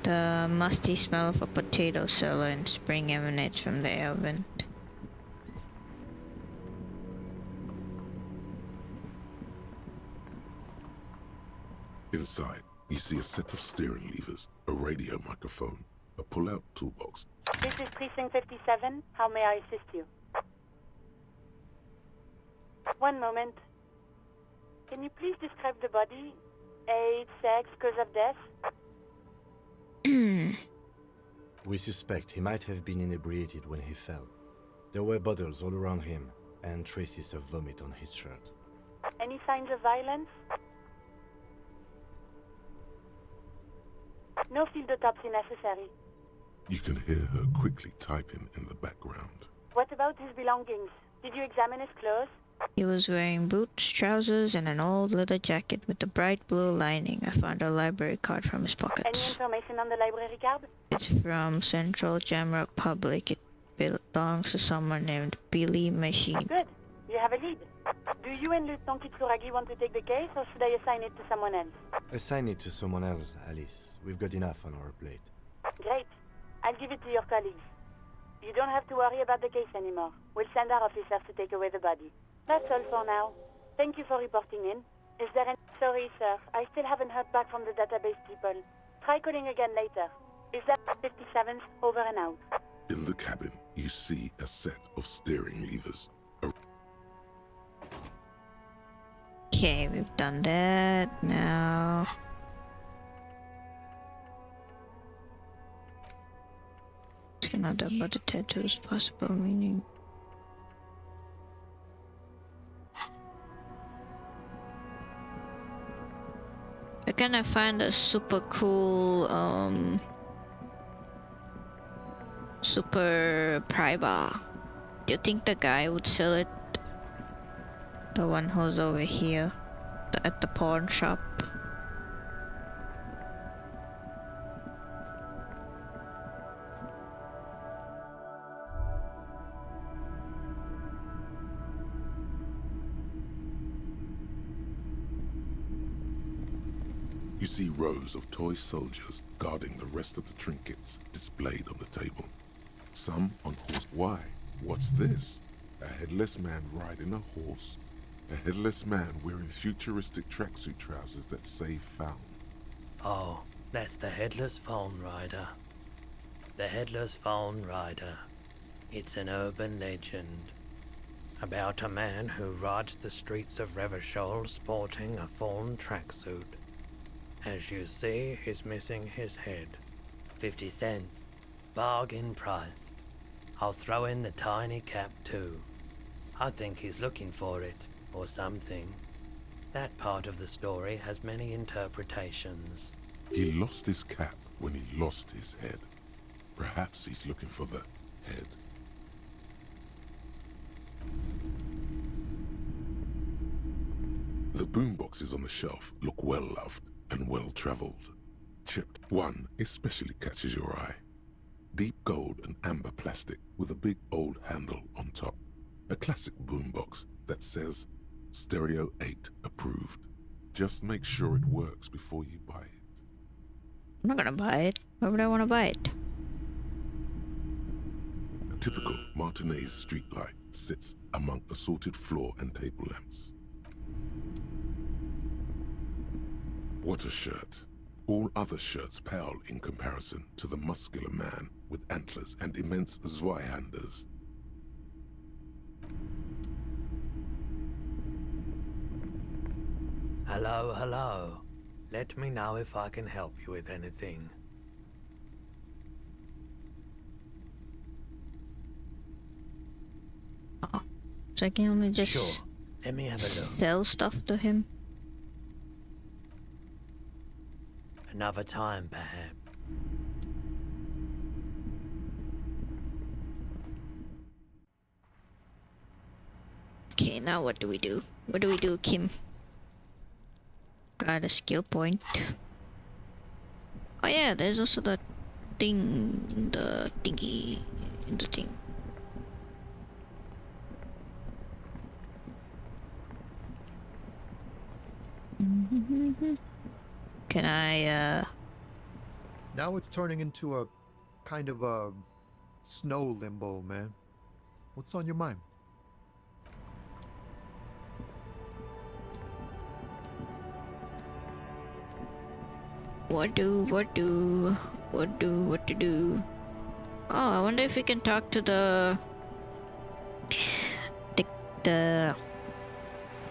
Speaker 1: The musty smell of a potato cellar in spring emanates from the air vent.
Speaker 2: Inside, you see a set of steering levers, a radio microphone, a pull-out toolbox.
Speaker 18: This is Precinct 57. How may I assist you? One moment. Can you please describe the body? Age, sex, cause of death?
Speaker 4: We suspect he might have been inebriated when he fell. There were bottles all around him, and traces of vomit on his shirt.
Speaker 18: Any signs of violence? No field autopsy necessary.
Speaker 2: You can hear her quickly typing in the background.
Speaker 18: What about his belongings? Did you examine his clothes?
Speaker 1: He was wearing boots, trousers, and an old leather jacket with a bright blue lining. I found a library card from his
Speaker 18: Any
Speaker 1: pockets.
Speaker 18: information on the library card?
Speaker 1: It's from Central Jamrock Public. It belongs to someone named Billy Machine.
Speaker 18: Good. You have a lead. Do you and Lieutenant Kitsuragi want to take the case, or should I assign it to someone else?
Speaker 4: Assign it to someone else, Alice. We've got enough on our plate.
Speaker 18: Great. I'll give it to your colleagues. You don't have to worry about the case anymore. We'll send our officers to take away the body. That's all for now. Thank you for reporting in. Is there any... Sorry, sir. I still haven't heard back from the database people. Try calling again later. Is that 57th? Over and out.
Speaker 2: In the cabin, you see a set of steering levers.
Speaker 1: Okay, we've done that. Now... Cannot about the tattoo's possible meaning. Where can I find a super cool, super pry bar? Do you think the guy would sell it? The one who's over here, at the pawn shop.
Speaker 2: You see rows of toy soldiers guarding the rest of the trinkets displayed on the table. Some on horse. Why? What's this? A headless man riding a horse. A headless man wearing futuristic tracksuit trousers that say found.
Speaker 19: Oh, that's the Headless Phone Rider. The Headless Phone Rider. It's an urban legend about a man who rides the streets of Revachol sporting a phone tracksuit. As you see, he's missing his head. 50 cents. Bargain price. I'll throw in the tiny cap too. I think he's looking for it, or something. That part of the story has many interpretations.
Speaker 2: He lost his cap when he lost his head. Perhaps he's looking for the head. The boomboxes on the shelf look well loved and well traveled. Chipped. One especially catches your eye. Deep gold and amber plastic with a big old handle on top. A classic boombox that says Stereo 8 approved. Just make sure it works before you buy it.
Speaker 1: I'm not gonna buy it. Why would I want to buy it?
Speaker 2: A typical Martinez streetlight sits among assorted floor and table lamps. What a shirt. All other shirts pale in comparison to the muscular man with antlers and immense Zweihanders.
Speaker 19: Hello, hello. Let me know if I can help you with anything.
Speaker 1: So I can only just
Speaker 19: Sure. Let me have a look.
Speaker 1: sell stuff to him.
Speaker 19: Another time, perhaps.
Speaker 1: Okay, now what do we do? What do we do, Kim? Got a skill point. Oh yeah, there's also the thing, the thingy in the thing. Can I,
Speaker 20: Now it's turning into a kind of a snow limbo, man. What's on your mind?
Speaker 1: what to do? Oh, I wonder if we can talk to the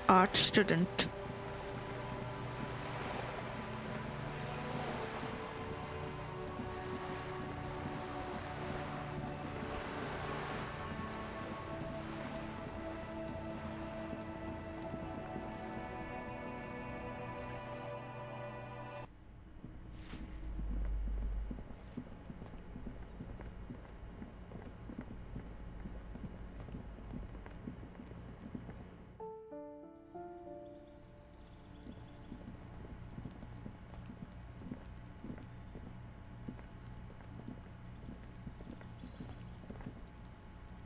Speaker 1: art student.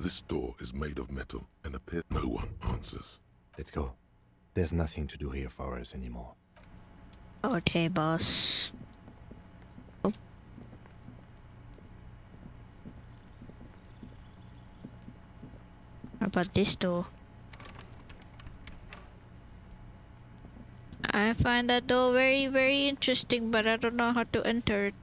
Speaker 2: This door is made of metal and appears no one answers.
Speaker 4: Let's go. There's nothing to do here for us anymore.
Speaker 1: Okay, boss. Oh. How about this door? I find that door very, very interesting, but I don't know how to enter it.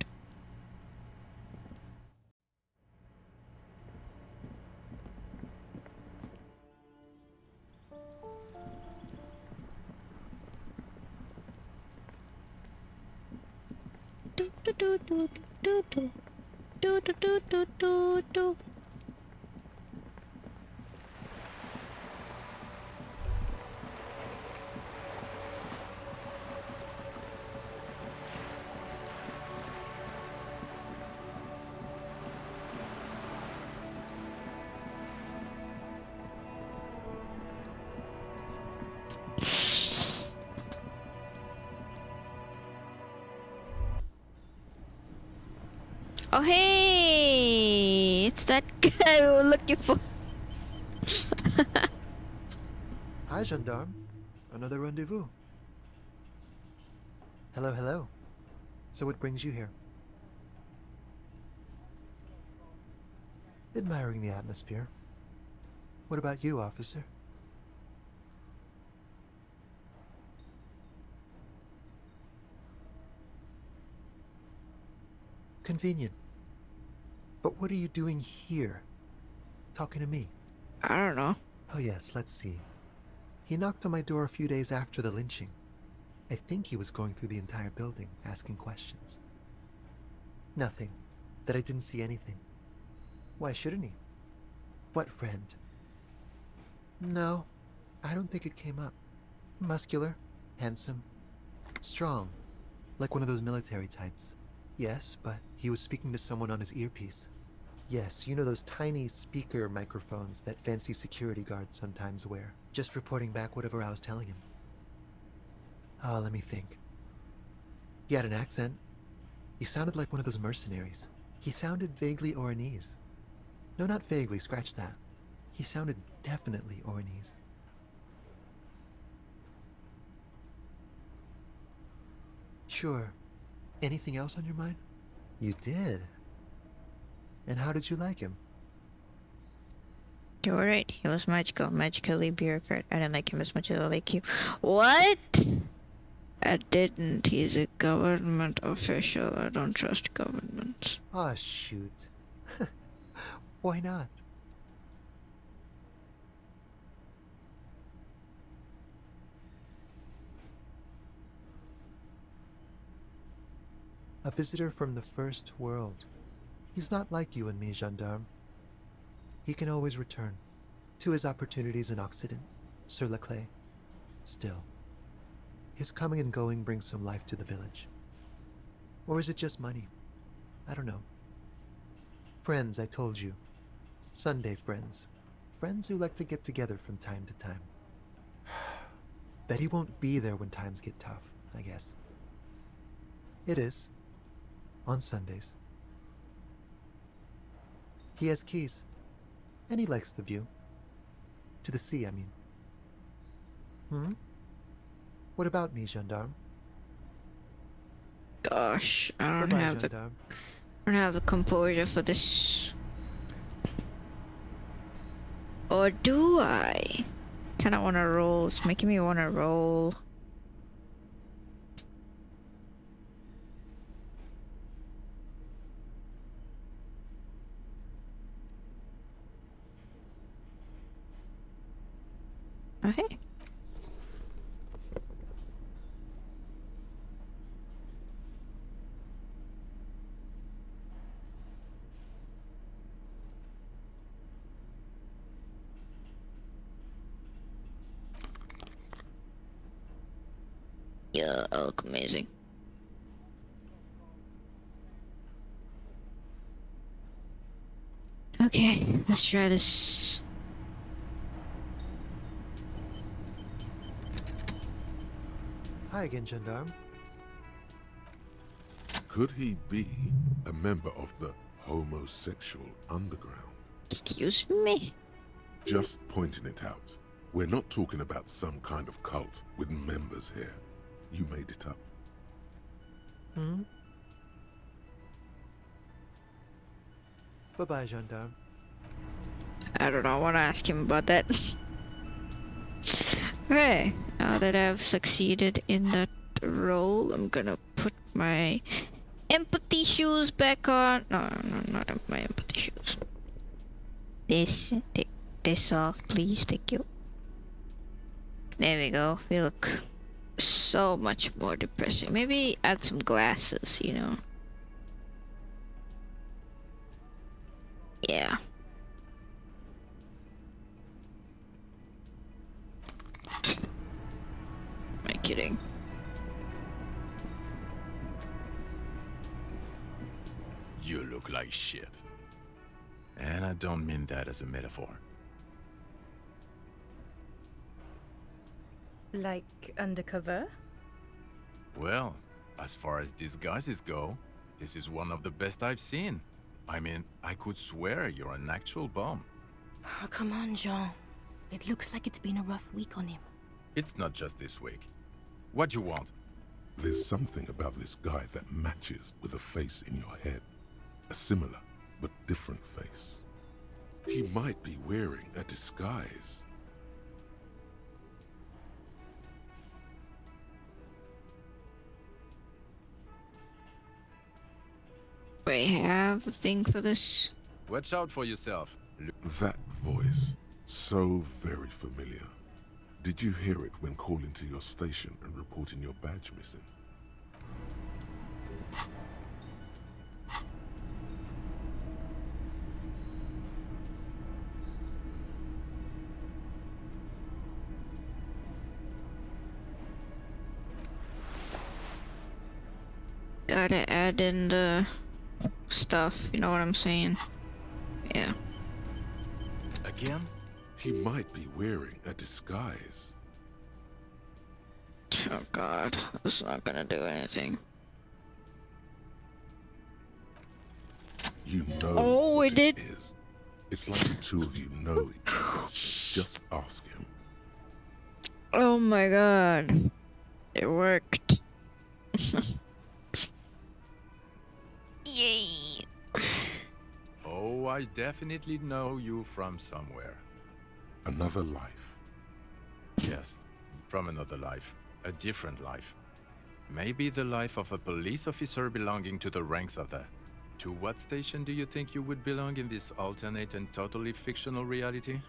Speaker 1: Oh hey, it's that guy we were looking for.
Speaker 20: Hi, gendarme. Another rendezvous. Hello, hello. So what brings you here? Admiring the atmosphere. What about you, officer? Convenient. But what are you doing here? Talking to me?
Speaker 1: I don't know.
Speaker 20: Oh yes, let's see. He knocked on my door a few days after the lynching. I think he was going through the entire building, asking questions. Nothing. That I didn't see anything. Why shouldn't he? What friend? No, I don't think it came up. Muscular, handsome, strong, like one of those military types. Yes, but he was speaking to someone on his earpiece. Yes, you know those tiny speaker microphones that fancy security guards sometimes wear. Just reporting back whatever I was telling him. Oh, let me think. He had an accent. He sounded like one of those mercenaries. He sounded vaguely Oranese. No, not vaguely, scratch that. He sounded definitely Oranese. Sure. Anything else on your mind? You did? And how did you like him?
Speaker 1: You were right. He was magical, magically bureaucrat. I didn't like him as much as I like you. What? I didn't. He's a government official. I don't trust governments.
Speaker 20: Ah, shoot. Why not? A visitor from the first world. He's not like you and me, gendarme. He can always return to his opportunities in Occident, sur la clé. Still, his coming and going brings some life to the village. Or is it just money? I don't know. Friends, I told you. Sunday friends. Friends who like to get together from time to time. That he won't be there when times get tough, I guess. It is. On Sundays. He has keys. And he likes the view. To the sea, I mean. Hmm? What about me, gendarme?
Speaker 1: Gosh, I don't
Speaker 20: Bye-bye,
Speaker 1: have
Speaker 20: gendarme.
Speaker 1: I don't have the composure for this. Or do I? Kinda wanna roll. It's making me wanna roll. Okay. Yeah, I look amazing. Okay, let's try this.
Speaker 20: Hi again, gendarme.
Speaker 2: Could he be a member of the homosexual underground?
Speaker 1: Excuse me?
Speaker 2: Just pointing it out. We're not talking about some kind of cult with members here. You made it up.
Speaker 20: Hmm? Bye-bye, gendarme.
Speaker 1: I don't know, I want to ask him about that. Okay, now that I've succeeded in that role, I'm gonna put my empathy shoes back on. No, not my empathy shoes. Take this off, please, thank you. There we go, we look so much more depressing. Maybe add some glasses, you know? Yeah. Am I kidding?
Speaker 21: You look like shit. And I don't mean that as a metaphor.
Speaker 16: Like undercover?
Speaker 21: Well, as far as disguises go, this is one of the best I've seen. I mean, I could swear you're an actual bum.
Speaker 16: Oh, come on, Jean. It looks like it's been a rough week on him.
Speaker 21: It's not just this week. What you want?
Speaker 2: There's something about this guy that matches with a face in your head. A similar, but different face. He might be wearing a disguise.
Speaker 1: We have the thing for this.
Speaker 21: Watch out for yourself.
Speaker 2: That voice, so very familiar. Did you hear it when calling to your station and reporting your badge missing?
Speaker 1: Gotta add in the stuff, you know what I'm saying? Yeah.
Speaker 21: Again?
Speaker 2: He might be wearing a disguise.
Speaker 1: Oh god, this is not gonna do anything.
Speaker 2: You know
Speaker 1: Oh,
Speaker 2: what
Speaker 1: it did.
Speaker 2: is. It's like the two of you know each other. Just ask him.
Speaker 1: Oh my god. It worked. Yay.
Speaker 21: Oh, I definitely know you from somewhere.
Speaker 2: Another life.
Speaker 21: Yes, from another life. A different life. Maybe the life of a police officer belonging to the ranks of the... To what station do you think you would belong in this alternate and totally fictional reality?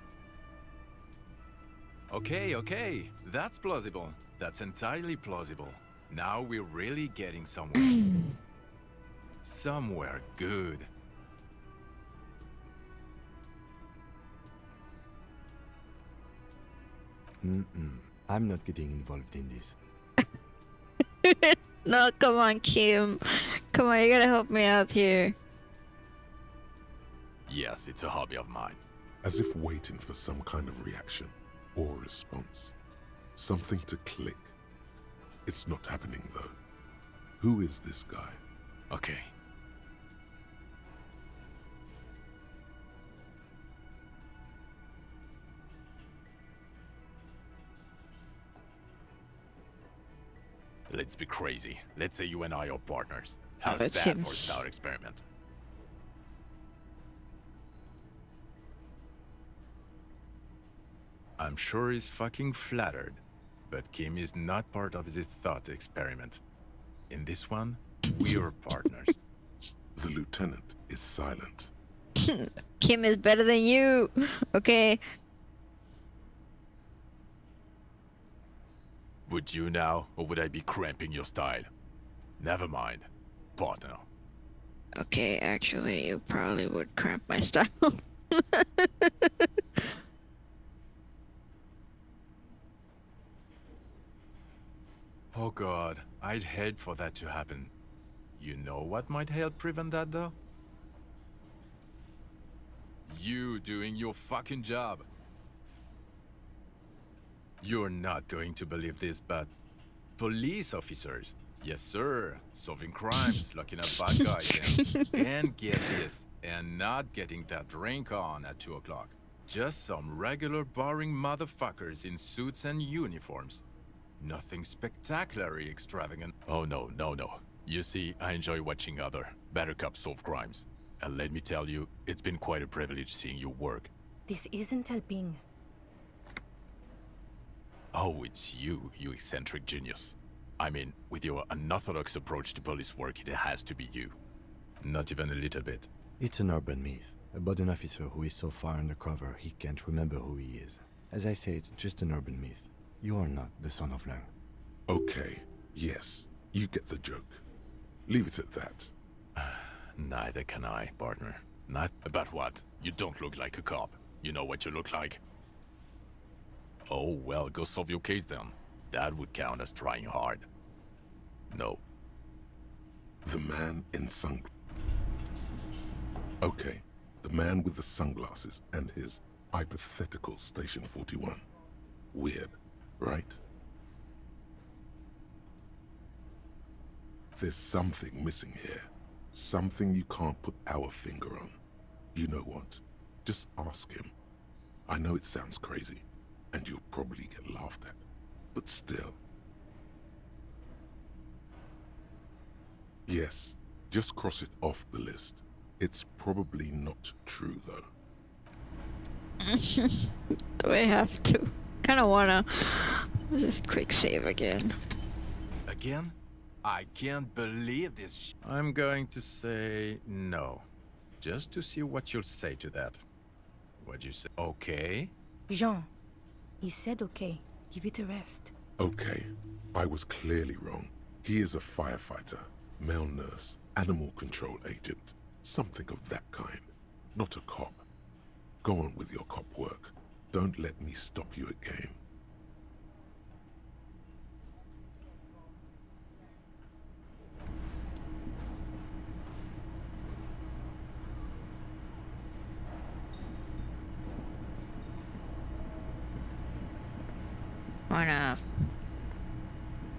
Speaker 21: Okay, that's plausible. That's entirely plausible. Now we're really getting somewhere. Somewhere good.
Speaker 4: I'm not getting involved in this.
Speaker 1: No, come on, Kim. Come on, you gotta help me out here.
Speaker 21: Yes, it's a hobby of mine.
Speaker 2: As if waiting for some kind of reaction or response. Something to click. It's not happening though. Who is this guy?
Speaker 21: Okay. Let's be crazy. Let's say you and I are partners. How's
Speaker 1: That's
Speaker 21: that
Speaker 1: him.
Speaker 21: for a thought experiment? I'm sure he's fucking flattered, but Kim is not part of this thought experiment. In this one, we are partners.
Speaker 2: The lieutenant is silent.
Speaker 1: Kim is better than you. Okay.
Speaker 21: Would you now, or would I be cramping your style? Never mind, partner.
Speaker 1: Okay, actually, you probably would cramp my style.
Speaker 21: Oh god, I'd hate for that to happen. You know what might help prevent that though? You doing your fucking job. You're not going to believe this, but police officers, yes sir, solving crimes, locking up bad guys, and get this, and not getting that drink on at 2 o'clock. Just some regular boring motherfuckers in suits and uniforms. Nothing spectacularly extravagant. Oh no, no, no. You see, I enjoy watching other better cops solve crimes. And let me tell you, it's been quite a privilege seeing you work.
Speaker 16: This isn't helping.
Speaker 21: Oh, it's you, you eccentric genius. I mean, with your unorthodox approach to police work, it has to be you. Not even a little bit.
Speaker 4: It's an urban myth about an officer who is so far undercover he can't remember who he is. As I said, just an urban myth. You are not the son of Lang.
Speaker 2: Okay, yes, you get the joke. Leave it at that.
Speaker 21: Neither can I, partner. Not about what? You don't look like a cop. You know what you look like? Oh, well, go solve your case then. That would count as trying hard. No.
Speaker 2: The man in Okay, the man with the sunglasses and his hypothetical Station 41. Weird, right? There's something missing here. Something you can't put our finger on. You know what? Just ask him. I know it sounds crazy, and you'll probably get laughed at, but still. Yes, just cross it off the list. It's probably not true, though.
Speaker 1: Do I have to? Kinda wanna. Just quick save again.
Speaker 21: Again? I can't believe this. I'm going to say no. Just to see what you'll say to that. What'd you say? Okay?
Speaker 16: Jean, he said okay. Give it a rest.
Speaker 2: Okay, I was clearly wrong. He is a firefighter, male nurse, animal control agent, something of that kind. Not a cop. Go on with your cop work. Don't let me stop you again.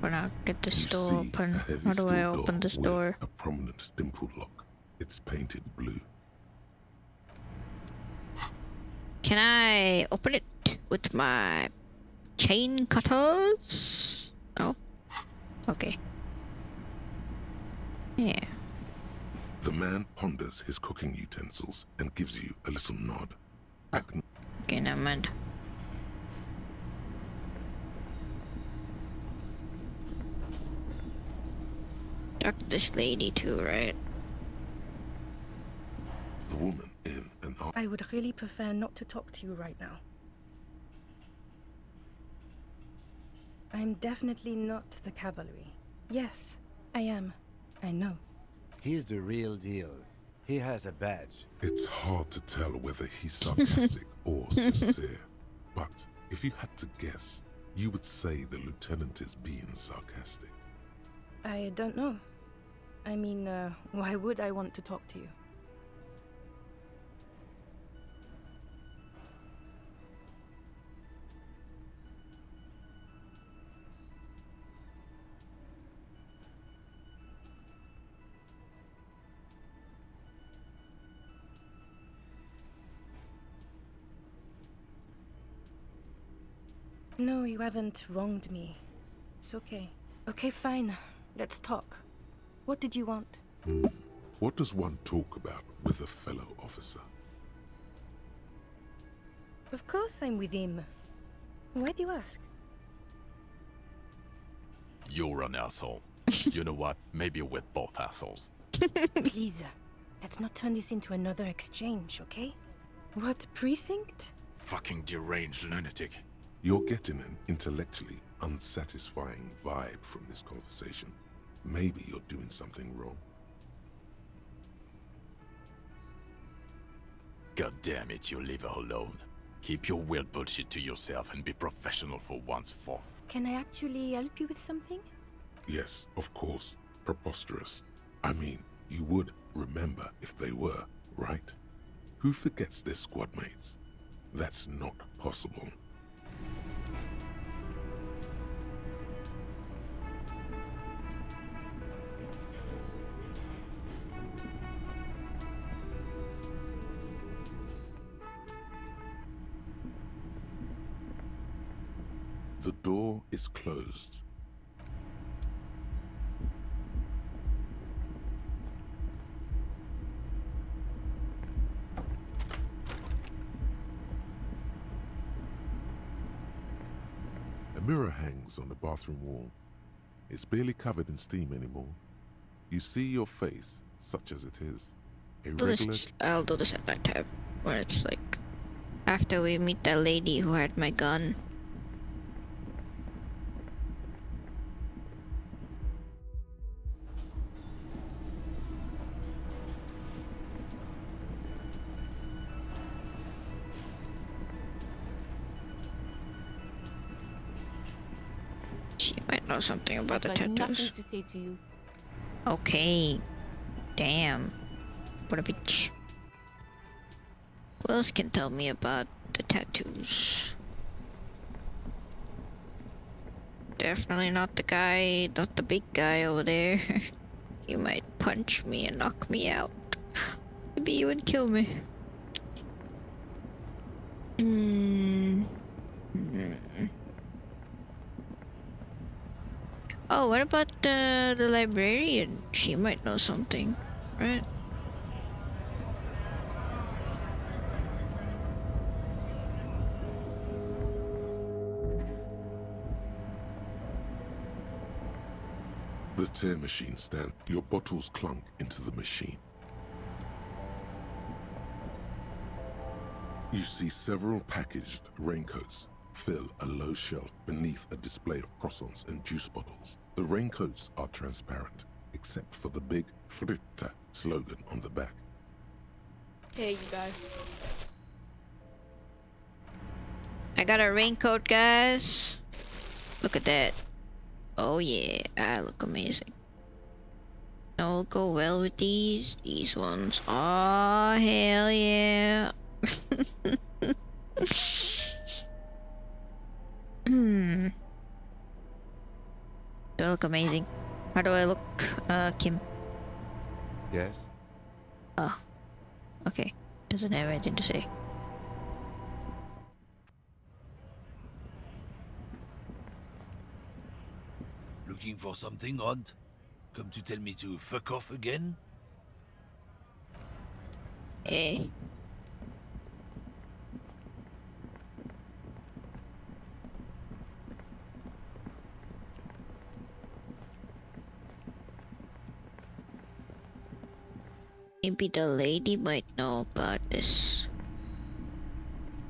Speaker 1: Wanna get this
Speaker 2: You
Speaker 1: door
Speaker 2: see
Speaker 1: open?
Speaker 2: a heavy
Speaker 1: How do I
Speaker 2: steel
Speaker 1: open this
Speaker 2: with
Speaker 1: door?
Speaker 2: a prominent dimple lock. It's painted blue.
Speaker 1: Can I open it with my chain cutters? No? Okay. Yeah.
Speaker 2: The man ponders his cooking utensils and gives you a little nod.
Speaker 1: Okay, never mind. Talk to this lady too, right?
Speaker 2: The woman in an arm.
Speaker 16: I would really prefer not to talk to you right now. I'm definitely not the cavalry. Yes, I am. I know.
Speaker 4: He's the real deal. He has a badge.
Speaker 2: It's hard to tell whether he's sarcastic or sincere. But if you had to guess, you would say the lieutenant is being sarcastic.
Speaker 16: I don't know. I mean, why would I want to talk to you? No, you haven't wronged me. It's okay. Okay, fine. Let's talk. What did you want?
Speaker 2: What does one talk about with a fellow officer?
Speaker 16: Of course I'm with him. Why do you ask?
Speaker 21: You're an asshole. You know what? Maybe we're both assholes.
Speaker 16: Please, let's not turn this into another exchange, okay? What precinct?
Speaker 21: Fucking deranged lunatic.
Speaker 2: You're getting an intellectually unsatisfying vibe from this conversation. Maybe you're doing something wrong.
Speaker 21: God damn it, you leave her alone. Keep your weird bullshit to yourself and be professional for once for.
Speaker 16: Can I actually help you with something?
Speaker 2: Yes, of course. Preposterous. I mean, you would remember if they were, right? Who forgets their squad mates? That's not possible. The door is closed. A mirror hangs on the bathroom wall. It's barely covered in steam anymore. You see your face, such as it is.
Speaker 1: I'll do this at that time, where it's like after we meet that lady who had my gun. She might know something about the
Speaker 11: I've got nothing
Speaker 1: tattoos.
Speaker 11: to say to you.
Speaker 1: Okay. Damn. What a bitch. Who else can tell me about the tattoos? Definitely not the guy, not the big guy over there. He might punch me and knock me out. Maybe he would kill me. Oh, what about the librarian? She might know something, right?
Speaker 2: The tear machine stands. Your bottles clunk into the machine. You see several packaged raincoats fill a low shelf beneath a display of croissants and juice bottles. The raincoats are transparent, except for the big Fritta slogan on the back.
Speaker 5: Here you go.
Speaker 1: I got a raincoat, guys. Look at that. Oh yeah, I look amazing. I'll go well with these ones. Oh hell yeah. They look amazing. How do I look, Kim?
Speaker 4: Yes?
Speaker 1: Oh, okay. Doesn't have anything to say.
Speaker 22: Looking for something odd? Come to tell me to fuck off again?
Speaker 1: Eh. Maybe the lady might know about this.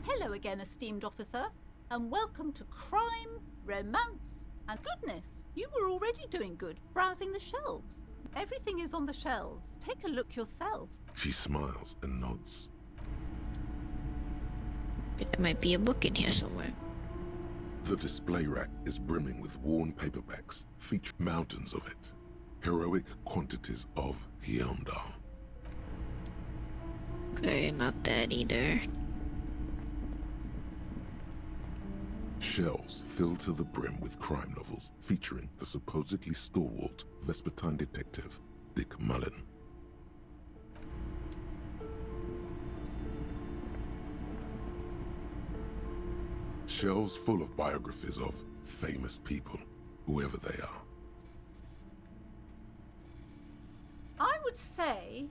Speaker 23: Hello again, esteemed officer, and welcome to crime, romance, and goodness, you were already doing good, browsing the shelves. Everything is on the shelves. Take a look yourself.
Speaker 2: She smiles and nods.
Speaker 1: There might be a book in here somewhere.
Speaker 2: The display rack is brimming with worn paperbacks, featuring mountains of it. Heroic quantities of Hyundai.
Speaker 1: Okay, not that either.
Speaker 2: Shelves filled to the brim with crime novels featuring the supposedly stalwart Vespertine detective, Dick Mullen. Shelves full of biographies of famous people, whoever they are.
Speaker 23: say...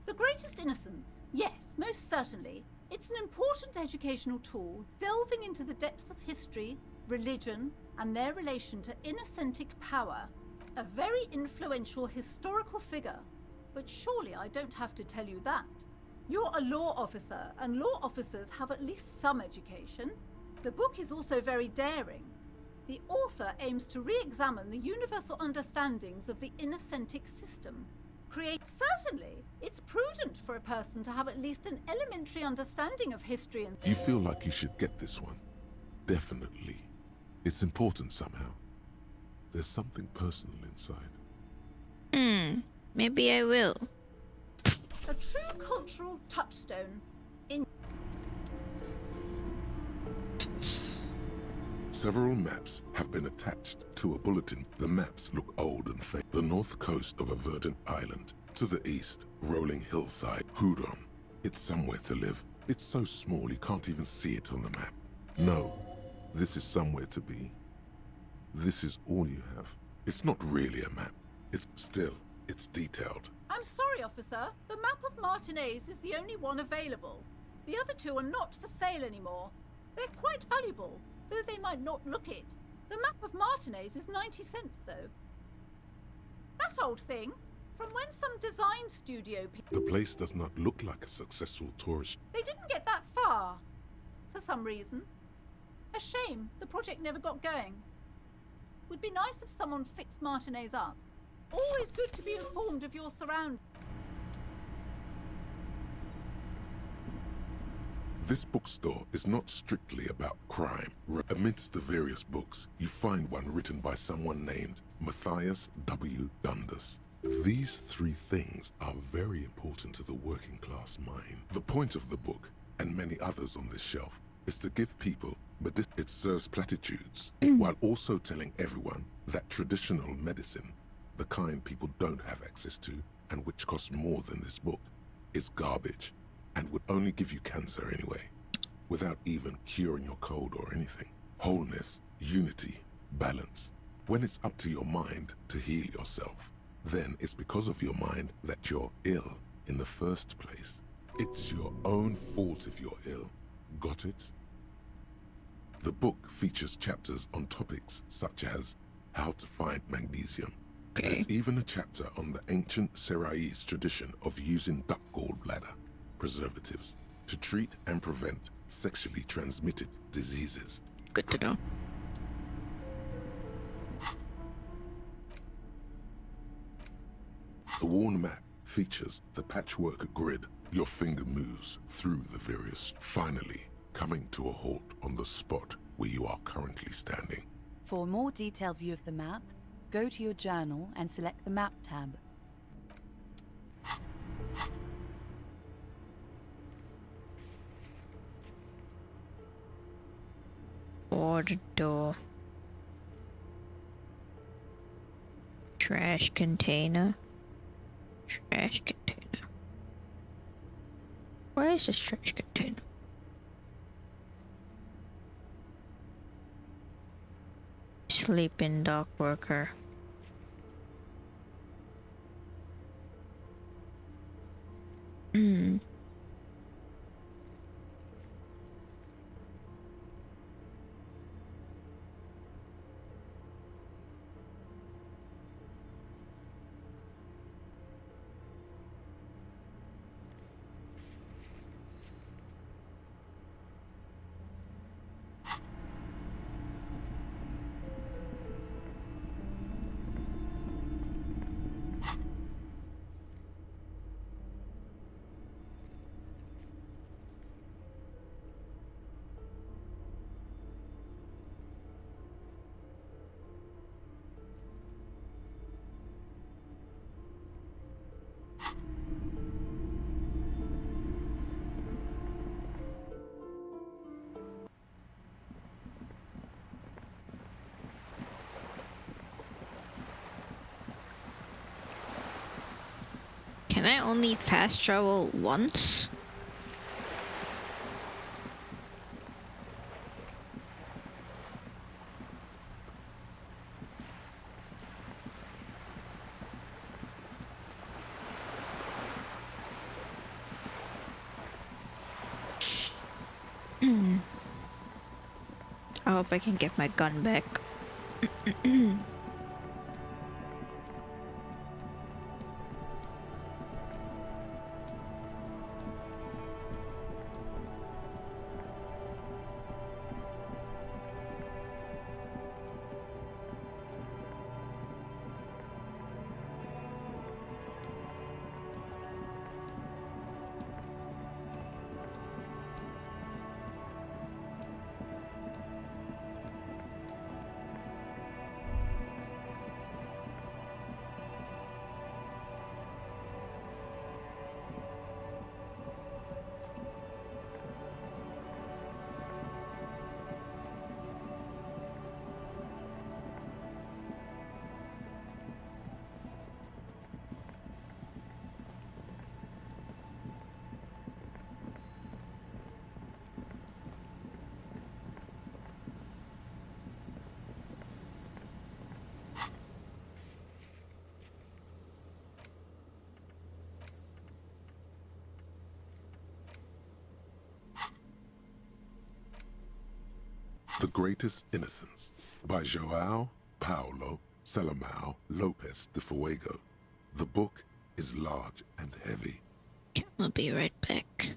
Speaker 23: The Greatest Innocence. Yes, most certainly. It's an important educational tool, delving into the depths of history, religion, and their relation to innocentic power. A very influential historical figure. But surely I don't have to tell you that. You're a law officer, and law officers have at least some education. The book is also very daring. The author aims to re-examine the universal understandings of the innocentic system. Certainly, it's prudent for a person to have at least an elementary understanding of history and...
Speaker 2: You feel like you should get this one. Definitely. It's important somehow. There's something personal inside.
Speaker 1: Maybe I will.
Speaker 23: A true cultural touchstone in...
Speaker 2: Several maps have been attached to a bulletin. The maps look old and faded. The north coast of a verdant island. To the east, rolling hillside, Hudon. It's somewhere to live. It's so small you can't even see it on the map. No, this is somewhere to be. This is all you have. It's not really a map. It's detailed.
Speaker 23: I'm sorry, officer. The map of Martinez is the only one available. The other two are not for sale anymore. They're quite valuable, though they might not look it. The map of Martinez is 90 cents, though. That old thing, from when some design studio people...
Speaker 2: The place does not look like a successful tourist.
Speaker 23: They didn't get that far, for some reason. A shame the project never got going. Would be nice if someone fixed Martinez up. Always good to be informed of your surroundings.
Speaker 2: This bookstore is not strictly about crime. Amidst the various books, you find one written by someone named Matthias W. Dundas. These three things are very important to the working class mind. The point of the book, and many others on this shelf, is to give people, but it serves platitudes, while also telling everyone that traditional medicine, the kind people don't have access to, and which costs more than this book, is garbage, and would only give you cancer anyway, without even curing your cold or anything. Wholeness, unity, balance. When it's up to your mind to heal yourself, then it's because of your mind that you're ill in the first place. It's your own fault if you're ill. Got it? The book features chapters on topics such as how to find magnesium. There's even a chapter on the ancient Seraïs tradition of using duck gallbladder preservatives to treat and prevent sexually transmitted diseases.
Speaker 1: Good to know.
Speaker 2: The worn map features the patchwork grid. Your finger moves through the various, finally coming to a halt on the spot where you are currently standing.
Speaker 11: For a more detailed view of the map, go to your journal and select the Map tab.
Speaker 1: Board door. Trash container. Trash container. Where is this trash container? Sleeping dock worker. Can I only fast travel once? I hope I can get my gun back.
Speaker 2: The Greatest Innocence by João Paulo Salomão Lopes de Fuego. The book is large and heavy.
Speaker 1: I'll be right back.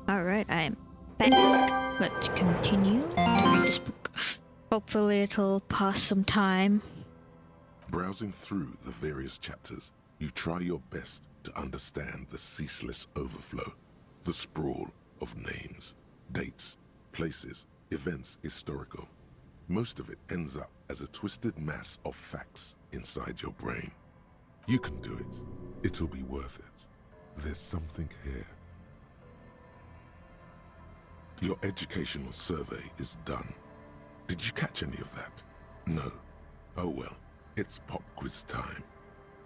Speaker 1: Alright, I'm back. Let's continue to read this book. Hopefully it'll pass some time.
Speaker 2: Browsing through the various chapters, you try your best to understand the ceaseless overflow, the sprawl of names, dates, places, events historical. Most of it ends up as a twisted mass of facts inside your brain. You can do it. It'll be worth it. There's something here. Your educational survey is done. Did you catch any of that? No. Oh well, it's pop quiz time.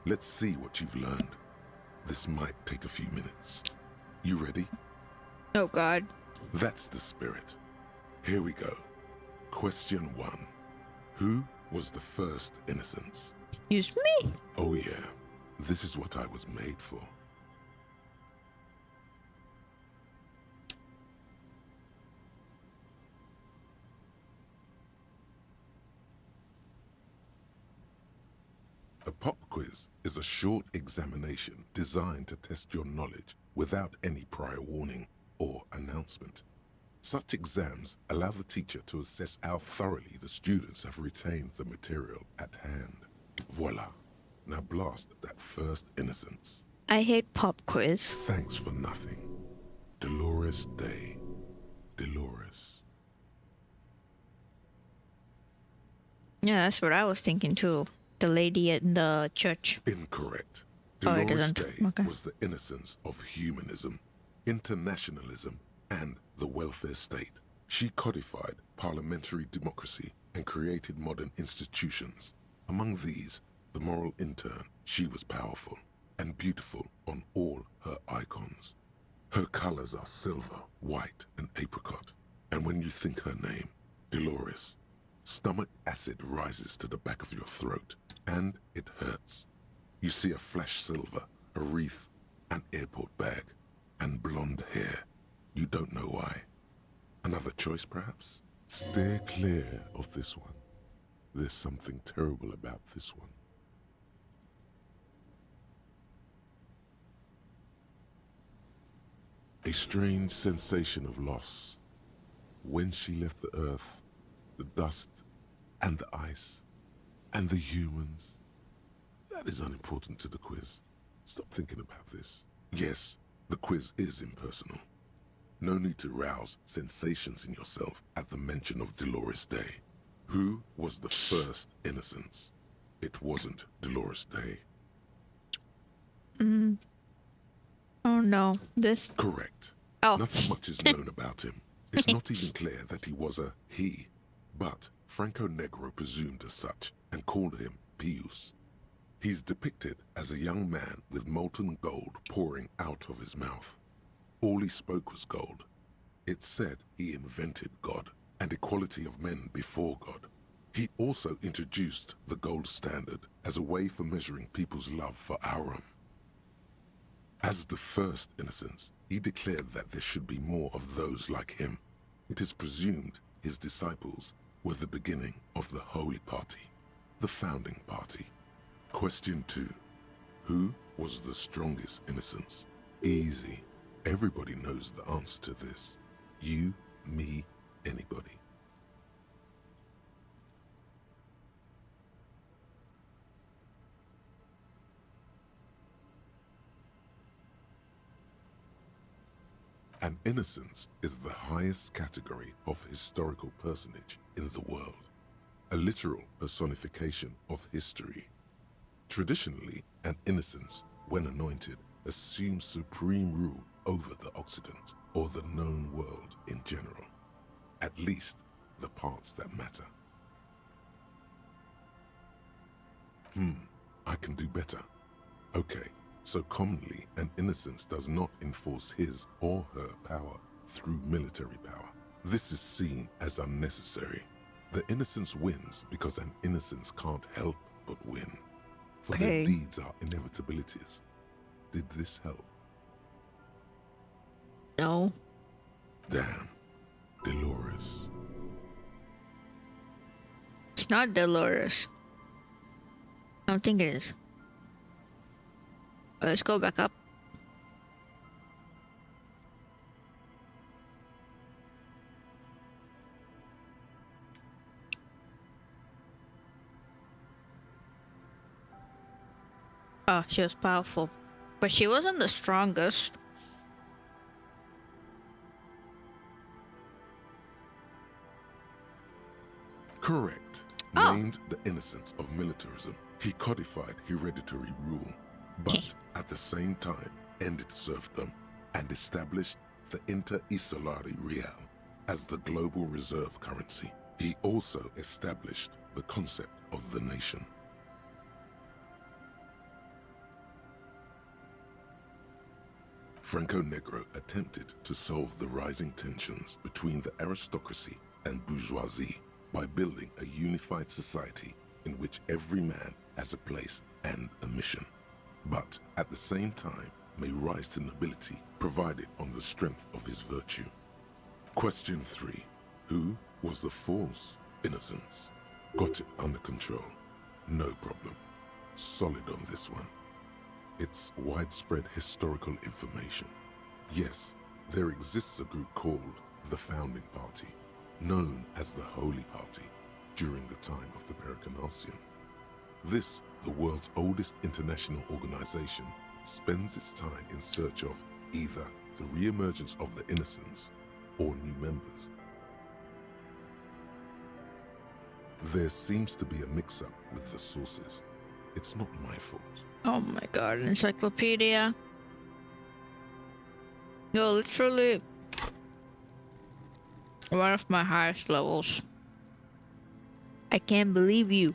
Speaker 2: Let's see what you've learned. This might take a few minutes. You ready?
Speaker 1: Oh God.
Speaker 2: That's the spirit. Here we go. Question 1. Who was the first innocence?
Speaker 1: Excuse me?
Speaker 2: Oh yeah, this is what I was made for. A pop quiz is a short examination designed to test your knowledge without any prior warning or announcement. Such exams allow the teacher to assess how thoroughly the students have retained the material at hand. Voila. Now blast that first innocence.
Speaker 1: I hate pop quiz.
Speaker 2: Thanks for nothing. Dolores Day. Dolores.
Speaker 1: Yeah, that's what I was thinking too. The lady in the church.
Speaker 2: Incorrect.
Speaker 1: Oh, it
Speaker 2: Dolores
Speaker 1: doesn't.
Speaker 2: Day
Speaker 1: Okay.
Speaker 2: was the innocence of humanism, internationalism, and the welfare state. She codified parliamentary democracy and created modern institutions. Among these, the moral intern, she was powerful and beautiful on all her icons. Her colors are silver, white, and apricot. And when you think her name, Dolores, stomach acid rises to the back of your throat, and it hurts. You see a flash silver, a wreath, an airport bag, and blonde hair. You don't know why. Another choice, perhaps? Steer clear of this one. There's something terrible about this one. A strange sensation of loss. When she left the earth, the dust, and the ice, and the humans. That is unimportant to the quiz. Stop thinking about this. Yes, the quiz is impersonal. No need to rouse sensations in yourself at the mention of Dolores Day. Who was the first innocence? It wasn't Dolores Day.
Speaker 1: Oh no, this.
Speaker 2: Correct.
Speaker 1: Oh.
Speaker 2: Nothing much is known about him. It's not even clear that he was a he, but Franco Negro presumed as such and called him Pius. He's depicted as a young man with molten gold pouring out of his mouth. All he spoke was gold. It's said he invented God and equality of men before God. He also introduced the gold standard as a way for measuring people's love for Aurum. As the first innocence, he declared that there should be more of those like him. It is presumed his disciples were the beginning of the Holy Party, the founding party. Question 2. Who was the strongest innocence? Easy. Everybody knows the answer to this. You, me, anybody. An innocence is the highest category of historical personage in the world, a literal personification of history. Traditionally, an innocence, when anointed, assumes supreme rule over the Occident or the known world in general, at least the parts that matter. I can do better. Okay. So commonly, an innocence does not enforce his or her power through military power. This is seen as unnecessary. The innocence wins because an innocence can't help but win. For their deeds are inevitabilities. Did this help?
Speaker 1: No.
Speaker 2: Damn. Dolores.
Speaker 1: It's not Dolores. I don't think it is. Let's go back up. Oh, she was powerful. But she wasn't the strongest.
Speaker 2: Correct. Named the innocence of militarism, he codified hereditary rule, but at the same time ended serfdom and established the Inter-Isolari Real as the global reserve currency. He also established the concept of the nation. Franco Negro attempted to solve the rising tensions between the aristocracy and bourgeoisie by building a unified society in which every man has a place and a mission, but at the same time may rise to nobility provided on the strength of his virtue. Question 3. Who was the false innocence? Got it under control. No problem. Solid on this one. It's widespread historical information. Yes, there exists a group called the Founding Party, known as the Holy Party, during the time of the Pericanacian. This, the world's oldest international organization, spends its time in search of either the re-emergence of the innocents or new members. There seems to be a mix-up with the sources. It's not my fault.
Speaker 1: Oh my god, encyclopedia. Yo, literally one of my highest levels. I can't believe you.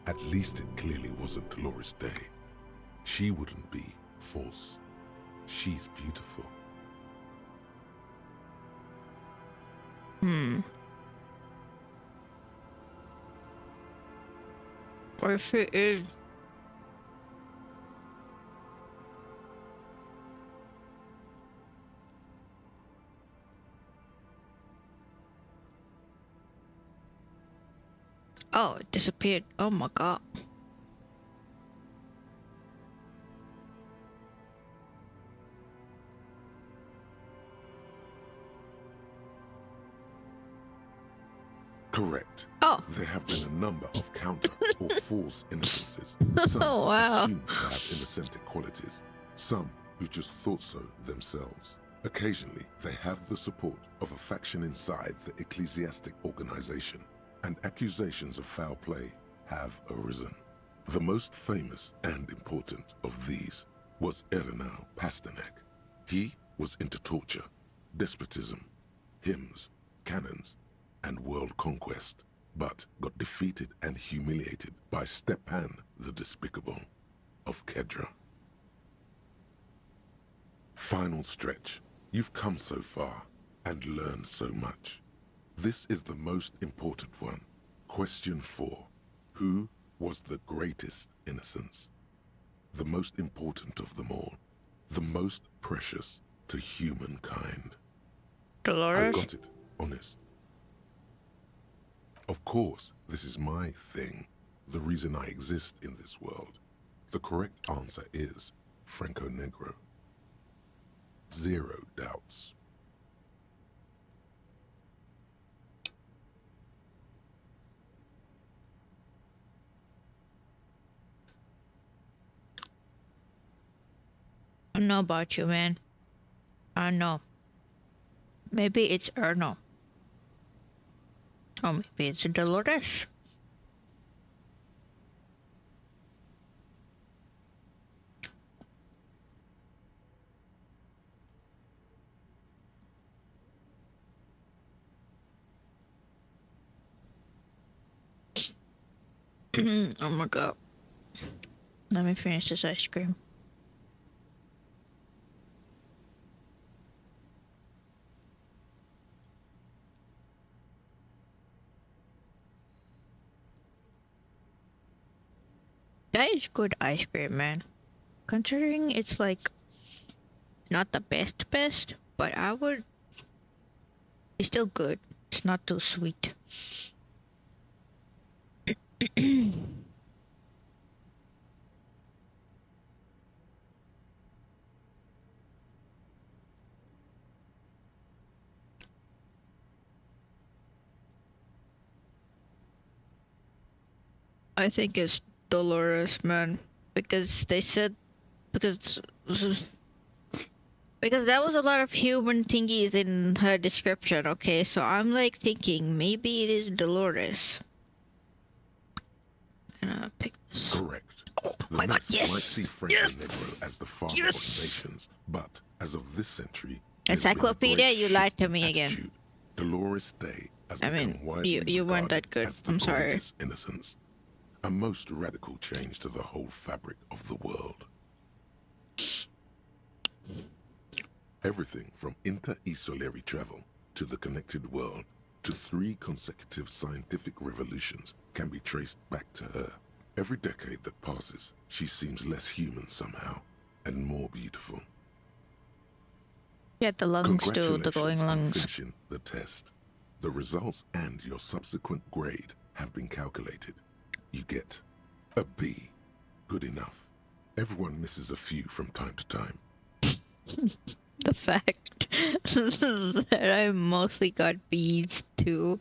Speaker 2: At least it clearly wasn't Dolores Day. She wouldn't be false. She's beautiful.
Speaker 1: Or if it is. Oh, it disappeared. Oh my god.
Speaker 2: Correct.
Speaker 1: Oh.
Speaker 2: There have been a number of counter or false innocences. Some
Speaker 1: Oh, wow.
Speaker 2: assumed to have innocentic qualities. Some who just thought so themselves. Occasionally, they have the support of a faction inside the ecclesiastic organization, and accusations of foul play have arisen. The most famous and important of these was Ernau Pasternak. He was into torture, despotism, hymns, cannons, and world conquest, but got defeated and humiliated by Stepan the Despicable of Kedra. Final stretch. You've come so far and learned so much. This is the most important one. Question 4. Who was the greatest innocence? The most important of them all. The most precious to humankind.
Speaker 1: Dolores?
Speaker 2: I got it, honest. Of course, this is my thing, the reason I exist in this world. The correct answer is Franco Negro. 0 doubts.
Speaker 1: I don't know about you, man. I don't know. Maybe it's Erno. Or maybe it's Dolores. Oh my god. Let me finish this ice cream. That is good ice cream, man. Considering it's like not the best, but I would. It's still good. It's not too sweet. I think it's Dolores, man, because they said because that was a lot of human thingies in her description. Okay, so I'm like thinking maybe it is Dolores. Gonna pick this.
Speaker 2: Correct. The myths might see Franco Negro as the father of nations, but as of this century,
Speaker 1: Encyclopedia, you lied to me again.
Speaker 2: Dolores Day has
Speaker 1: I
Speaker 2: become
Speaker 1: mean,
Speaker 2: widely
Speaker 1: you weren't that
Speaker 2: regarded
Speaker 1: good.
Speaker 2: as the
Speaker 1: I'm sorry.
Speaker 2: greatest innocence. A most radical change to the whole fabric of the world. Everything from inter-esolary travel to the connected world to 3 consecutive scientific revolutions can be traced back to her. Every decade that passes, she seems less human somehow, and more beautiful.
Speaker 1: Yeah, the lungs too, the
Speaker 2: Congratulations
Speaker 1: glowing
Speaker 2: on
Speaker 1: lungs.
Speaker 2: finishing the test. The results and your subsequent grade have been calculated. You get a B. Good enough. Everyone misses a few from time to time.
Speaker 1: The fact that I mostly got B's too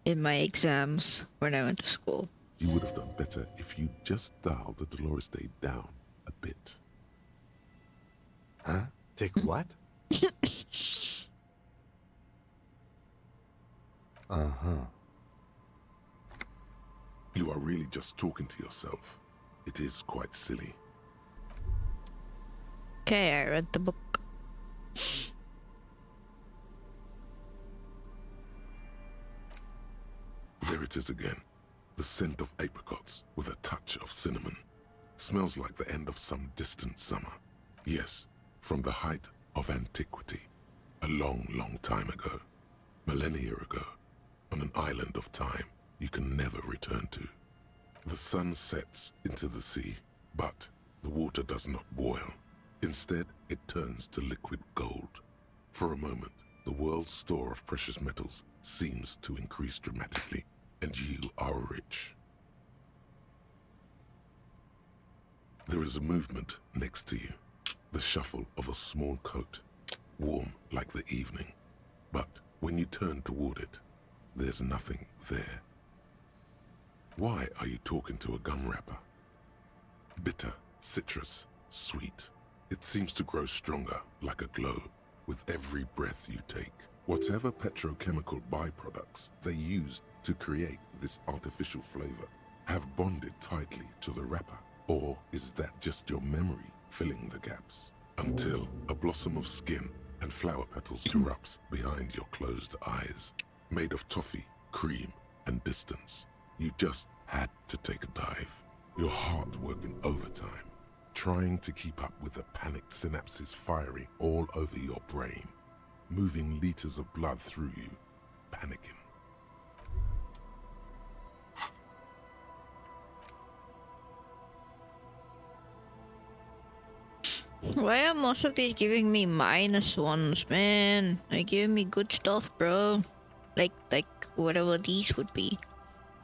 Speaker 1: in my exams when I went to school.
Speaker 2: You would have done better if you just dialed the Dolores Day down a bit.
Speaker 4: Huh? Take what? Uh-huh.
Speaker 2: You are really just talking to yourself. It is quite silly.
Speaker 1: Okay, I read the book.
Speaker 2: There it is again. The scent of apricots with a touch of cinnamon. Smells like the end of some distant summer. Yes, from the height of antiquity. A long, long time ago. Millennia ago. On an island of time you can never return to. The sun sets into the sea, but the water does not boil. Instead, it turns to liquid gold. For a moment, the world's store of precious metals seems to increase dramatically, and you are rich. There is a movement next to you, the shuffle of a small coat, warm like the evening. But when you turn toward it, there's nothing there. Why are you talking to a gum wrapper? Bitter, citrus, sweet. It seems to grow stronger, like a glow, with every breath you take. Whatever petrochemical byproducts they used to create this artificial flavor have bonded tightly to the wrapper. Or is that just your memory filling the gaps? Until a blossom of skin and flower petals erupts behind your closed eyes. Made of toffee, cream, and distance. You just had to take a dive. Your heart working overtime. Trying to keep up with the panicked synapses firing all over your brain. Moving liters of blood through you. Panicking.
Speaker 1: Why are most of these giving me -1s, man? They're giving me good stuff, bro. Like whatever these would be.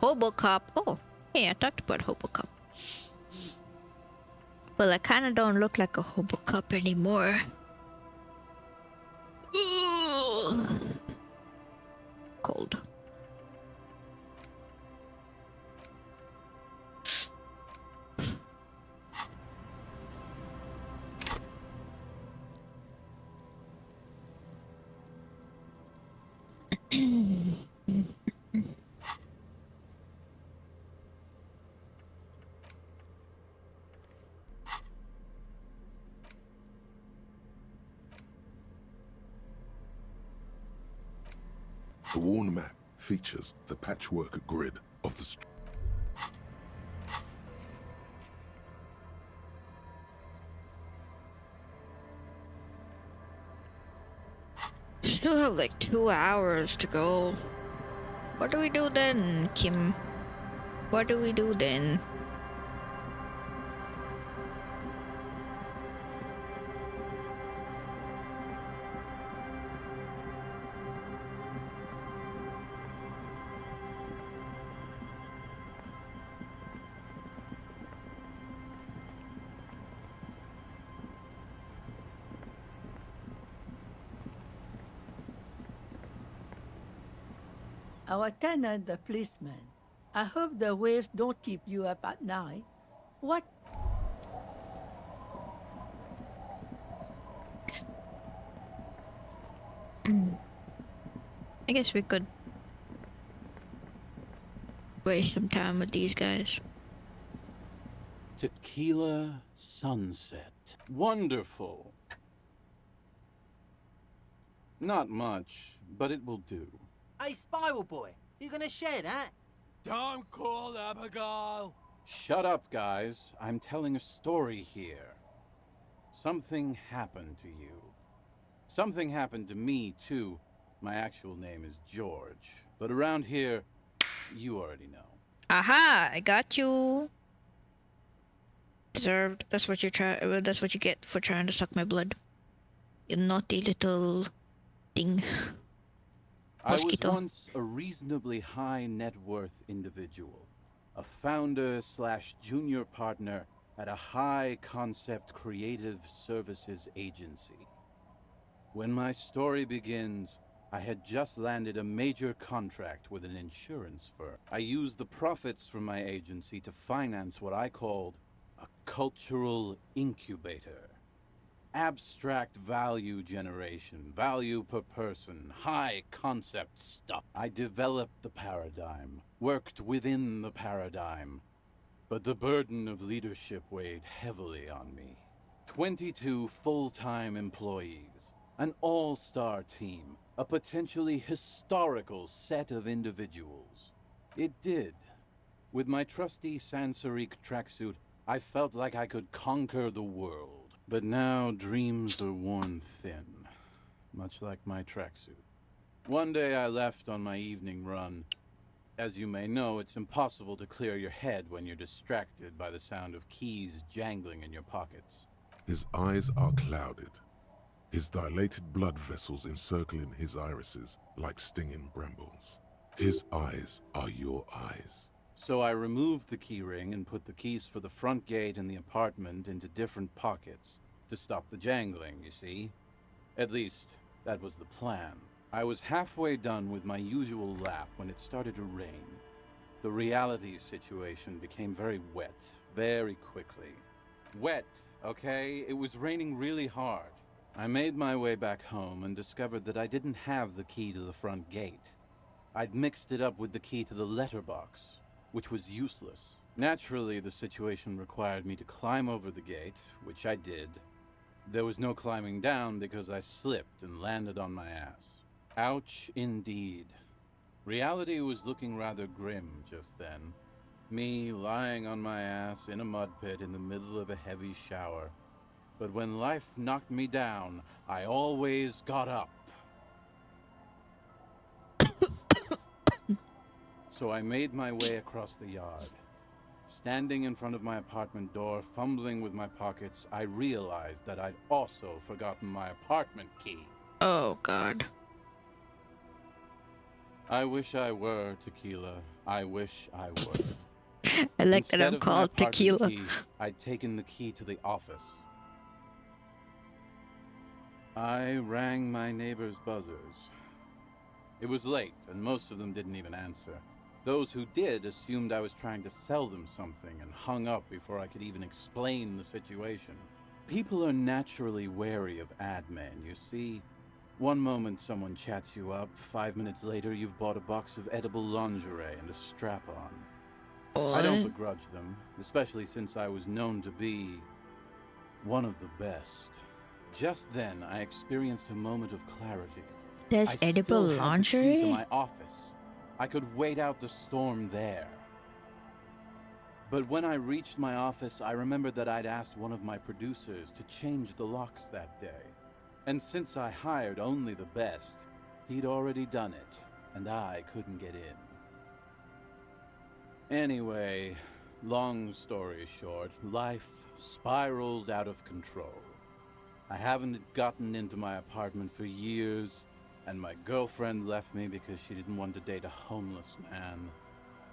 Speaker 1: Hobocop. Oh, hey, I talked about Hobocop. Well, I kinda don't look like a Hobocop anymore. Ugh. Cold.
Speaker 2: The worn map features the patchwork grid of the
Speaker 1: Still have like 2 hours to go. What do we do then, Kim? What do we do then?
Speaker 12: Our tenant, the policeman. I hope the waves don't keep you up at night. What?
Speaker 1: I guess we could waste some time with these guys.
Speaker 10: Tequila sunset. Wonderful. Not much, but it will do.
Speaker 8: Hey, Spiral Boy, you gonna share that?
Speaker 22: Don't call Abigail!
Speaker 10: Shut up, guys. I'm telling a story here. something happened to you. Something happened to me, too. My actual name is George. But around here, you already know.
Speaker 1: Aha! I got you. Deserved. That's what you try. Well, that's what you get for trying to suck my blood. You naughty little thing.
Speaker 10: I was
Speaker 1: Mosquito.
Speaker 10: once a reasonably high net worth individual. A founder / junior partner at a high concept creative services agency. When my story begins, I had just landed a major contract with an insurance firm. I used the profits from my agency to finance what I called a cultural incubator. Abstract value generation, value per person, high concept stuff. I developed the paradigm, worked within the paradigm, but the burden of leadership weighed heavily on me. 22 full-time employees, an all-star team, a potentially historical set of individuals. It did. With my trusty Sansarique tracksuit, I felt like I could conquer the world. But now dreams are worn thin, much like my tracksuit. One day I left on my evening run. As you may know, it's impossible to clear your head when you're distracted by the sound of keys jangling in your pockets.
Speaker 2: His eyes are clouded, his dilated blood vessels encircling his irises like stinging brambles. His eyes are your eyes.
Speaker 10: So I removed the key ring and put the keys for the front gate and the apartment into different pockets to stop the jangling, you see. At least, that was the plan. I was halfway done with my usual lap when it started to rain. The reality situation became very wet, very quickly. Wet, okay? It was raining really hard. I made my way back home and discovered that I didn't have the key to the front gate. I'd mixed it up with the key to the letterbox, which was useless. Naturally, the situation required me to climb over the gate, which I did. There was no climbing down because I slipped and landed on my ass. Ouch, indeed. Reality was looking rather grim just then. Me lying on my ass in a mud pit in the middle of a heavy shower. But when life knocked me down, I always got up. So I made my way across the yard. Standing in front of my apartment door, fumbling with my pockets, I realized that I'd also forgotten my apartment key.
Speaker 1: Oh, God.
Speaker 10: I wish I were Tequila. I wish I were.
Speaker 1: I like
Speaker 10: Instead
Speaker 1: that I'm
Speaker 10: of my
Speaker 1: called
Speaker 10: apartment
Speaker 1: Tequila.
Speaker 10: key, I'd taken the key to the office. I rang my neighbors' buzzers. It was late, and most of them didn't even answer. Those who did assumed I was trying to sell them something and hung up before I could even explain the situation. People are naturally wary of ad men, you see. One moment someone chats you up, 5 minutes later you've bought a box of edible lingerie and a strap-on. I don't begrudge them, especially since I was known to be one of the best. Just then, I experienced a moment of clarity.
Speaker 1: There's
Speaker 10: I
Speaker 1: edible
Speaker 10: still had the key to
Speaker 1: lingerie?
Speaker 10: my office. I could wait out the storm there. But when I reached my office, I remembered that I'd asked one of my producers to change the locks that day. And since I hired only the best, he'd already done it, and I couldn't get in. Anyway, long story short, life spiraled out of control. I haven't gotten into my apartment for years, and my girlfriend left me because she didn't want to date a homeless man.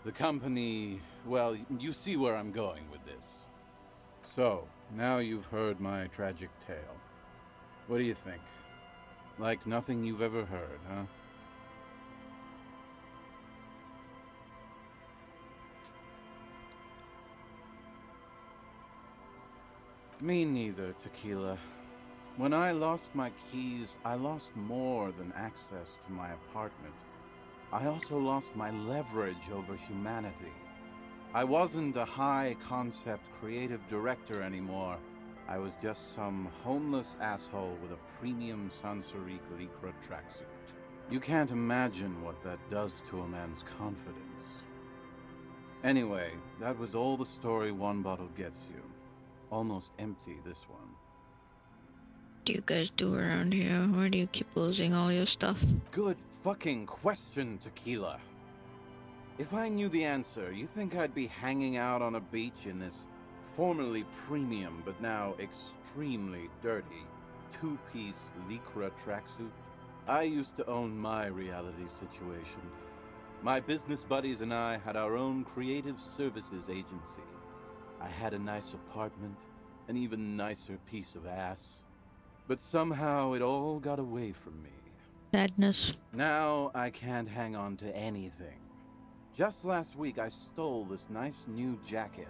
Speaker 10: The company, well, you see where I'm going with this. So, now you've heard my tragic tale. What do you think? Like nothing you've ever heard, huh? Me neither, Tequila. When I lost my keys, I lost more than access to my apartment. I also lost my leverage over humanity. I wasn't a high-concept creative director anymore. I was just some homeless asshole with a premium Sansarique Lycra tracksuit. You can't imagine what that does to a man's confidence. Anyway, that was all the story one bottle gets you. Almost empty, this one.
Speaker 1: do you guys do around here? Where do you keep losing all your stuff?
Speaker 10: Good fucking question, Tequila. If I knew the answer, you think I'd be hanging out on a beach in this formerly premium but now extremely dirty two-piece lycra tracksuit? I used to own my reality situation. My business buddies and I had our own creative services agency. I had a nice apartment, an even nicer piece of ass. But somehow it all got away from me.
Speaker 1: Sadness.
Speaker 10: Now I can't hang on to anything. Just last week I stole this nice new jacket,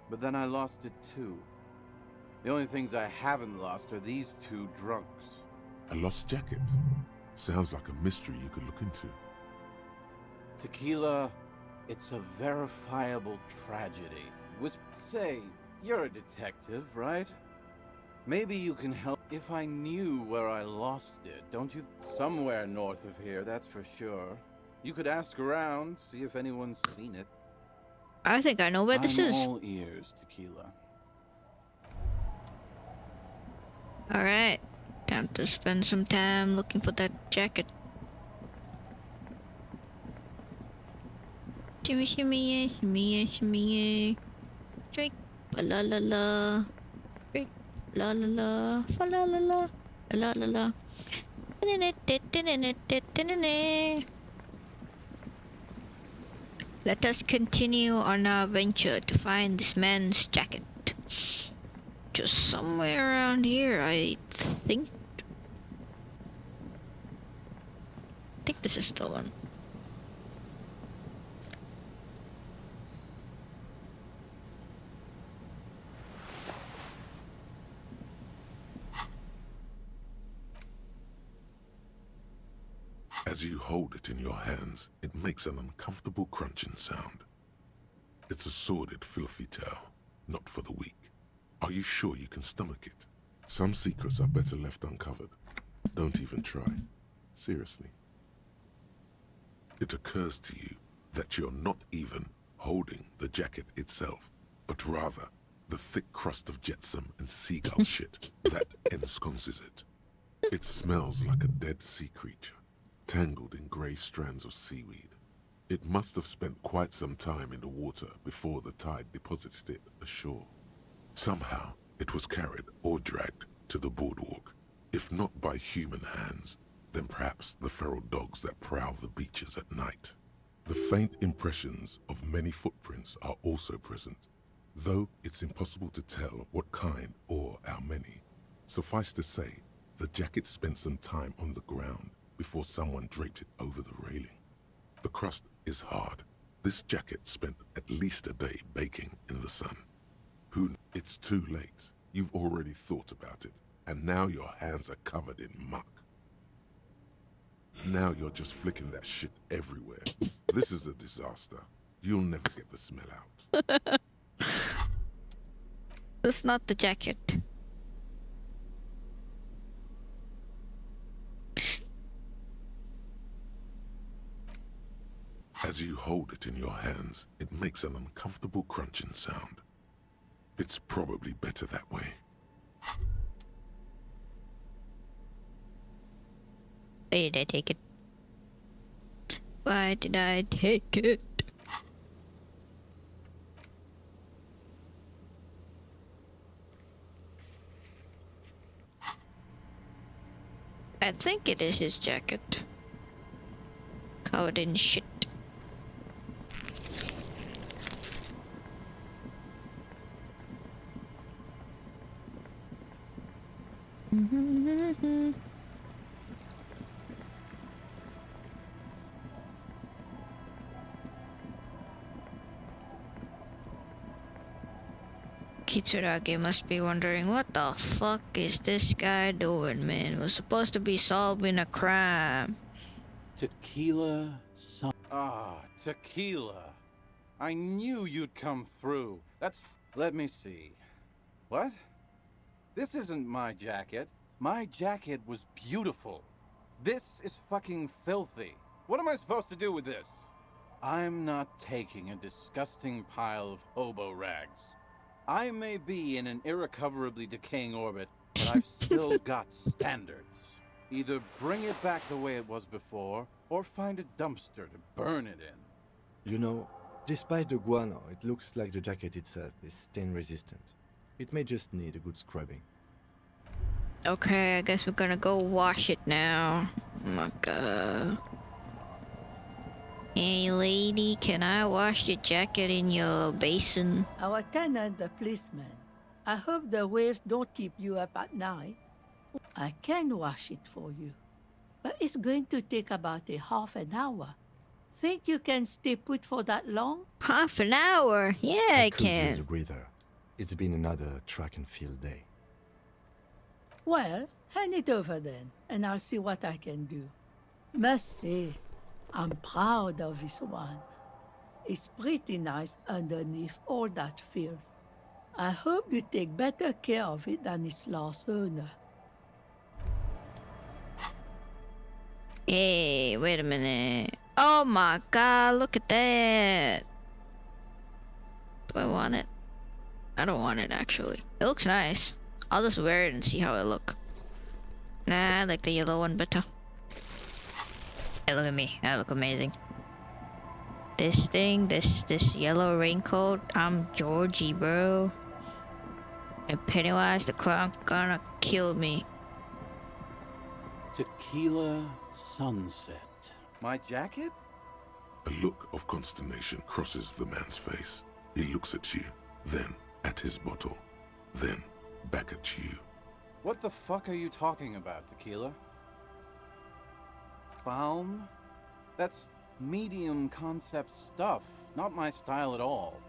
Speaker 10: but then I lost it too. The only things I haven't lost are these two drunks.
Speaker 2: A lost jacket? Sounds like a mystery you could look into.
Speaker 10: Tequila, it's a verifiable tragedy. Say, you're a detective, right? Maybe you can help if I knew where I lost it, don't you? Somewhere north of here, that's for sure. You could ask around, see if anyone's seen it.
Speaker 1: I think I know where this is.
Speaker 10: I'm all ears, Tequila.
Speaker 1: Alright. Time to spend some time looking for that jacket. Shimmy, shimmy, shimmy, shimmy. Drink. La la la. Drink. La la la. Fa la la la. La la la. Let us continue on our venture to find this man's jacket. Just somewhere around here, I think. I think this is the one.
Speaker 2: As you hold it in your hands, it makes an uncomfortable crunching sound. It's a sordid, filthy tale, not for the weak. Are you sure you can stomach it? Some secrets are better left uncovered. Don't even try. Seriously. It occurs to you that you're not even holding the jacket itself, but rather the thick crust of jetsam and seagull shit that ensconces it. It smells like a dead sea creature, tangled in grey strands of seaweed. It must have spent quite some time in the water before the tide deposited it ashore. Somehow, it was carried or dragged to the boardwalk. If not by human hands, then perhaps the feral dogs that prowl the beaches at night. The faint impressions of many footprints are also present, though it's impossible to tell what kind or how many. Suffice to say, the jacket spent some time on the ground before someone draped it over the railing. The crust is hard. This jacket spent at least a day baking in the sun. It's too late. You've already thought about it, and now your hands are covered in muck. Now you're just flicking that shit everywhere. This is a disaster. You'll never get the smell out.
Speaker 1: That's not the jacket.
Speaker 2: As you hold it in your hands, it makes an uncomfortable crunching sound. It's probably better that way.
Speaker 1: Why did I take it? Why did I take it? I think it is his jacket. Covered in shit. Kitsuragi must be wondering, what the fuck is this guy doing, man? We're supposed to be solving a crime.
Speaker 10: Tequila, Tequila. I knew you'd come through. Let me see. What? This isn't my jacket. My jacket was beautiful. This is fucking filthy. What am I supposed to do with this? I'm not taking a disgusting pile of hobo rags. I may be in an irrecoverably decaying orbit, but I've still got standards. Either bring it back the way it was before, or find a dumpster to burn it in.
Speaker 4: You know, despite the guano, it looks like the jacket itself is stain resistant. It may just need a good scrubbing.
Speaker 1: Okay, I guess we're gonna go wash it now. Oh my god. Hey lady, can I wash the jacket in your basin?
Speaker 12: Our tenant, the policeman. I hope the waves don't keep you up at night. I can wash it for you, but it's going to take about a half an hour. Think you can stay put for that long?
Speaker 1: Half an hour? Yeah, I
Speaker 4: could use a
Speaker 1: can.
Speaker 4: breather. It's been another track and field day.
Speaker 12: Well, hand it over then, and I'll see what I can do. Must say, I'm proud of this one. It's pretty nice underneath all that filth. I hope you take better care of it than its last owner.
Speaker 1: Hey, wait a minute. Oh my god, look at that. Do I want it? I don't want it actually. It looks nice. I'll just wear it and see how it look. Nah, I like the yellow one better. Hey, look at me. I look amazing. This thing, this yellow raincoat, I'm Georgie, bro. And Pennywise the clown gonna kill me.
Speaker 10: Tequila sunset. My jacket?
Speaker 2: A look of consternation crosses the man's face. He looks at you, then at his bottle, then back at you.
Speaker 10: What the fuck are you talking about, Tequila? Faun? That's medium concept stuff, not my style at all.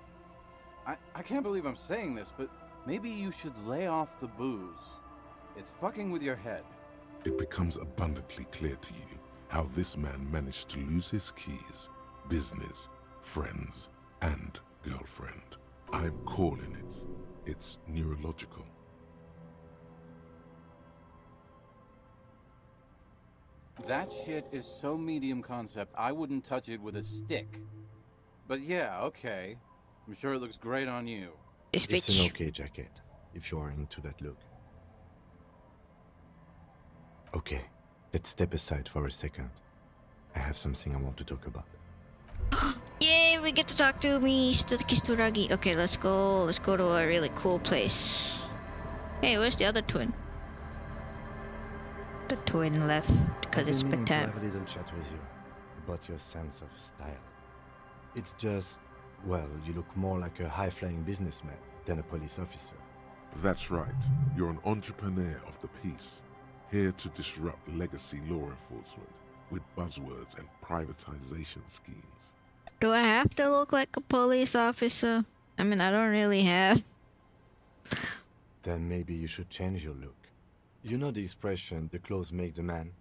Speaker 10: I can't believe I'm saying this, but maybe you should lay off the booze. It's fucking with your head.
Speaker 2: It becomes abundantly clear to you how this man managed to lose his keys, business, friends, and girlfriend. I'm calling it. It's neurological.
Speaker 10: That shit is so medium concept, I wouldn't touch it with a stick. But yeah, okay. I'm sure it looks great on you.
Speaker 4: It's an okay jacket, if you're into that look. Okay, let's step aside for a second. I have something I want to talk about.
Speaker 1: Yay, we get to talk to Mr. Kisturagi. Okay, let's go to a really cool place. Hey, where's the other twin? The twin left because it's
Speaker 4: I've been meaning to
Speaker 1: bedtime.
Speaker 4: have a little chat with you about your sense of style. It's just, well, you look more like a high-flying businessman than a police officer.
Speaker 2: That's right. You're an entrepreneur of the peace, here to disrupt legacy law enforcement with buzzwords and privatization schemes.
Speaker 1: Do I have to look like a police officer? I mean, I don't really have.
Speaker 4: Then maybe you should change your look. You know the expression, the clothes make the man?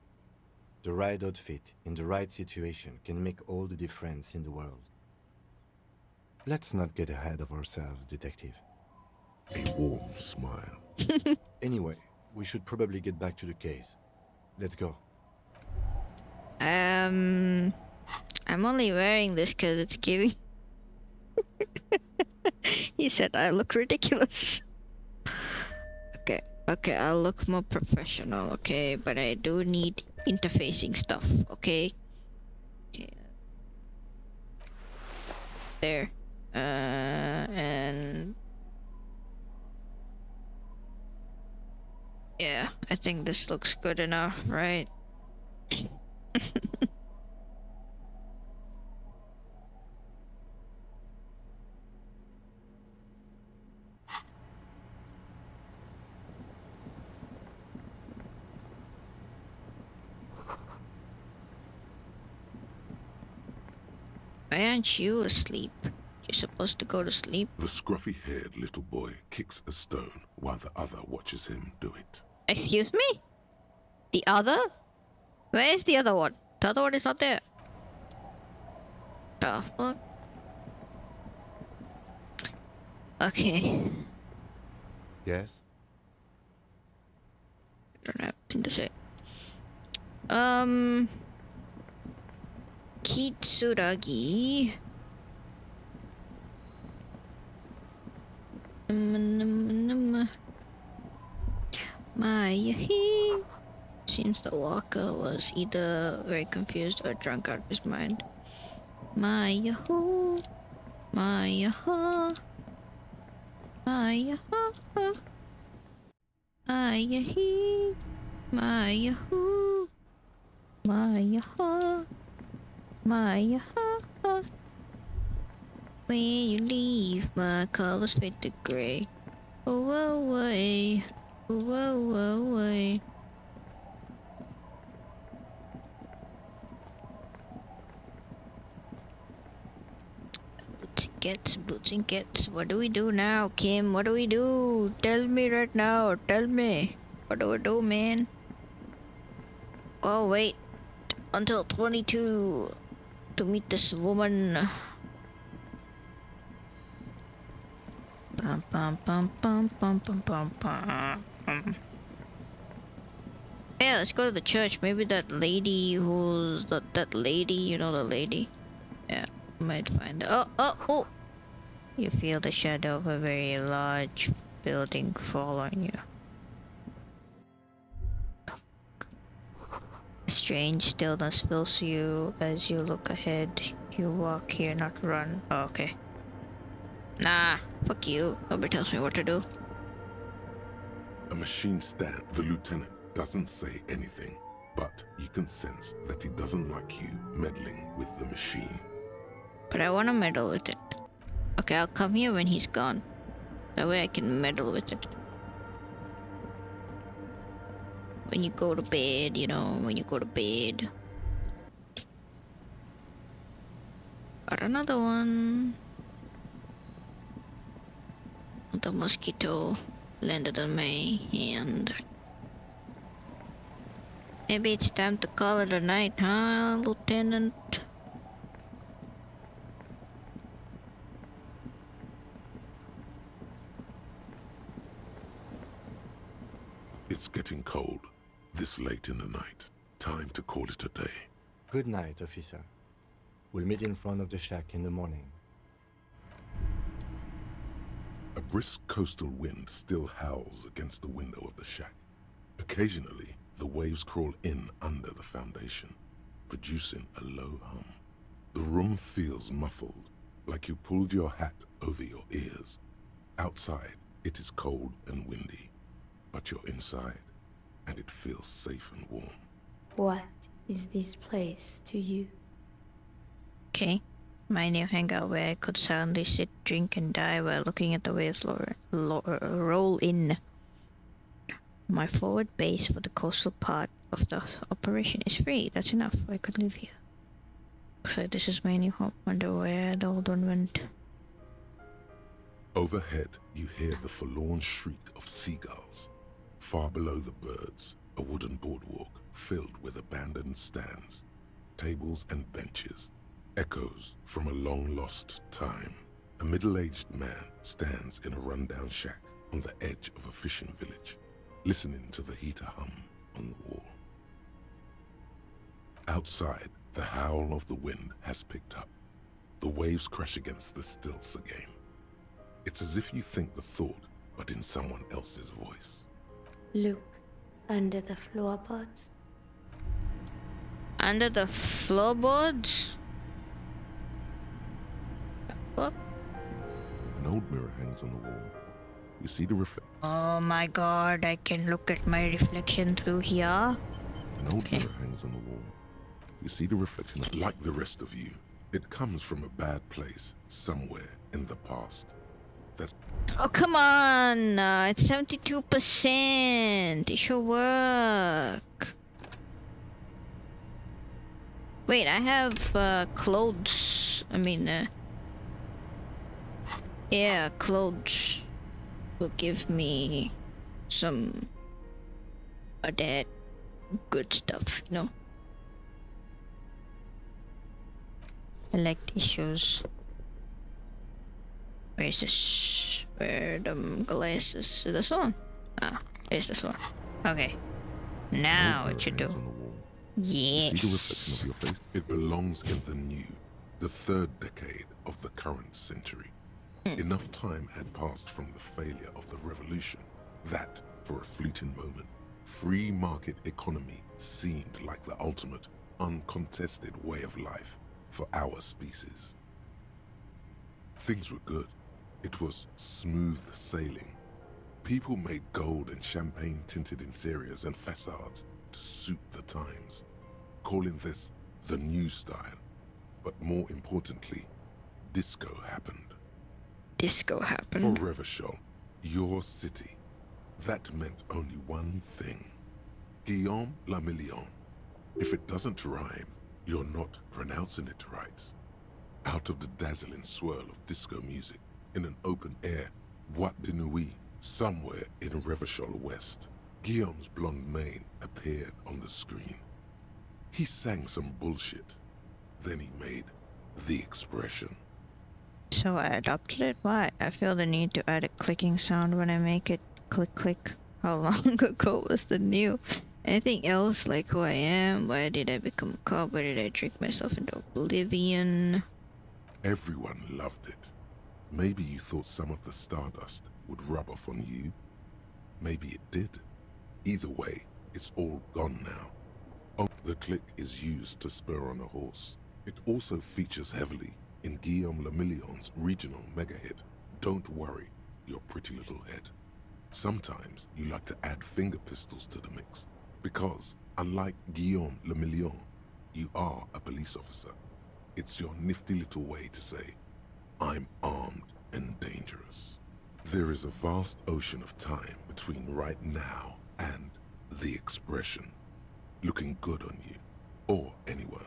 Speaker 4: The right outfit in the right situation can make all the difference in the world. Let's not get ahead of ourselves, detective.
Speaker 2: A warm smile.
Speaker 4: Anyway, we should probably get back to the case. Let's go.
Speaker 1: I'm only wearing this because it's giving. He said I look ridiculous. Okay, I'll look more professional, okay? But I do need interfacing stuff, okay? There. And... yeah, I think this looks good enough, right? Why aren't you asleep? You're supposed to go to sleep.
Speaker 2: The scruffy-haired little boy kicks a stone while the other watches him do it.
Speaker 1: Excuse me? The other? Where is the other one? The other one is not there. The fuck? Okay.
Speaker 4: Yes?
Speaker 1: I don't have anything to say. Kitsuragi. He seems the walker was either very confused or drunk out of his mind. Yahoo! Yahoo! Yahoo! Yahoo! Yahoo! Yahoo! Yahoo! When you leave, my colors fade to gray. Oh, away. Oh, away. Boots and gets. What do we do now, Kim? What do we do? Tell me right now. Tell me. What do we do, man? Oh, wait until 22 to meet this woman. Bum, bum, bum, bum, bum, bum, bum, bum. Yeah, let's go to the church. Maybe that lady who's that lady, you know the lady? Yeah, might find her. Oh! You feel the shadow of a very large building fall on you. A strange stillness fills you as you look ahead. You walk here, not run. Oh, okay. Nah, fuck you. Nobody tells me what to do.
Speaker 2: A machine stand. The lieutenant doesn't say anything, but you can sense that he doesn't like you meddling with the machine.
Speaker 1: But I want to meddle with it. Okay, I'll come here when he's gone. That way I can meddle with it. When you go to bed, you know, when you go to bed. Got another one. The mosquito landed on my hand. Maybe it's time to call it a night, huh, Lieutenant?
Speaker 2: It's getting cold, this late in the night. Time to call it a day.
Speaker 4: Good night, officer. We'll meet in front of the shack in the morning.
Speaker 2: A brisk coastal wind still howls against the window of the shack. Occasionally, the waves crawl in under the foundation, producing a low hum. The room feels muffled, like you pulled your hat over your ears. Outside, it is cold and windy, but you're inside, and it feels safe and warm.
Speaker 6: What is this place to you?
Speaker 1: Okay. My new hangout where I could silently sit, drink, and die while looking at the waves roll in. My forward base for the coastal part of the operation is free. That's enough. I could live here. Looks like this is my new home. Wonder where the old one went.
Speaker 2: Overhead, you hear the forlorn shriek of seagulls. Far below the birds, a wooden boardwalk filled with abandoned stands, tables and benches. Echoes from a long-lost time. A middle-aged man stands in a rundown shack on the edge of a fishing village, listening to the heater hum on the wall. Outside, the howl of the wind has picked up. The waves crash against the stilts again. It's as if you think the thought, but in someone else's voice.
Speaker 6: Look under the floorboards.
Speaker 1: Under the floorboards? What?
Speaker 2: An old mirror hangs on the wall. You see the reflection.
Speaker 1: Oh my god, I can look at my reflection through here.
Speaker 2: An old mirror hangs on the wall. You see the reflection like the rest of you. It comes from a bad place somewhere in the past. That's...
Speaker 1: Oh, come on! It's 72%. It should work. Wait, I have clothes. Yeah, clothes will give me some of that good stuff, you know? I like these shoes. Where's this? Where are the glasses? This one? Ah, there's this one. Okay. Now what you do? Yes.
Speaker 2: You see the reflection of your face? It belongs in the new, the third decade of the current century. Enough time had passed from the failure of the revolution that For a fleeting moment, free market economy seemed like the ultimate, uncontested way of life for our species. Things were good. It was smooth sailing. People made gold and champagne-tinted interiors and facades to suit the times, calling this the new style. But more importantly, disco happened.
Speaker 1: Disco happened.
Speaker 2: For Revachol, your city, that meant only one thing. Guillaume le Million. If it doesn't rhyme, you're not pronouncing it right. Out of the dazzling swirl of disco music, in an open air, Boîte de Nuit, somewhere in Revachol West, Guillaume's blonde mane appeared on the screen. He sang some bullshit. Then he made the expression.
Speaker 1: So I adopted it? Why? I feel the need to add a clicking sound when I make it click click. How long ago was the new? Anything else like who I am? Why did I become a cop? Why did I trick myself into oblivion?
Speaker 2: Everyone loved it. Maybe you thought some of the stardust would rub off on you. Maybe it did. Either way, it's all gone now. Oh, the click is used to spur on a horse. It also features heavily in Guillaume le Million's regional mega hit, Don't Worry, Your Pretty Little Head. Sometimes you like to add finger pistols to the mix, because, unlike Guillaume le Million, you are a police officer. It's your nifty little way to say, I'm armed and dangerous. There is a vast ocean of time between right now and the expression, looking good on you, or anyone.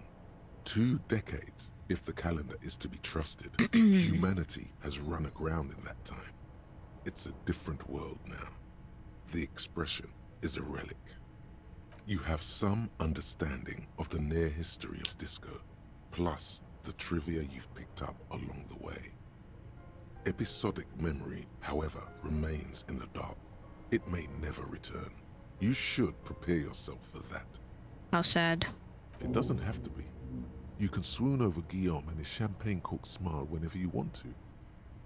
Speaker 2: 2 decades, if the calendar is to be trusted. Humanity has run aground in that time. It's a different world now. The expression is a relic. You have some understanding of the near history of disco, plus the trivia you've picked up along the way. Episodic memory, however, remains in the dark. It may never return. You should prepare yourself for that.
Speaker 1: How sad.
Speaker 2: It doesn't have to be. You can swoon over Guillaume and his champagne-corked smile whenever you want to.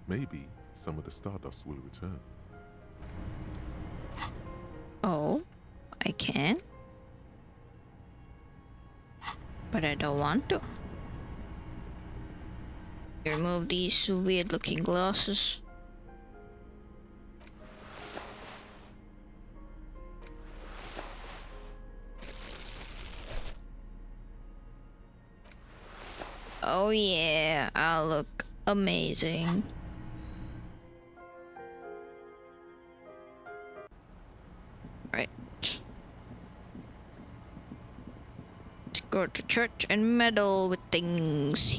Speaker 2: Maybe some of the stardust will return.
Speaker 1: Oh, I can? But I don't want to. Remove these weird-looking glasses. Oh yeah, I'll look amazing. Right. Let's go to church and meddle with things.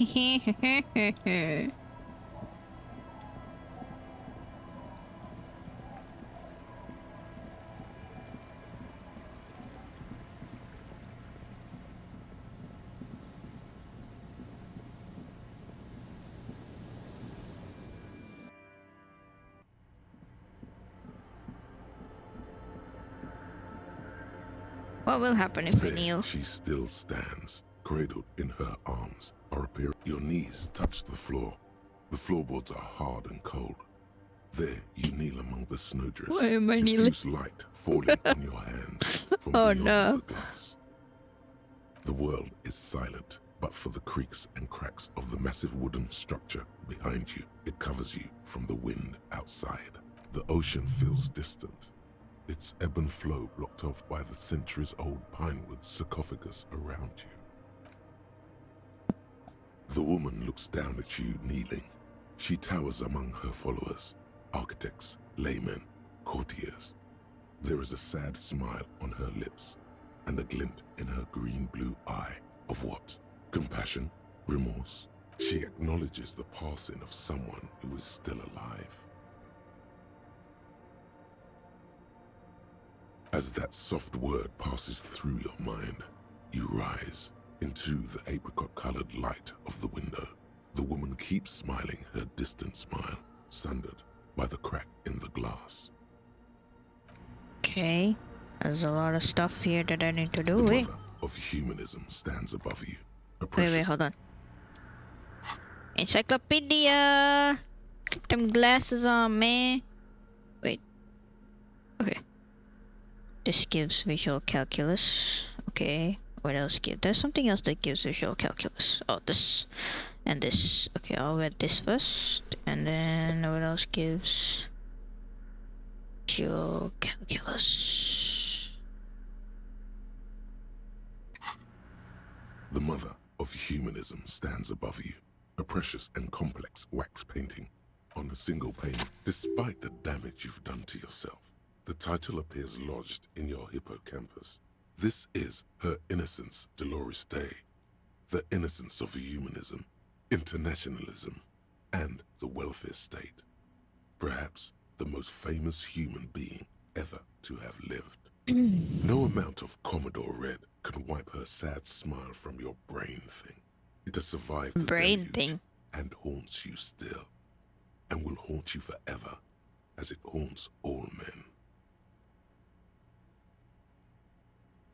Speaker 1: What will happen if we kneel?
Speaker 2: She still stands, cradled in her arms, or appear. Your knees touch the floor. The floorboards are hard and cold. There, you kneel among the snowdrifts.
Speaker 1: Why am I kneeling?
Speaker 2: Diffuse light falling on your hands from
Speaker 1: Oh,
Speaker 2: beyond
Speaker 1: no.
Speaker 2: the glass. The world is silent, but for the creaks and cracks of the massive wooden structure behind you. It covers you from the wind outside. The ocean feels distant. Its ebb and flow blocked off by the centuries-old pinewood sarcophagus around you. The woman looks down at you kneeling. She towers among her followers, architects, laymen, courtiers. There is a sad smile on her lips and a glint in her green-blue eye of what? Compassion? Remorse? She acknowledges the passing of someone who is still alive. As that soft word passes through your mind, you rise into the apricot-colored light of the window. The woman keeps smiling her distant smile, sundered by the crack in the glass.
Speaker 1: Okay, there's a lot of stuff here that I need to do.
Speaker 2: The
Speaker 1: Wait,
Speaker 2: mother of humanism stands above you. A
Speaker 1: wait,
Speaker 2: precious
Speaker 1: hold on. Encyclopedia! Get them glasses on, man. Wait. Okay. This gives visual calculus. Okay. What else gives? There's something else that gives visual calculus. Oh, this and this. Okay, I'll read this first, and then what else gives visual calculus?
Speaker 2: The mother of humanism stands above you, a precious and complex wax painting on a single pane. Despite the damage you've done to yourself, the title appears lodged in your hippocampus. This is Her Innocence Dolores Day, the innocence of humanism, internationalism, and the welfare state. Perhaps the most famous human being ever to have lived. No amount of Commodore Red can wipe her sad smile from your brain thing. It has survived the deluge and haunts you still, and will haunt you forever, as it haunts all men.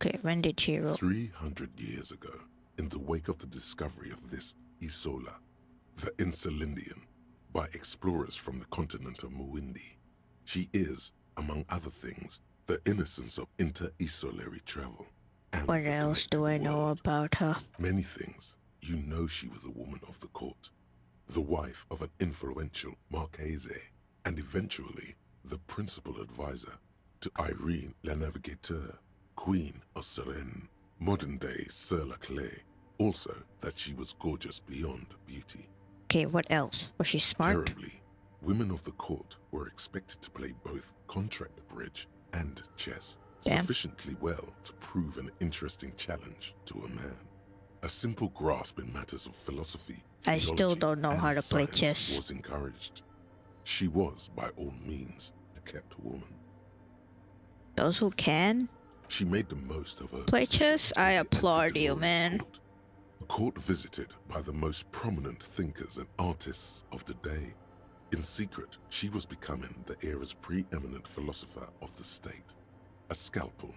Speaker 1: Okay, when did she roll?
Speaker 2: 300 years ago, in the wake of the discovery of this Isola, the Insulindian, by explorers from the continent of Muindi, she is, among other things, the innocence of inter-isolary travel. And
Speaker 1: what else do I know about her?
Speaker 2: Many things. You know she was a woman of the court, the wife of an influential Marchese, and eventually the principal advisor to Irene la Navigateur, Queen of Serene, modern-day Sir La Clé. Also, that she was gorgeous beyond beauty.
Speaker 1: Okay, what else? Was she smart?
Speaker 2: Terribly, women of the court were expected to play both contract bridge and chess sufficiently well to prove an interesting challenge to a man. A simple grasp in matters of philosophy,
Speaker 1: I still don't know how to play chess.
Speaker 2: Was encouraged. She was, by all means, a kept woman.
Speaker 1: Those who can
Speaker 2: she made the most of her
Speaker 1: play chess. I applaud you, man.
Speaker 2: A court visited by the most prominent thinkers and artists of the day. In secret, she was becoming the era's preeminent philosopher of the state. A scalpel,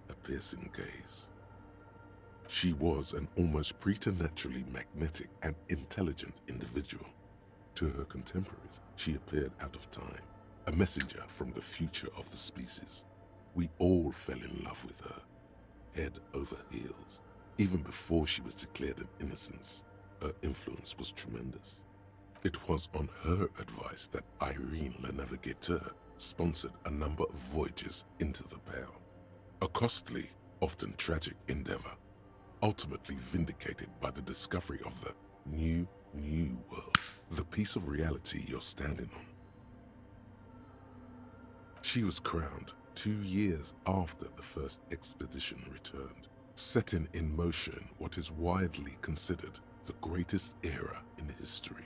Speaker 2: a piercing gaze. She was an almost preternaturally magnetic and intelligent individual. To her contemporaries, she appeared out of time, a messenger from the future of the species. We all fell in love with her, head over heels. Even before she was declared an innocence, her influence was tremendous. It was on her advice that Irene la Navigateur sponsored a number of voyages into the Pale. A costly, often tragic endeavor, ultimately vindicated by the discovery of the new world, the piece of reality you're standing on. She was crowned 2 years after the first expedition returned, setting in motion what is widely considered the greatest era in history.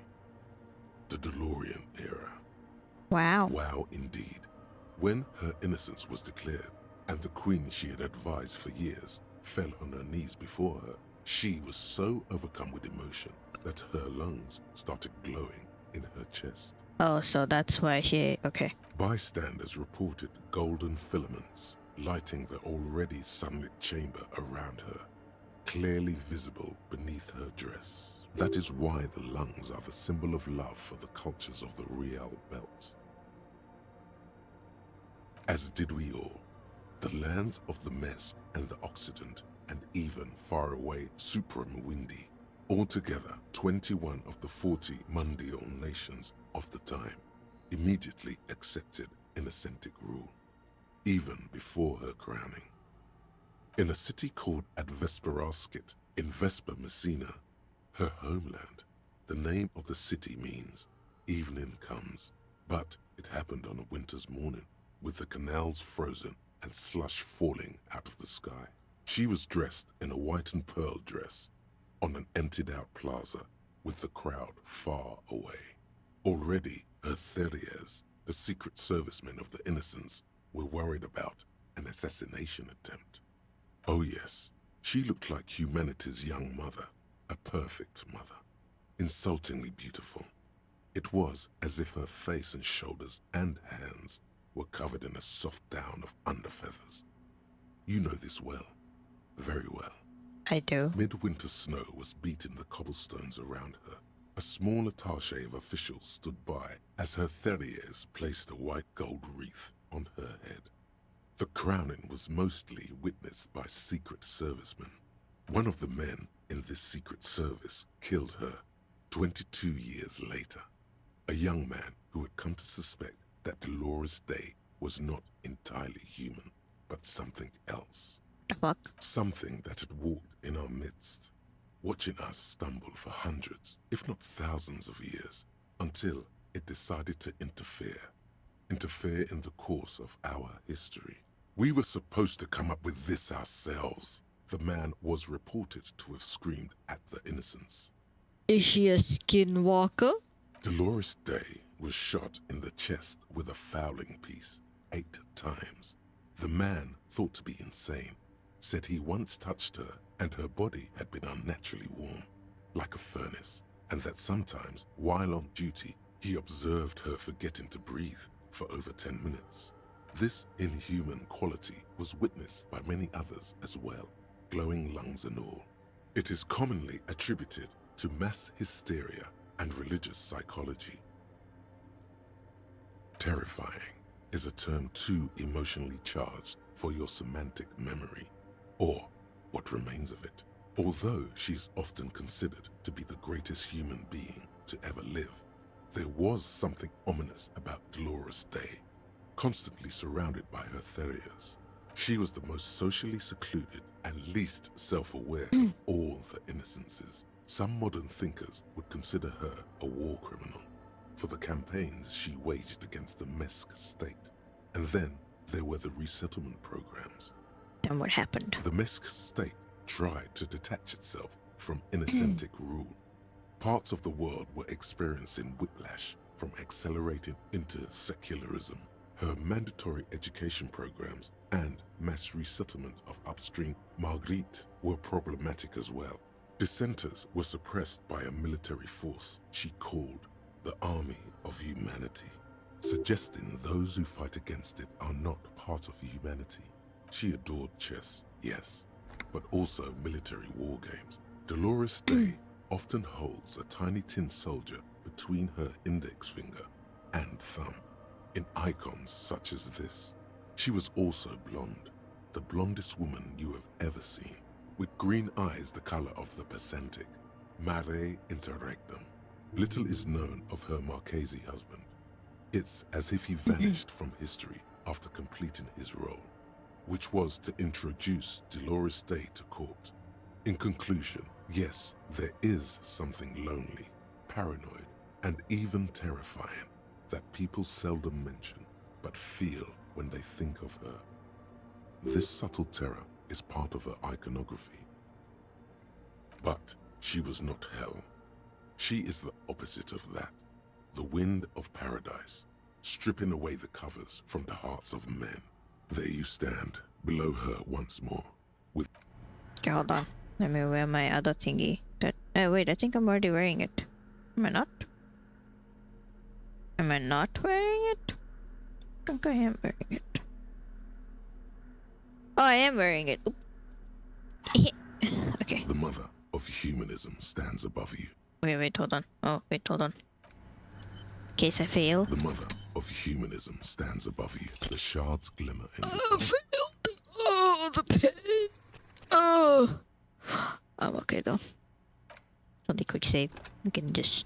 Speaker 2: The DeLorean era.
Speaker 1: Wow.
Speaker 2: Wow indeed. When her innocence was declared, and the queen she had advised for years fell on her knees before her, she was so overcome with emotion that her lungs started glowing in her chest.
Speaker 1: Oh, so that's why she... okay.
Speaker 2: Bystanders reported golden filaments lighting the already sunlit chamber around her, clearly visible beneath her dress. That is why the lungs are the symbol of love for the cultures of the Real Belt. As did we all, the lands of the Mest and the Occident, and even faraway Supra-Muindi, altogether 21 of the 40 mundial nations of the time, immediately accepted Innocentick rule, even before her crowning. In a city called Advesperaskit in Vesper Messina, her homeland, the name of the city means evening comes, but it happened on a winter's morning, with the canals frozen and slush falling out of the sky. She was dressed in a white and pearl dress on an emptied-out plaza with the crowd far away. Already, her Theriers, the secret servicemen of the Innocents, were worried about an assassination attempt. Oh yes, she looked like humanity's young mother, a perfect mother, insultingly beautiful. It was as if her face and shoulders and hands were covered in a soft down of underfeathers. You know this well, very well.
Speaker 1: I do.
Speaker 2: Midwinter snow was beating the cobblestones around her. A small attaché of officials stood by as her Theriers placed a white gold wreath on her head. The crowning was mostly witnessed by Secret Servicemen. One of the men in this Secret Service killed her 22 years later. A young man who had come to suspect that Dolores Day was not entirely human, but something else.
Speaker 1: What?
Speaker 2: Something that had walked in our midst, watching us stumble for hundreds, if not thousands of years, until it decided to interfere in the course of our history. We were supposed to come up with this ourselves. The man was reported to have screamed at the innocents.
Speaker 1: Is she a skinwalker?
Speaker 2: Dolores Day was shot in the chest with a fowling piece 8 times. The man, thought to be insane, said he once touched her and her body had been unnaturally warm, like a furnace, and that sometimes, while on duty, he observed her forgetting to breathe for over 10 minutes. This inhuman quality was witnessed by many others as well, glowing lungs and all. It is commonly attributed to mass hysteria and religious psychology. Terrifying is a term too emotionally charged for your semantic memory, or what remains of it. Although she's often considered to be the greatest human being to ever live, there was something ominous about Dolores Day, constantly surrounded by her terriers. She was the most socially secluded and least self-aware of all the innocences. Some modern thinkers would consider her a war criminal for the campaigns she waged against the Mesk state. And then there were the resettlement programs.
Speaker 1: Then what happened?
Speaker 2: The Mesk state tried to detach itself from innocentic rule. Parts of the world were experiencing whiplash from accelerating into secularism. Her mandatory education programs and mass resettlement of upstream Marguerite were problematic as well. Dissenters were suppressed by a military force she called the Army of Humanity, suggesting those who fight against it are not part of humanity. She adored chess, yes, but also military war games. Dolores Day often holds a tiny tin soldier between her index finger and thumb. In icons such as this, she was also blonde, the blondest woman you have ever seen, with green eyes the color of the Pacentic, mare interregnum. Little is known of her Marchese husband. It's as if he vanished from history after completing his role, which was to introduce Dolores Day to court. In conclusion, yes, there is something lonely, paranoid, and even terrifying that people seldom mention, but feel when they think of her. This subtle terror is part of her iconography. But she was not hell. She is the opposite of that, the wind of paradise, stripping away the covers from the hearts of men. There you stand, below her once more, with...
Speaker 1: Okay, hold on. Let me wear my other thingy. Wait, I think I'm already wearing it. Am I not? Am I not wearing it? I think I am wearing it. Oh, I am wearing it. Okay.
Speaker 2: The mother of humanism stands above you.
Speaker 1: Wait, hold on. Oh, wait, hold on. In case I fail.
Speaker 2: The mother of humanism stands above you. The shards glimmer in the
Speaker 1: I failed. Oh, the pain. Oh. I'm okay though. Only quick save. We can just...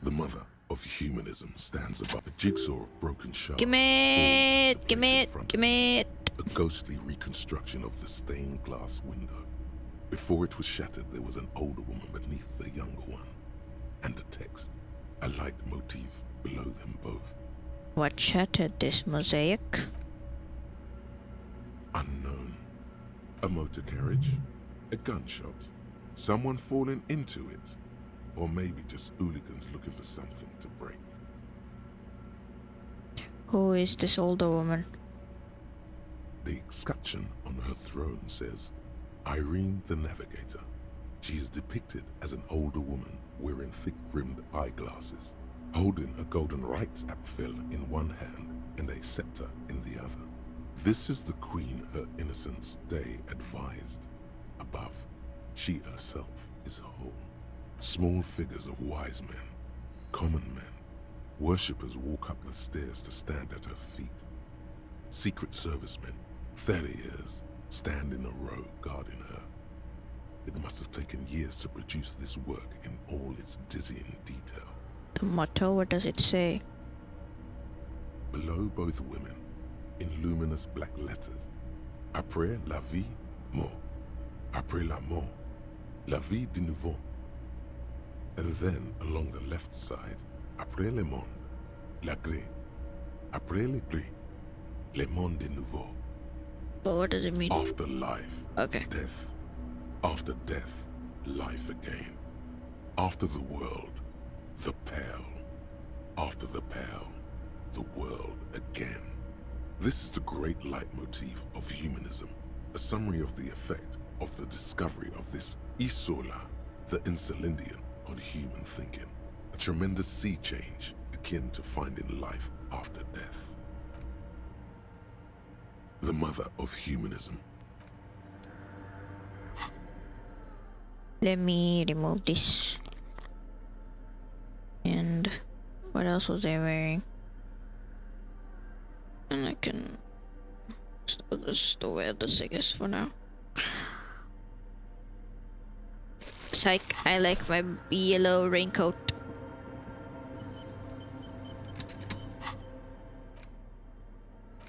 Speaker 2: The mother of humanism stands above a jigsaw of broken shards.
Speaker 1: Give me it! Give me it! Give me it!
Speaker 2: A ghostly reconstruction of the stained glass window. Before it was shattered, there was an older woman beneath the younger one, and a text, a light motif below them both.
Speaker 1: What shattered this mosaic?
Speaker 2: Unknown. A motor carriage, a gunshot, someone falling into it, or maybe just hooligans looking for something to break.
Speaker 1: Who is this older woman?
Speaker 2: The escutcheon on her throne says, Irene the Navigator. She is depicted as an older woman wearing thick-rimmed eyeglasses, holding a golden rights apfel in one hand and a scepter in the other. This is the queen her innocence Day advised. Above, she herself is whole. Small figures of wise men, common men, Worshippers walk up the stairs to stand at her feet. Secret servicemen, farriers, stand in a row guarding her. It must have taken years to produce this work in all its dizzying detail.
Speaker 1: The motto, what does it say?
Speaker 2: Below both women, in luminous black letters, après la vie, mort. Après la mort, la vie de nouveau. And then, along the left side, après le monde, la gré. Après le gré, le monde de nouveau.
Speaker 1: But what does it mean?
Speaker 2: After life,
Speaker 1: okay.
Speaker 2: Death. After death, life again. After the world, the pale. After the pale, the world again. This is the great leitmotif of humanism, a summary of the effect of the discovery of this isola, the insulindian, on human thinking. A tremendous sea change akin to finding life after death. The mother of humanism.
Speaker 1: Let me remove this. And what else was I wearing? And I can just wear this, I guess, for now. Psych, I like my yellow raincoat.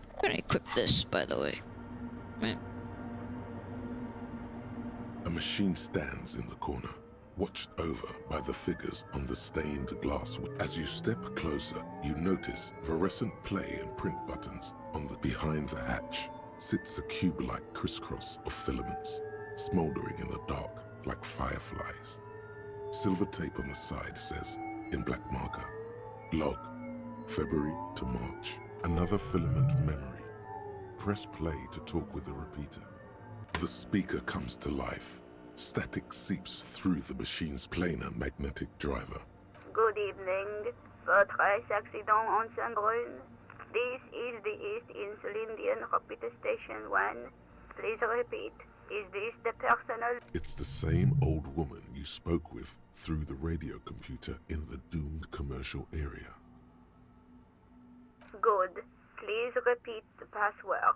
Speaker 1: I'm gonna equip this, by the way. Right.
Speaker 2: A machine stands in the corner, watched over by the figures on the stained glass. As you step closer, you notice fluorescent play and print buttons. On the behind the hatch sits a cube-like crisscross of filaments, smoldering in the dark like fireflies. Silver tape on the side says, in black marker, log, February to March. Another filament memory. Press play to talk with the repeater. The speaker comes to life. Static seeps through the machine's planar magnetic driver.
Speaker 18: Good evening. Votre accident on Saint-Brune. This is the East Insulindian Repeater Station 1. Please repeat. Is this the personal?
Speaker 2: It's the same old woman you spoke with through the radio computer in the doomed commercial area.
Speaker 18: Good. Please repeat the password.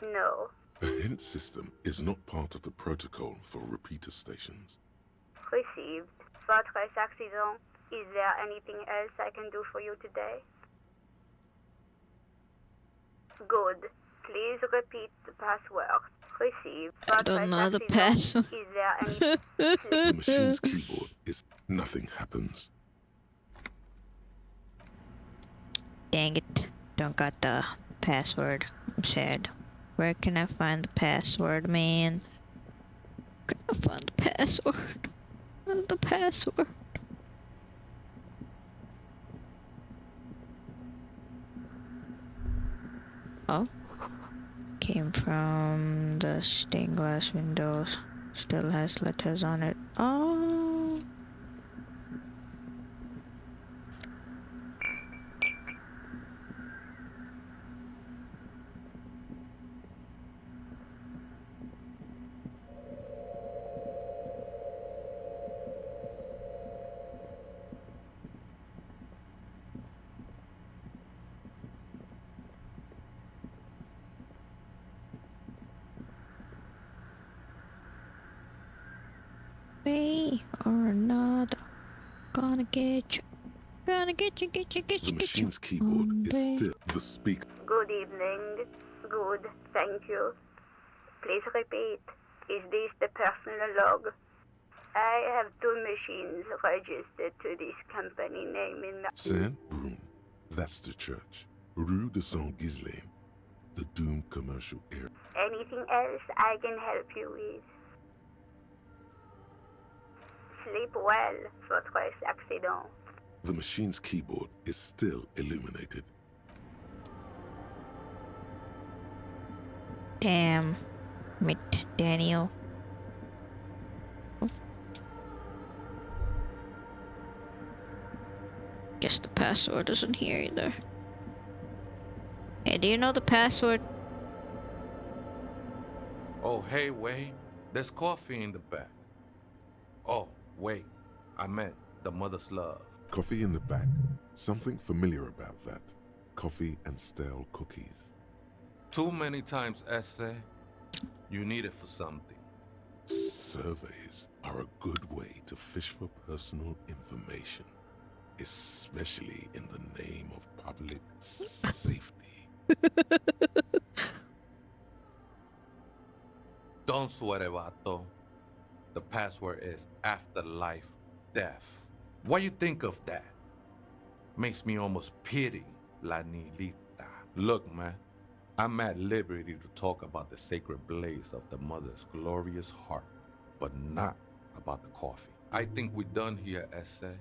Speaker 18: No.
Speaker 2: A hint system is not part of the protocol for repeater stations.
Speaker 18: Received. Votre accident. Is there anything else I can do for you today? Good. Please repeat the password. Received.
Speaker 1: I don't know the password.
Speaker 18: Is there any...
Speaker 2: The machine's keyboard is nothing happens.
Speaker 1: Dang it. Don't got the password. I'm sad. Where can I find the password, man? Can I find the password? The password. Oh. Came from the stained glass windows. Still has letters on it. Oh. Way or another, gonna get you, gonna get you, get you.
Speaker 2: The machine's keyboard is still the speaker.
Speaker 18: Good evening. Good, thank you. Please repeat. Is this the personal log? I have two machines registered to this company name in...
Speaker 2: Saint-Brune, that's the church. Rue de Saint-Ghislain, the doomed commercial area.
Speaker 18: Anything else I can help you with? Sleep well, votre accident.
Speaker 2: The machine's keyboard is still illuminated.
Speaker 1: Damn it, Daniel. Guess the password isn't here either. Hey, do you know the password?
Speaker 3: Oh, hey, wait. There's coffee in the back. Oh, wait. I meant the mother's love.
Speaker 2: Coffee in the back. Something familiar about that. Coffee and stale cookies.
Speaker 3: Too many times, essay. You need it for something.
Speaker 2: Surveys are a good way to fish for personal information, especially in the name of public safety.
Speaker 3: Don't sweat it, vato. The password is afterlife death. What you think of that? Makes me almost pity La Nilita. Look, man, I'm at liberty to talk about the sacred blaze of the mother's glorious heart, but not about the coffee. I think we're done here, essay.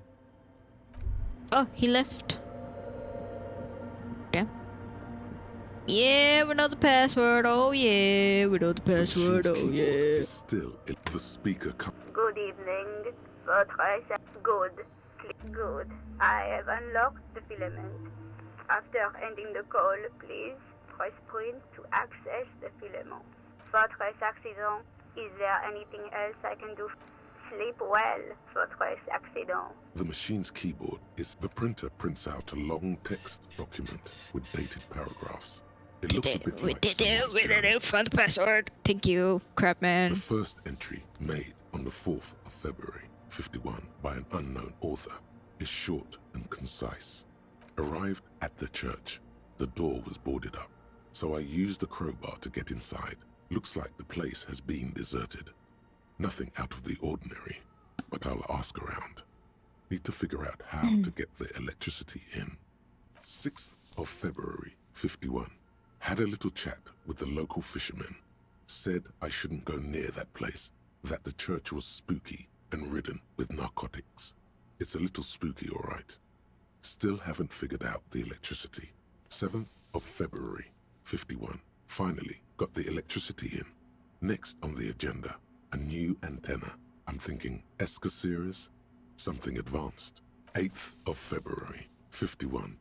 Speaker 1: Oh, he left. Yeah. Yeah, we know the password. Oh yeah, we know the password. Oh yeah.
Speaker 2: Is still in the speaker.
Speaker 18: Good evening. Fortress. Good. Good. I have unlocked the filament. After ending the call, please press print to access the filament. Fortress accident. Is there anything else I can do? Sleep well, Fortress accident.
Speaker 2: The machine's keyboard is the printer prints out a long text document with dated paragraphs. It looks a bit like
Speaker 1: We did it, found the password. Thank you, crap man.
Speaker 2: The first entry, made on the 4th of February, 51, by an unknown author, is short and concise. Arrived at the church. The door was boarded up, so I used the crowbar to get inside. Looks like the place has been deserted. Nothing out of the ordinary, but I'll ask around. Need to figure out how to get the electricity in. 6th of February, 51. Had a little chat with the local fishermen. Said I shouldn't go near that place, that the church was spooky and ridden with narcotics. It's a little spooky, all right. Still haven't figured out the electricity. 7th of February, 51. Finally got the electricity in. Next on the agenda, a new antenna. I'm thinking ESCA series, something advanced. 8th of February, 51.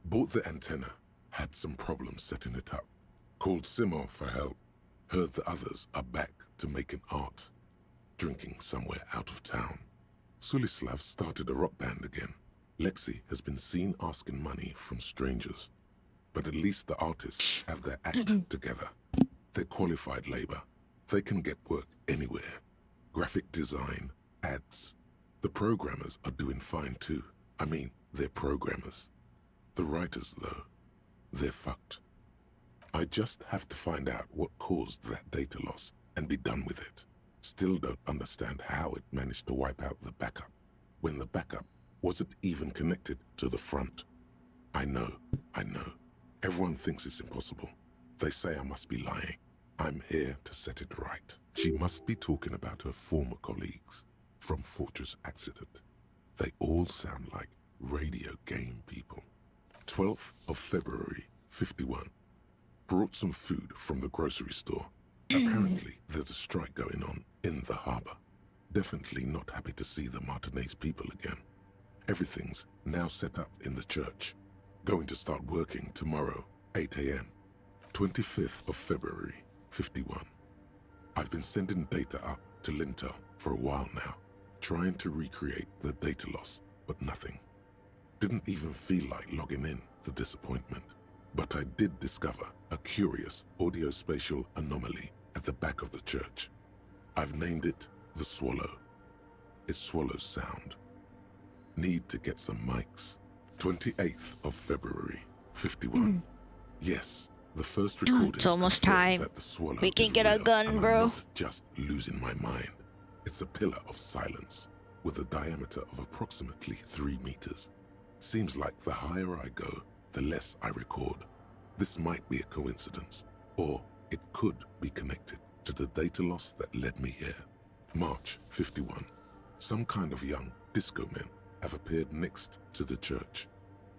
Speaker 2: Bought the antenna. Had some problems setting it up. Called Simon for help. Heard the others are back to making art. Drinking somewhere out of town. Sulislav started a rock band again. Lexi has been seen asking money from strangers. But at least the artists have their act together. They're qualified labor. They can get work anywhere. Graphic design, ads. The programmers are doing fine too. I mean, they're programmers. The writers, though, they're fucked. I just have to find out what caused that data loss and be done with it. Still don't understand how it managed to wipe out the backup, when the backup wasn't even connected to the front. I know. Everyone thinks it's impossible. They say I must be lying. I'm here to set it right. She must be talking about her former colleagues from Fortress Accident. They all sound like radio game people. 12th of February, 51. Brought some food from the grocery store. Apparently, there's a strike going on in the harbor. Definitely not happy to see the Martinez people again. Everything's now set up in the church. Going to start working tomorrow, 8 a.m. 25th of February, 51. I've been sending data up to Lintel for a while now, trying to recreate the data loss, but nothing. Didn't even feel like logging in, the disappointment. But I did discover a curious audio-spatial anomaly at the back of the church. I've named it the Swallow. It swallows sound. Need to get some mics. 28th of February, 51. Yes, the first recording
Speaker 1: it's almost time.
Speaker 2: That the swallow
Speaker 1: we can
Speaker 2: is
Speaker 1: get a
Speaker 2: real,
Speaker 1: gun,
Speaker 2: and
Speaker 1: bro.
Speaker 2: I'm not just losing my mind. It's a pillar of silence with a diameter of approximately 3 meters. Seems like the higher I go, the less I record. This might be a coincidence, or it could be connected to the data loss that led me here. March 51. Some kind of young disco men have appeared next to the church.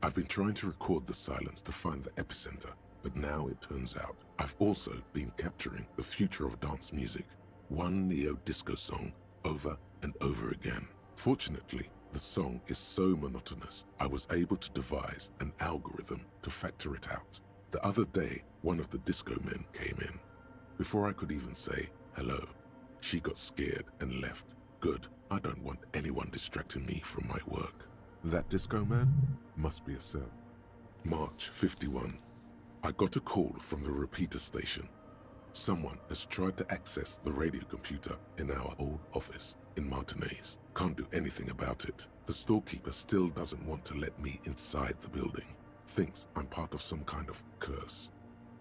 Speaker 2: I've been trying to record the silence to find the epicenter, but now it turns out I've also been capturing the future of dance music, one neo-disco song over and over again. Fortunately, the song is so monotonous, I was able to devise an algorithm to factor it out. The other day, one of the disco men came in. Before I could even say hello, she got scared and left. Good, I don't want anyone distracting me from my work. That Disco man must be a cell. March 51. I got a call from the repeater station. Someone has tried to access the radio computer in our old office in Martinez. Can't do anything about it. The storekeeper still doesn't want to let me inside the building. Thinks I'm part of some kind of curse.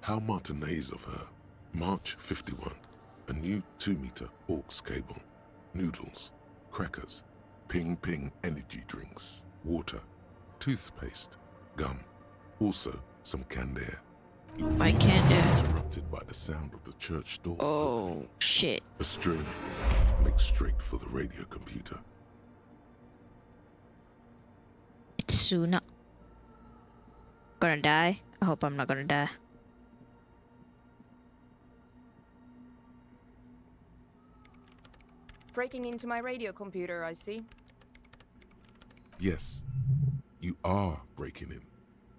Speaker 2: How Martinez of her. March 51. A new 2-meter aux cable. Noodles. Crackers. Ping Ping energy drinks. Water. Toothpaste. Gum. Also some canned air.
Speaker 1: I can't do it.
Speaker 2: Interrupted by the sound of the church door.
Speaker 1: Oh, shit.
Speaker 2: A strange woman makes straight for the radio computer.
Speaker 1: It's Suna. Gonna die? I hope I'm not gonna die.
Speaker 7: Breaking into my radio computer, I see.
Speaker 2: Yes, you are breaking in,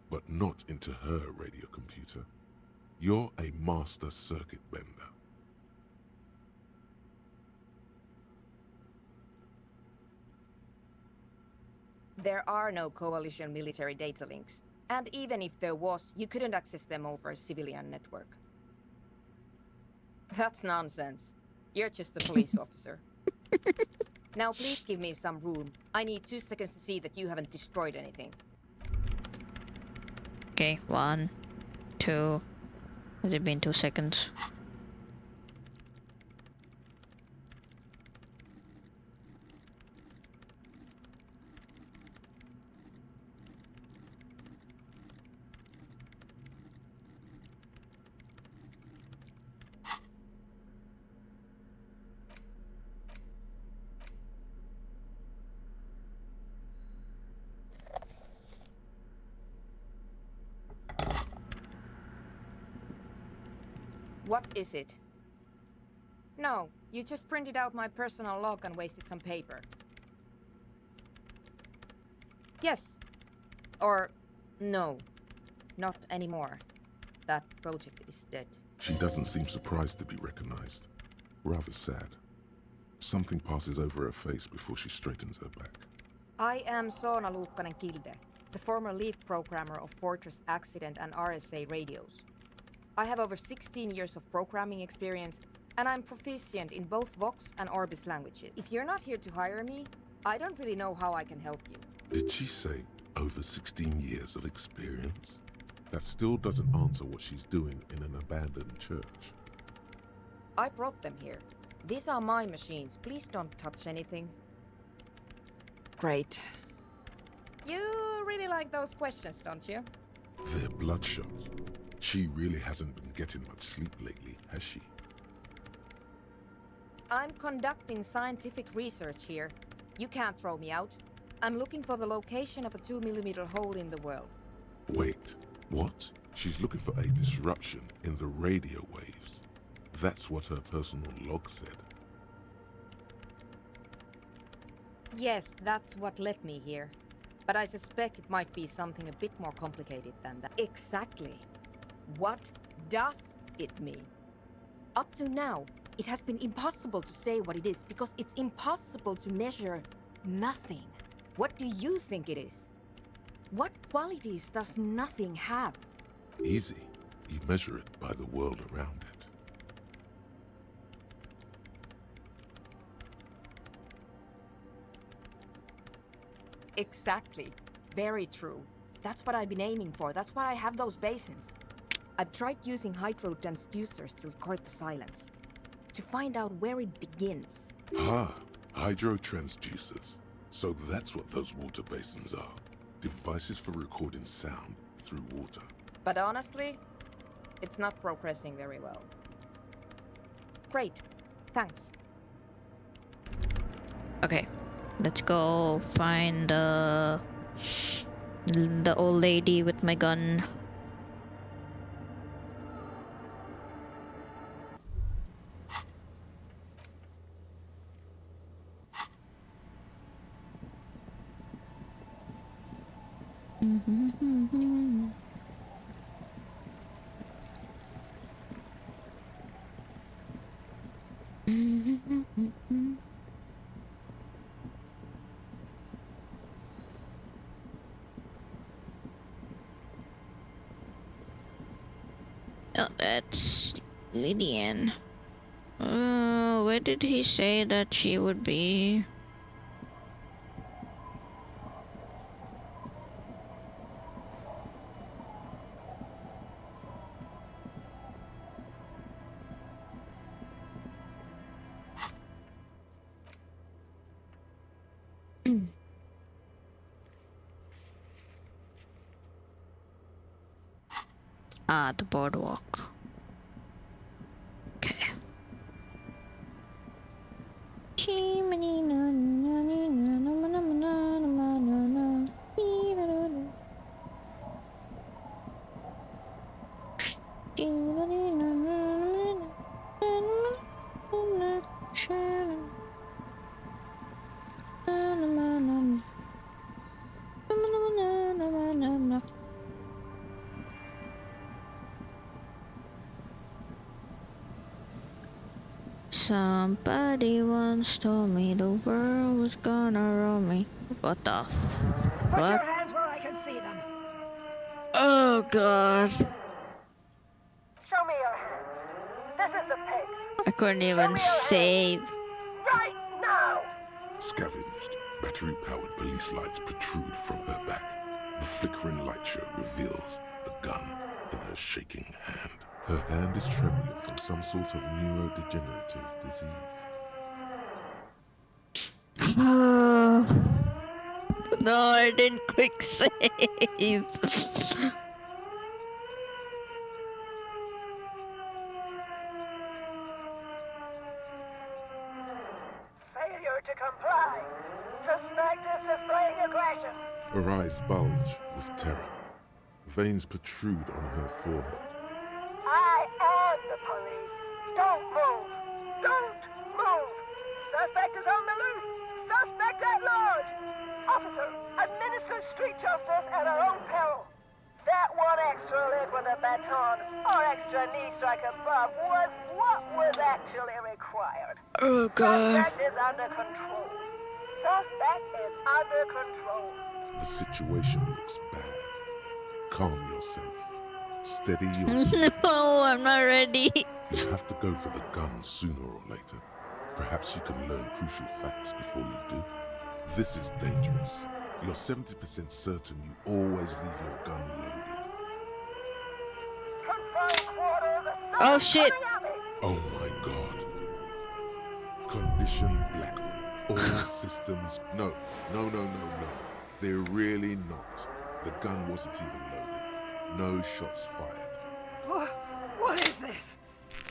Speaker 2: but not into her radio computer. You're a master circuit bender.
Speaker 7: There are no coalition military data links. And even if there was, you couldn't access them over a civilian network. That's nonsense. You're just a police officer. Now please give me some room. I need 2 seconds to see that you haven't destroyed anything.
Speaker 1: Okay, 1, 2. Has it been 2 seconds?
Speaker 7: What is it? No, you just printed out my personal log and wasted some paper. Yes. Or no. Not anymore. That project is dead.
Speaker 2: She doesn't seem surprised to be recognized. Rather sad. Something passes over her face before she straightens her back.
Speaker 7: I am Soona Luukkanen-Kilde, the former lead programmer of Fortress Accident and RSA radios. I have over 16 years of programming experience, and I'm proficient in both Vox and Orbis languages. If you're not here to hire me, I don't really know how I can help you.
Speaker 2: Did she say over 16 years of experience? That still doesn't answer what she's doing in an abandoned church.
Speaker 7: I brought them here. These are my machines. Please don't touch anything. Great. You really like those questions, don't you?
Speaker 2: They're bloodshot. She really hasn't been getting much sleep lately, has she?
Speaker 7: I'm conducting scientific research here. You can't throw me out. I'm looking for the location of a 2mm hole in the world.
Speaker 2: Wait, what? She's looking for a disruption in the radio waves. That's what her personal log said.
Speaker 7: Yes, that's what led me here. But I suspect it might be something a bit more complicated than that. Exactly. What does it mean? Up to now, it has been impossible to say what it is because it's impossible to measure nothing. What do you think it is? What qualities does nothing have?
Speaker 2: Easy. You measure it by the world around it.
Speaker 7: Exactly. Very true. That's what I've been aiming for. That's why I have those basins. I've tried using hydro transducers to record the silence, to find out where it begins.
Speaker 2: Ah, hydro transducers. So that's what those water basins are. Devices for recording sound through water.
Speaker 7: But honestly, it's not progressing very well. Great. Thanks.
Speaker 1: Okay, let's go find the old lady with my gun. Oh, that's Lydian. Where did he say that she would be? Ah, the boardwalk. Okay. Somebody once told me the world was gonna roll me. What the
Speaker 9: Put your
Speaker 1: fuck?
Speaker 9: hands where I can see them.
Speaker 1: Oh god.
Speaker 9: Show me your hands. This is the pigs.
Speaker 1: I couldn't even save.
Speaker 9: Right now!
Speaker 2: Scavenged, battery-powered police lights protrude from her back. The flickering light show reveals a gun in her shaking hand. Her hand is trembling from some sort of neurodegenerative disease.
Speaker 1: No, I didn't quick save.
Speaker 9: Failure to comply. Suspect is displaying aggression.
Speaker 2: Her eyes bulge with terror. Veins protrude on her forehead.
Speaker 9: I am the police. Don't move. Don't move. Suspect is on the loose. Suspect at large. Officer, administer street justice at our own peril. That one extra leg with a baton or extra knee strike above was what was actually required.
Speaker 1: Oh god.
Speaker 9: Suspect is under control. Suspect is under control.
Speaker 2: The situation looks bad. Calm yourself. Steady your breathing.
Speaker 1: No, I'm not ready.
Speaker 2: You'll have to go for the gun sooner or later. Perhaps you can learn crucial facts before you do. This is dangerous. You're 70% certain you always leave your gun loaded.
Speaker 1: Oh shit.
Speaker 2: Oh my god. Condition black. All systems... No. They're really not. The gun wasn't even loaded. No shots fired.
Speaker 9: What is this?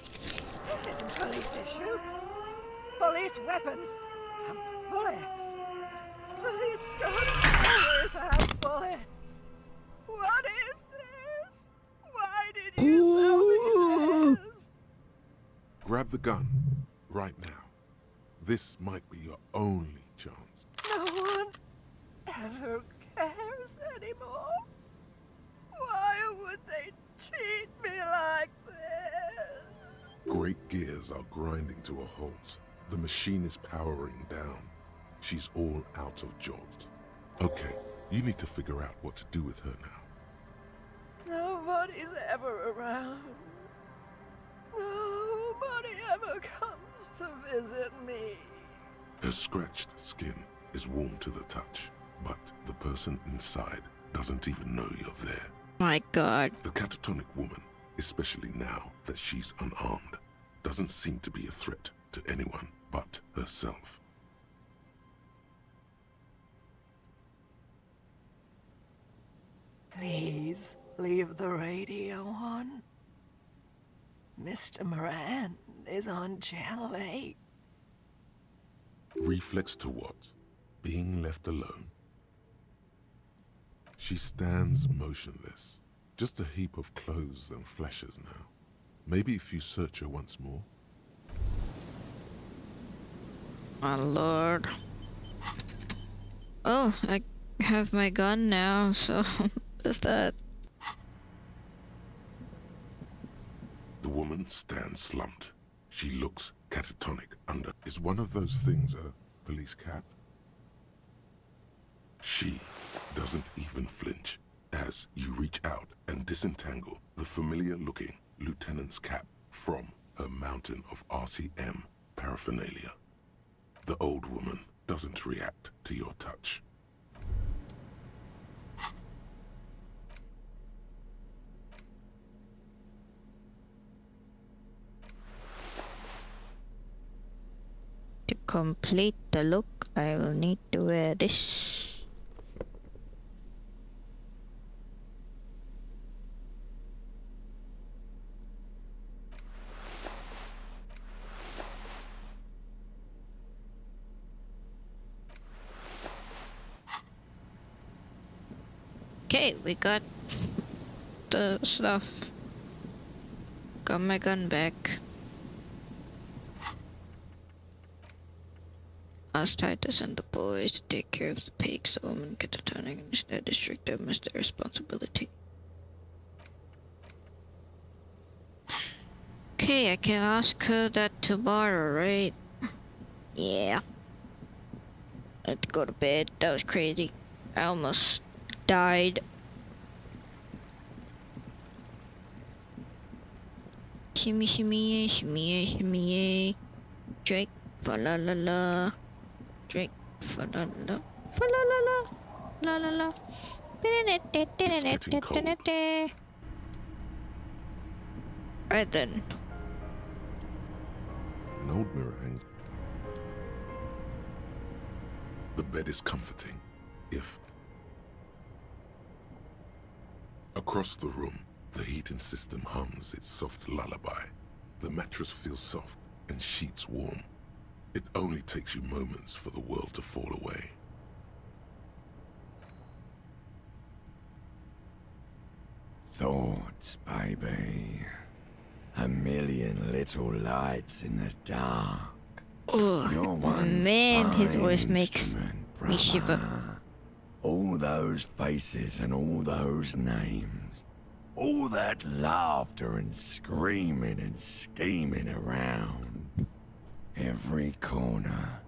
Speaker 9: This isn't police issue. Police weapons have bullets. Police guns always have bullets. What is this? Why did you sell me this?
Speaker 2: Grab the gun. Right now. This might be your only chance.
Speaker 9: No one ever cares anymore. Why would they treat me like this?
Speaker 2: Great gears are grinding to a halt. The machine is powering down. She's all out of jolt. Okay, you need to figure out what to do with her now.
Speaker 9: Nobody's ever around. Nobody ever comes to visit me.
Speaker 2: Her scratched skin is warm to the touch, but the person inside doesn't even know you're there.
Speaker 1: My god.
Speaker 2: The catatonic woman, especially now that she's unarmed, doesn't seem to be a threat to anyone but herself.
Speaker 9: Please leave the radio on. Mr. Moran is on Channel 8.
Speaker 2: Reflex to what? Being left alone? She stands motionless, just a heap of clothes and flashes now. Maybe if you search her once more.
Speaker 1: My lord. Oh, I have my gun now, so what's that?
Speaker 2: The woman stands slumped. She looks catatonic under. Is one of those things a police cap? She doesn't even flinch as you reach out and disentangle the familiar-looking lieutenant's cap from her mountain of RCM paraphernalia. The old woman doesn't react to your touch.
Speaker 1: To complete the look, I will need to wear this. Okay, we got the stuff. Got my gun back. Asked Titus and the boys to take care of the pigs. The woman get to turning into their district. That was their responsibility. Okay, I can ask her that tomorrow, right? Yeah. Let's go to bed. That was crazy. I almost died. Shimmy, shimmy, shimmy, shimmy. Drake, fa la la la. Drake, fa la la. Fa la la la. La la la.
Speaker 2: It's getting cold.
Speaker 1: Right then.
Speaker 2: An old mirror hangs. The bed is comforting, if... Across the room, the heating system hums its soft lullaby. The mattress feels soft and sheets warm. It only takes you moments for the world to fall away.
Speaker 13: Thoughts, baby. A million little lights in the dark.
Speaker 1: Oh, man, his voice makes me shiver.
Speaker 13: All those faces and all those names. All that laughter and screaming and scheming around. Every corner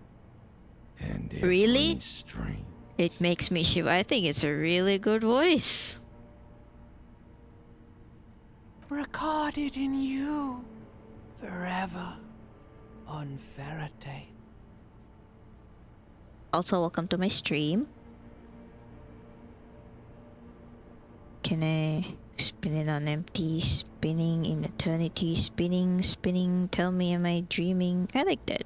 Speaker 13: and every street.
Speaker 1: It makes me shiver. I think it's a really good voice.
Speaker 14: Recorded in you forever on Faraday.
Speaker 1: Also, welcome to my stream. Can I spin it on empty, spinning in eternity, spinning, spinning, tell me am I dreaming? I like that.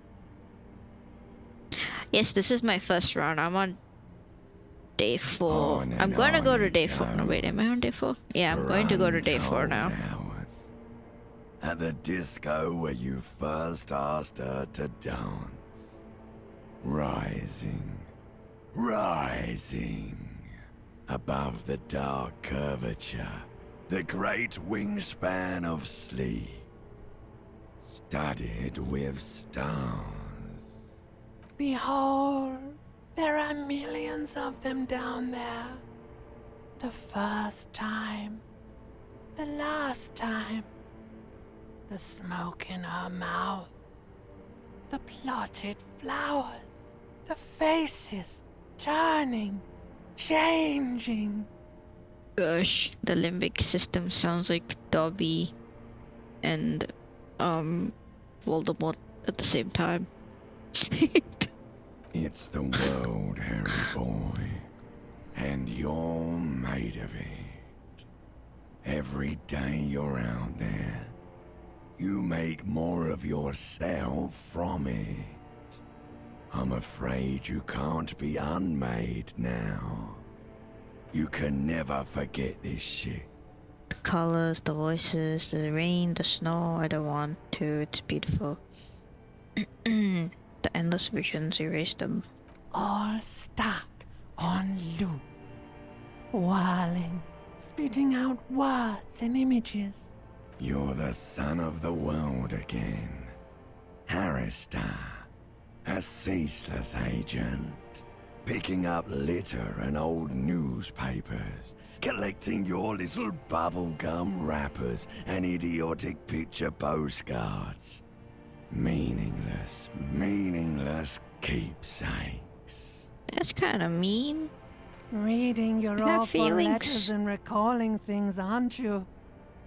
Speaker 1: Yes, this is my first run. I'm on day 4. I'm going to go to day 4. No, wait, am I on day 4? Yeah, I'm going to go to day 4 now.
Speaker 13: At the disco where you first asked her to dance. Rising, rising. Above the dark curvature, the great wingspan of sleep. Studded with stars.
Speaker 14: Behold, there are millions of them down there. The first time, the last time. The smoke in her mouth, the plotted flowers, the faces turning, changing.
Speaker 1: Gosh, the limbic system sounds like Dobby and Voldemort at the same time.
Speaker 13: It's the world, Harry boy, and you're made of it. Every day you're out there, you make more of yourself from it. I'm afraid you can't be unmade now. You can never forget this shit.
Speaker 1: The colors, the voices, the rain, the snow, I don't want to, it's beautiful. The endless visions, erase them.
Speaker 14: All stuck on loop. Whirling, spitting out words and images.
Speaker 13: You're the son of the world again. Harrister, a ceaseless agent. Picking up litter and old newspapers. Collecting your little bubblegum wrappers and idiotic picture postcards. Meaningless, meaningless keepsakes.
Speaker 1: That's kind of mean.
Speaker 14: Reading your
Speaker 1: I have
Speaker 14: awful
Speaker 1: feelings.
Speaker 14: letters and recalling things, aren't you?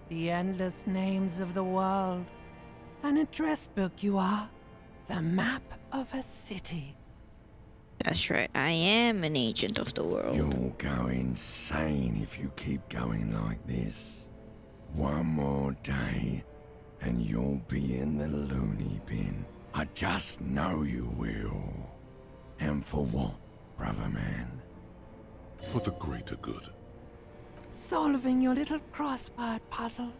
Speaker 14: The endless names of the world. An address book you are. The map of a city.
Speaker 1: That's right, I am an agent of the world.
Speaker 13: You'll go insane if you keep going like this. One more day, and you'll be in the loony bin. I just know you will. And for what, brother man?
Speaker 2: For the greater good.
Speaker 14: Solving your little crossword puzzles.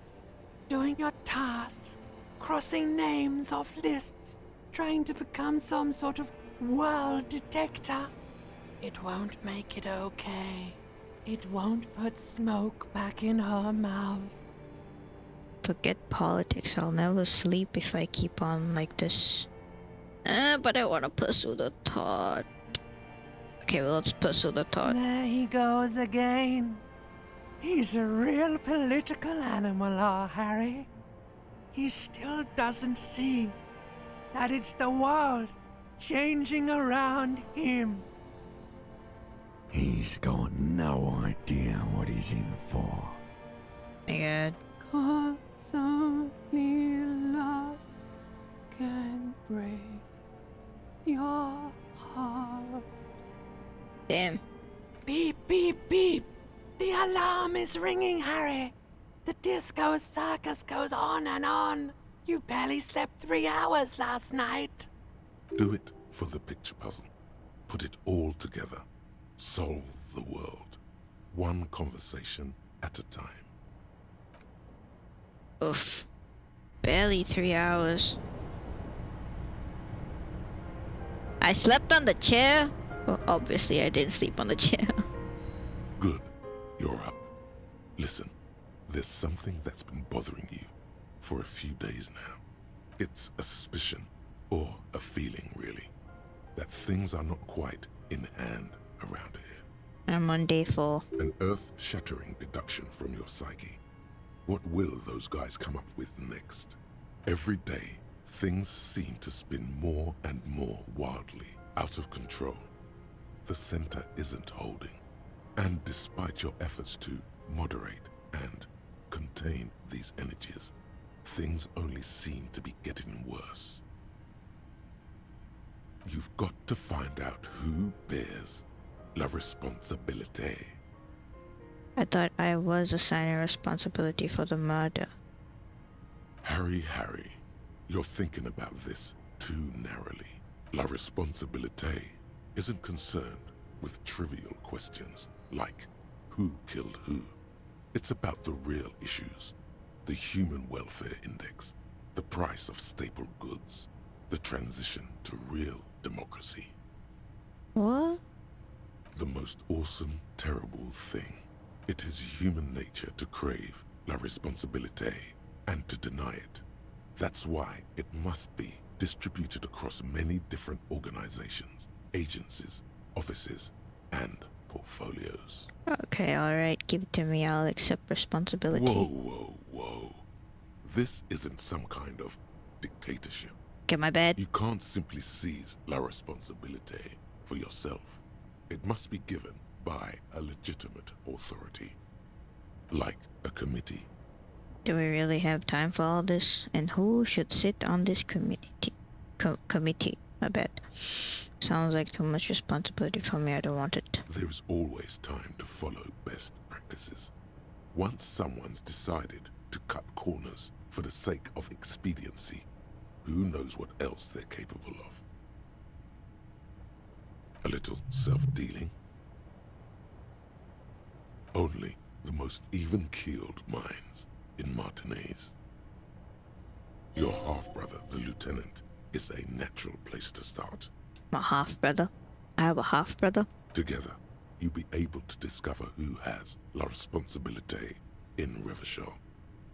Speaker 14: Doing your tasks. Crossing names off lists. Trying to become some sort of world detector. It won't make it okay. It won't put smoke back in her mouth.
Speaker 1: Forget politics, I'll never sleep if I keep on like this. But I want to pursue the thought. Okay, well, let's pursue the thought.
Speaker 14: There he goes again. He's a real political animal, our Harry. He still doesn't see that it's the world changing around him.
Speaker 13: He's got no idea what he's in for.
Speaker 1: My God.
Speaker 14: 'Cause only love can break your heart.
Speaker 1: Damn.
Speaker 14: Beep, beep, beep. The alarm is ringing, Harry. The disco circus goes on and on. You barely slept 3 hours last night.
Speaker 2: Do it for the picture puzzle. Put it all together. Solve the world. One conversation at a time.
Speaker 1: Oof. Barely 3 hours. I slept on the chair? Well, obviously I didn't sleep on the chair.
Speaker 2: Good. You're up. Listen, there's something that's been bothering you for a few days now. It's a suspicion, or a feeling really, that things are not quite in hand around here.
Speaker 1: I'm on day 4.
Speaker 2: An earth-shattering deduction from your psyche. What will those guys come up with next? Every day, things seem to spin more and more wildly, out of control. The center isn't holding. And despite your efforts to moderate and contain these energies, things only seem to be getting worse. You've got to find out who bears la responsabilité.
Speaker 1: I thought I was assigning responsibility for the murder.
Speaker 2: Harry, you're thinking about this too narrowly. La responsabilité isn't concerned with trivial questions like who killed who. It's about the real issues. The human welfare index, the price of staple goods, the transition to real democracy.
Speaker 1: What?
Speaker 2: The most awesome, terrible thing. It is human nature to crave la responsabilité and to deny it. That's why it must be distributed across many different organizations, agencies, offices, and portfolios.
Speaker 1: Okay, alright, give it to me, I'll accept responsibility.
Speaker 2: Whoa. This isn't some kind of dictatorship.
Speaker 1: Okay, my bad.
Speaker 2: You can't simply seize la responsabilité for yourself. It must be given by a legitimate authority, like a committee.
Speaker 1: Do we really have time for all this? And who should sit on this committee? Committee, my bad. Sounds like too much responsibility for me, I don't want it.
Speaker 2: There is always time to follow best practices. Once someone's decided to cut corners for the sake of expediency, who knows what else they're capable of? A little self-dealing? Only the most even-keeled minds in Martinez. Your half-brother, the lieutenant, is a natural place to start.
Speaker 1: My half-brother? I have a half-brother?
Speaker 2: Together, you'll be able to discover who has la responsabilité in Revachol.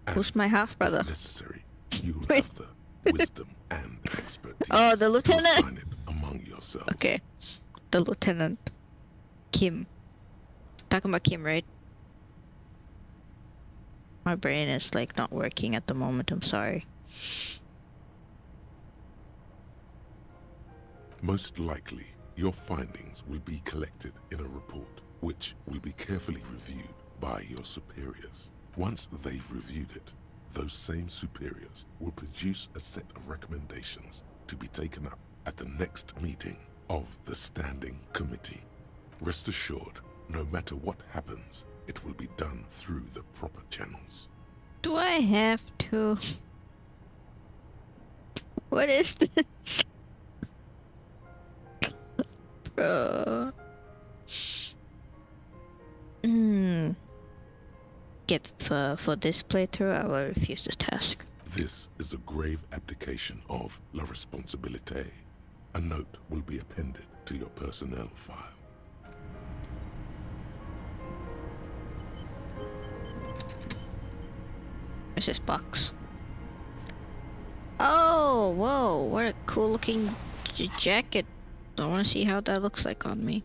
Speaker 1: Who's my half-brother?
Speaker 2: If necessary, you'll have the wisdom and expertise.
Speaker 1: Oh, the lieutenant!
Speaker 2: To assign it among yourselves.
Speaker 1: Okay. The lieutenant. Kim. Talking about Kim, right? My brain is like not working at the moment, I'm sorry.
Speaker 2: Most likely, your findings will be collected in a report, which will be carefully reviewed by your superiors. Once they've reviewed it, those same superiors will produce a set of recommendations to be taken up at the next meeting of the Standing Committee. Rest assured, no matter what happens, it will be done through the proper channels.
Speaker 1: Do I have to? What is this? Bro. Get for this playthrough, I will refuse this task.
Speaker 2: This is a grave abdication of la responsabilité. A note will be appended to your personnel file.
Speaker 1: Where's this box? Oh, whoa, what a cool looking jacket. I want to see how that looks like on me.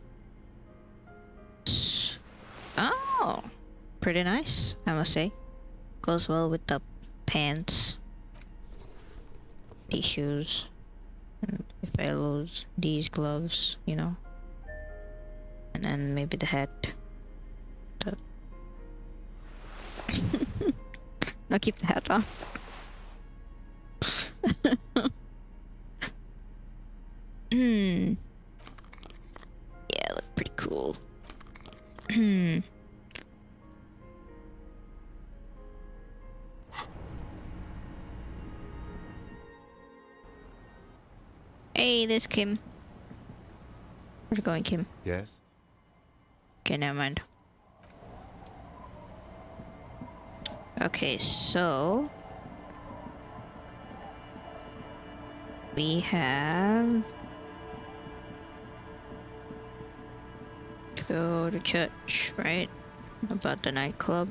Speaker 1: Oh, pretty nice, I must say. Goes well with the pants, these shoes, and if I lose these gloves, you know. And then maybe the hat. I'll keep the hat on. Yeah, look pretty cool. Hey, there's Kim. Where's it going, Kim?
Speaker 4: Yes?
Speaker 1: Okay, never mind. Okay, so we have to go to church, right? About the nightclub.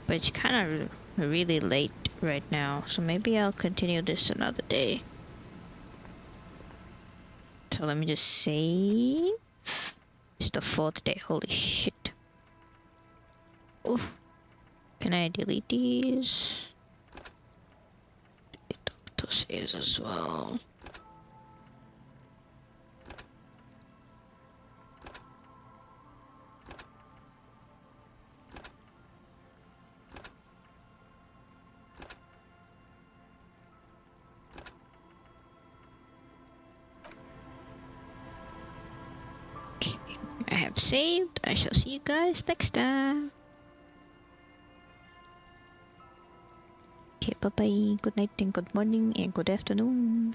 Speaker 1: But it's kind of really late right now, so maybe I'll continue this another day. So let me just save. It's the 4th day, holy shit. Oof. Can I delete these? Delete the auto saves as well. Okay, I have saved. I shall see you guys next time. Okay, bye bye. Good night and good morning and good afternoon.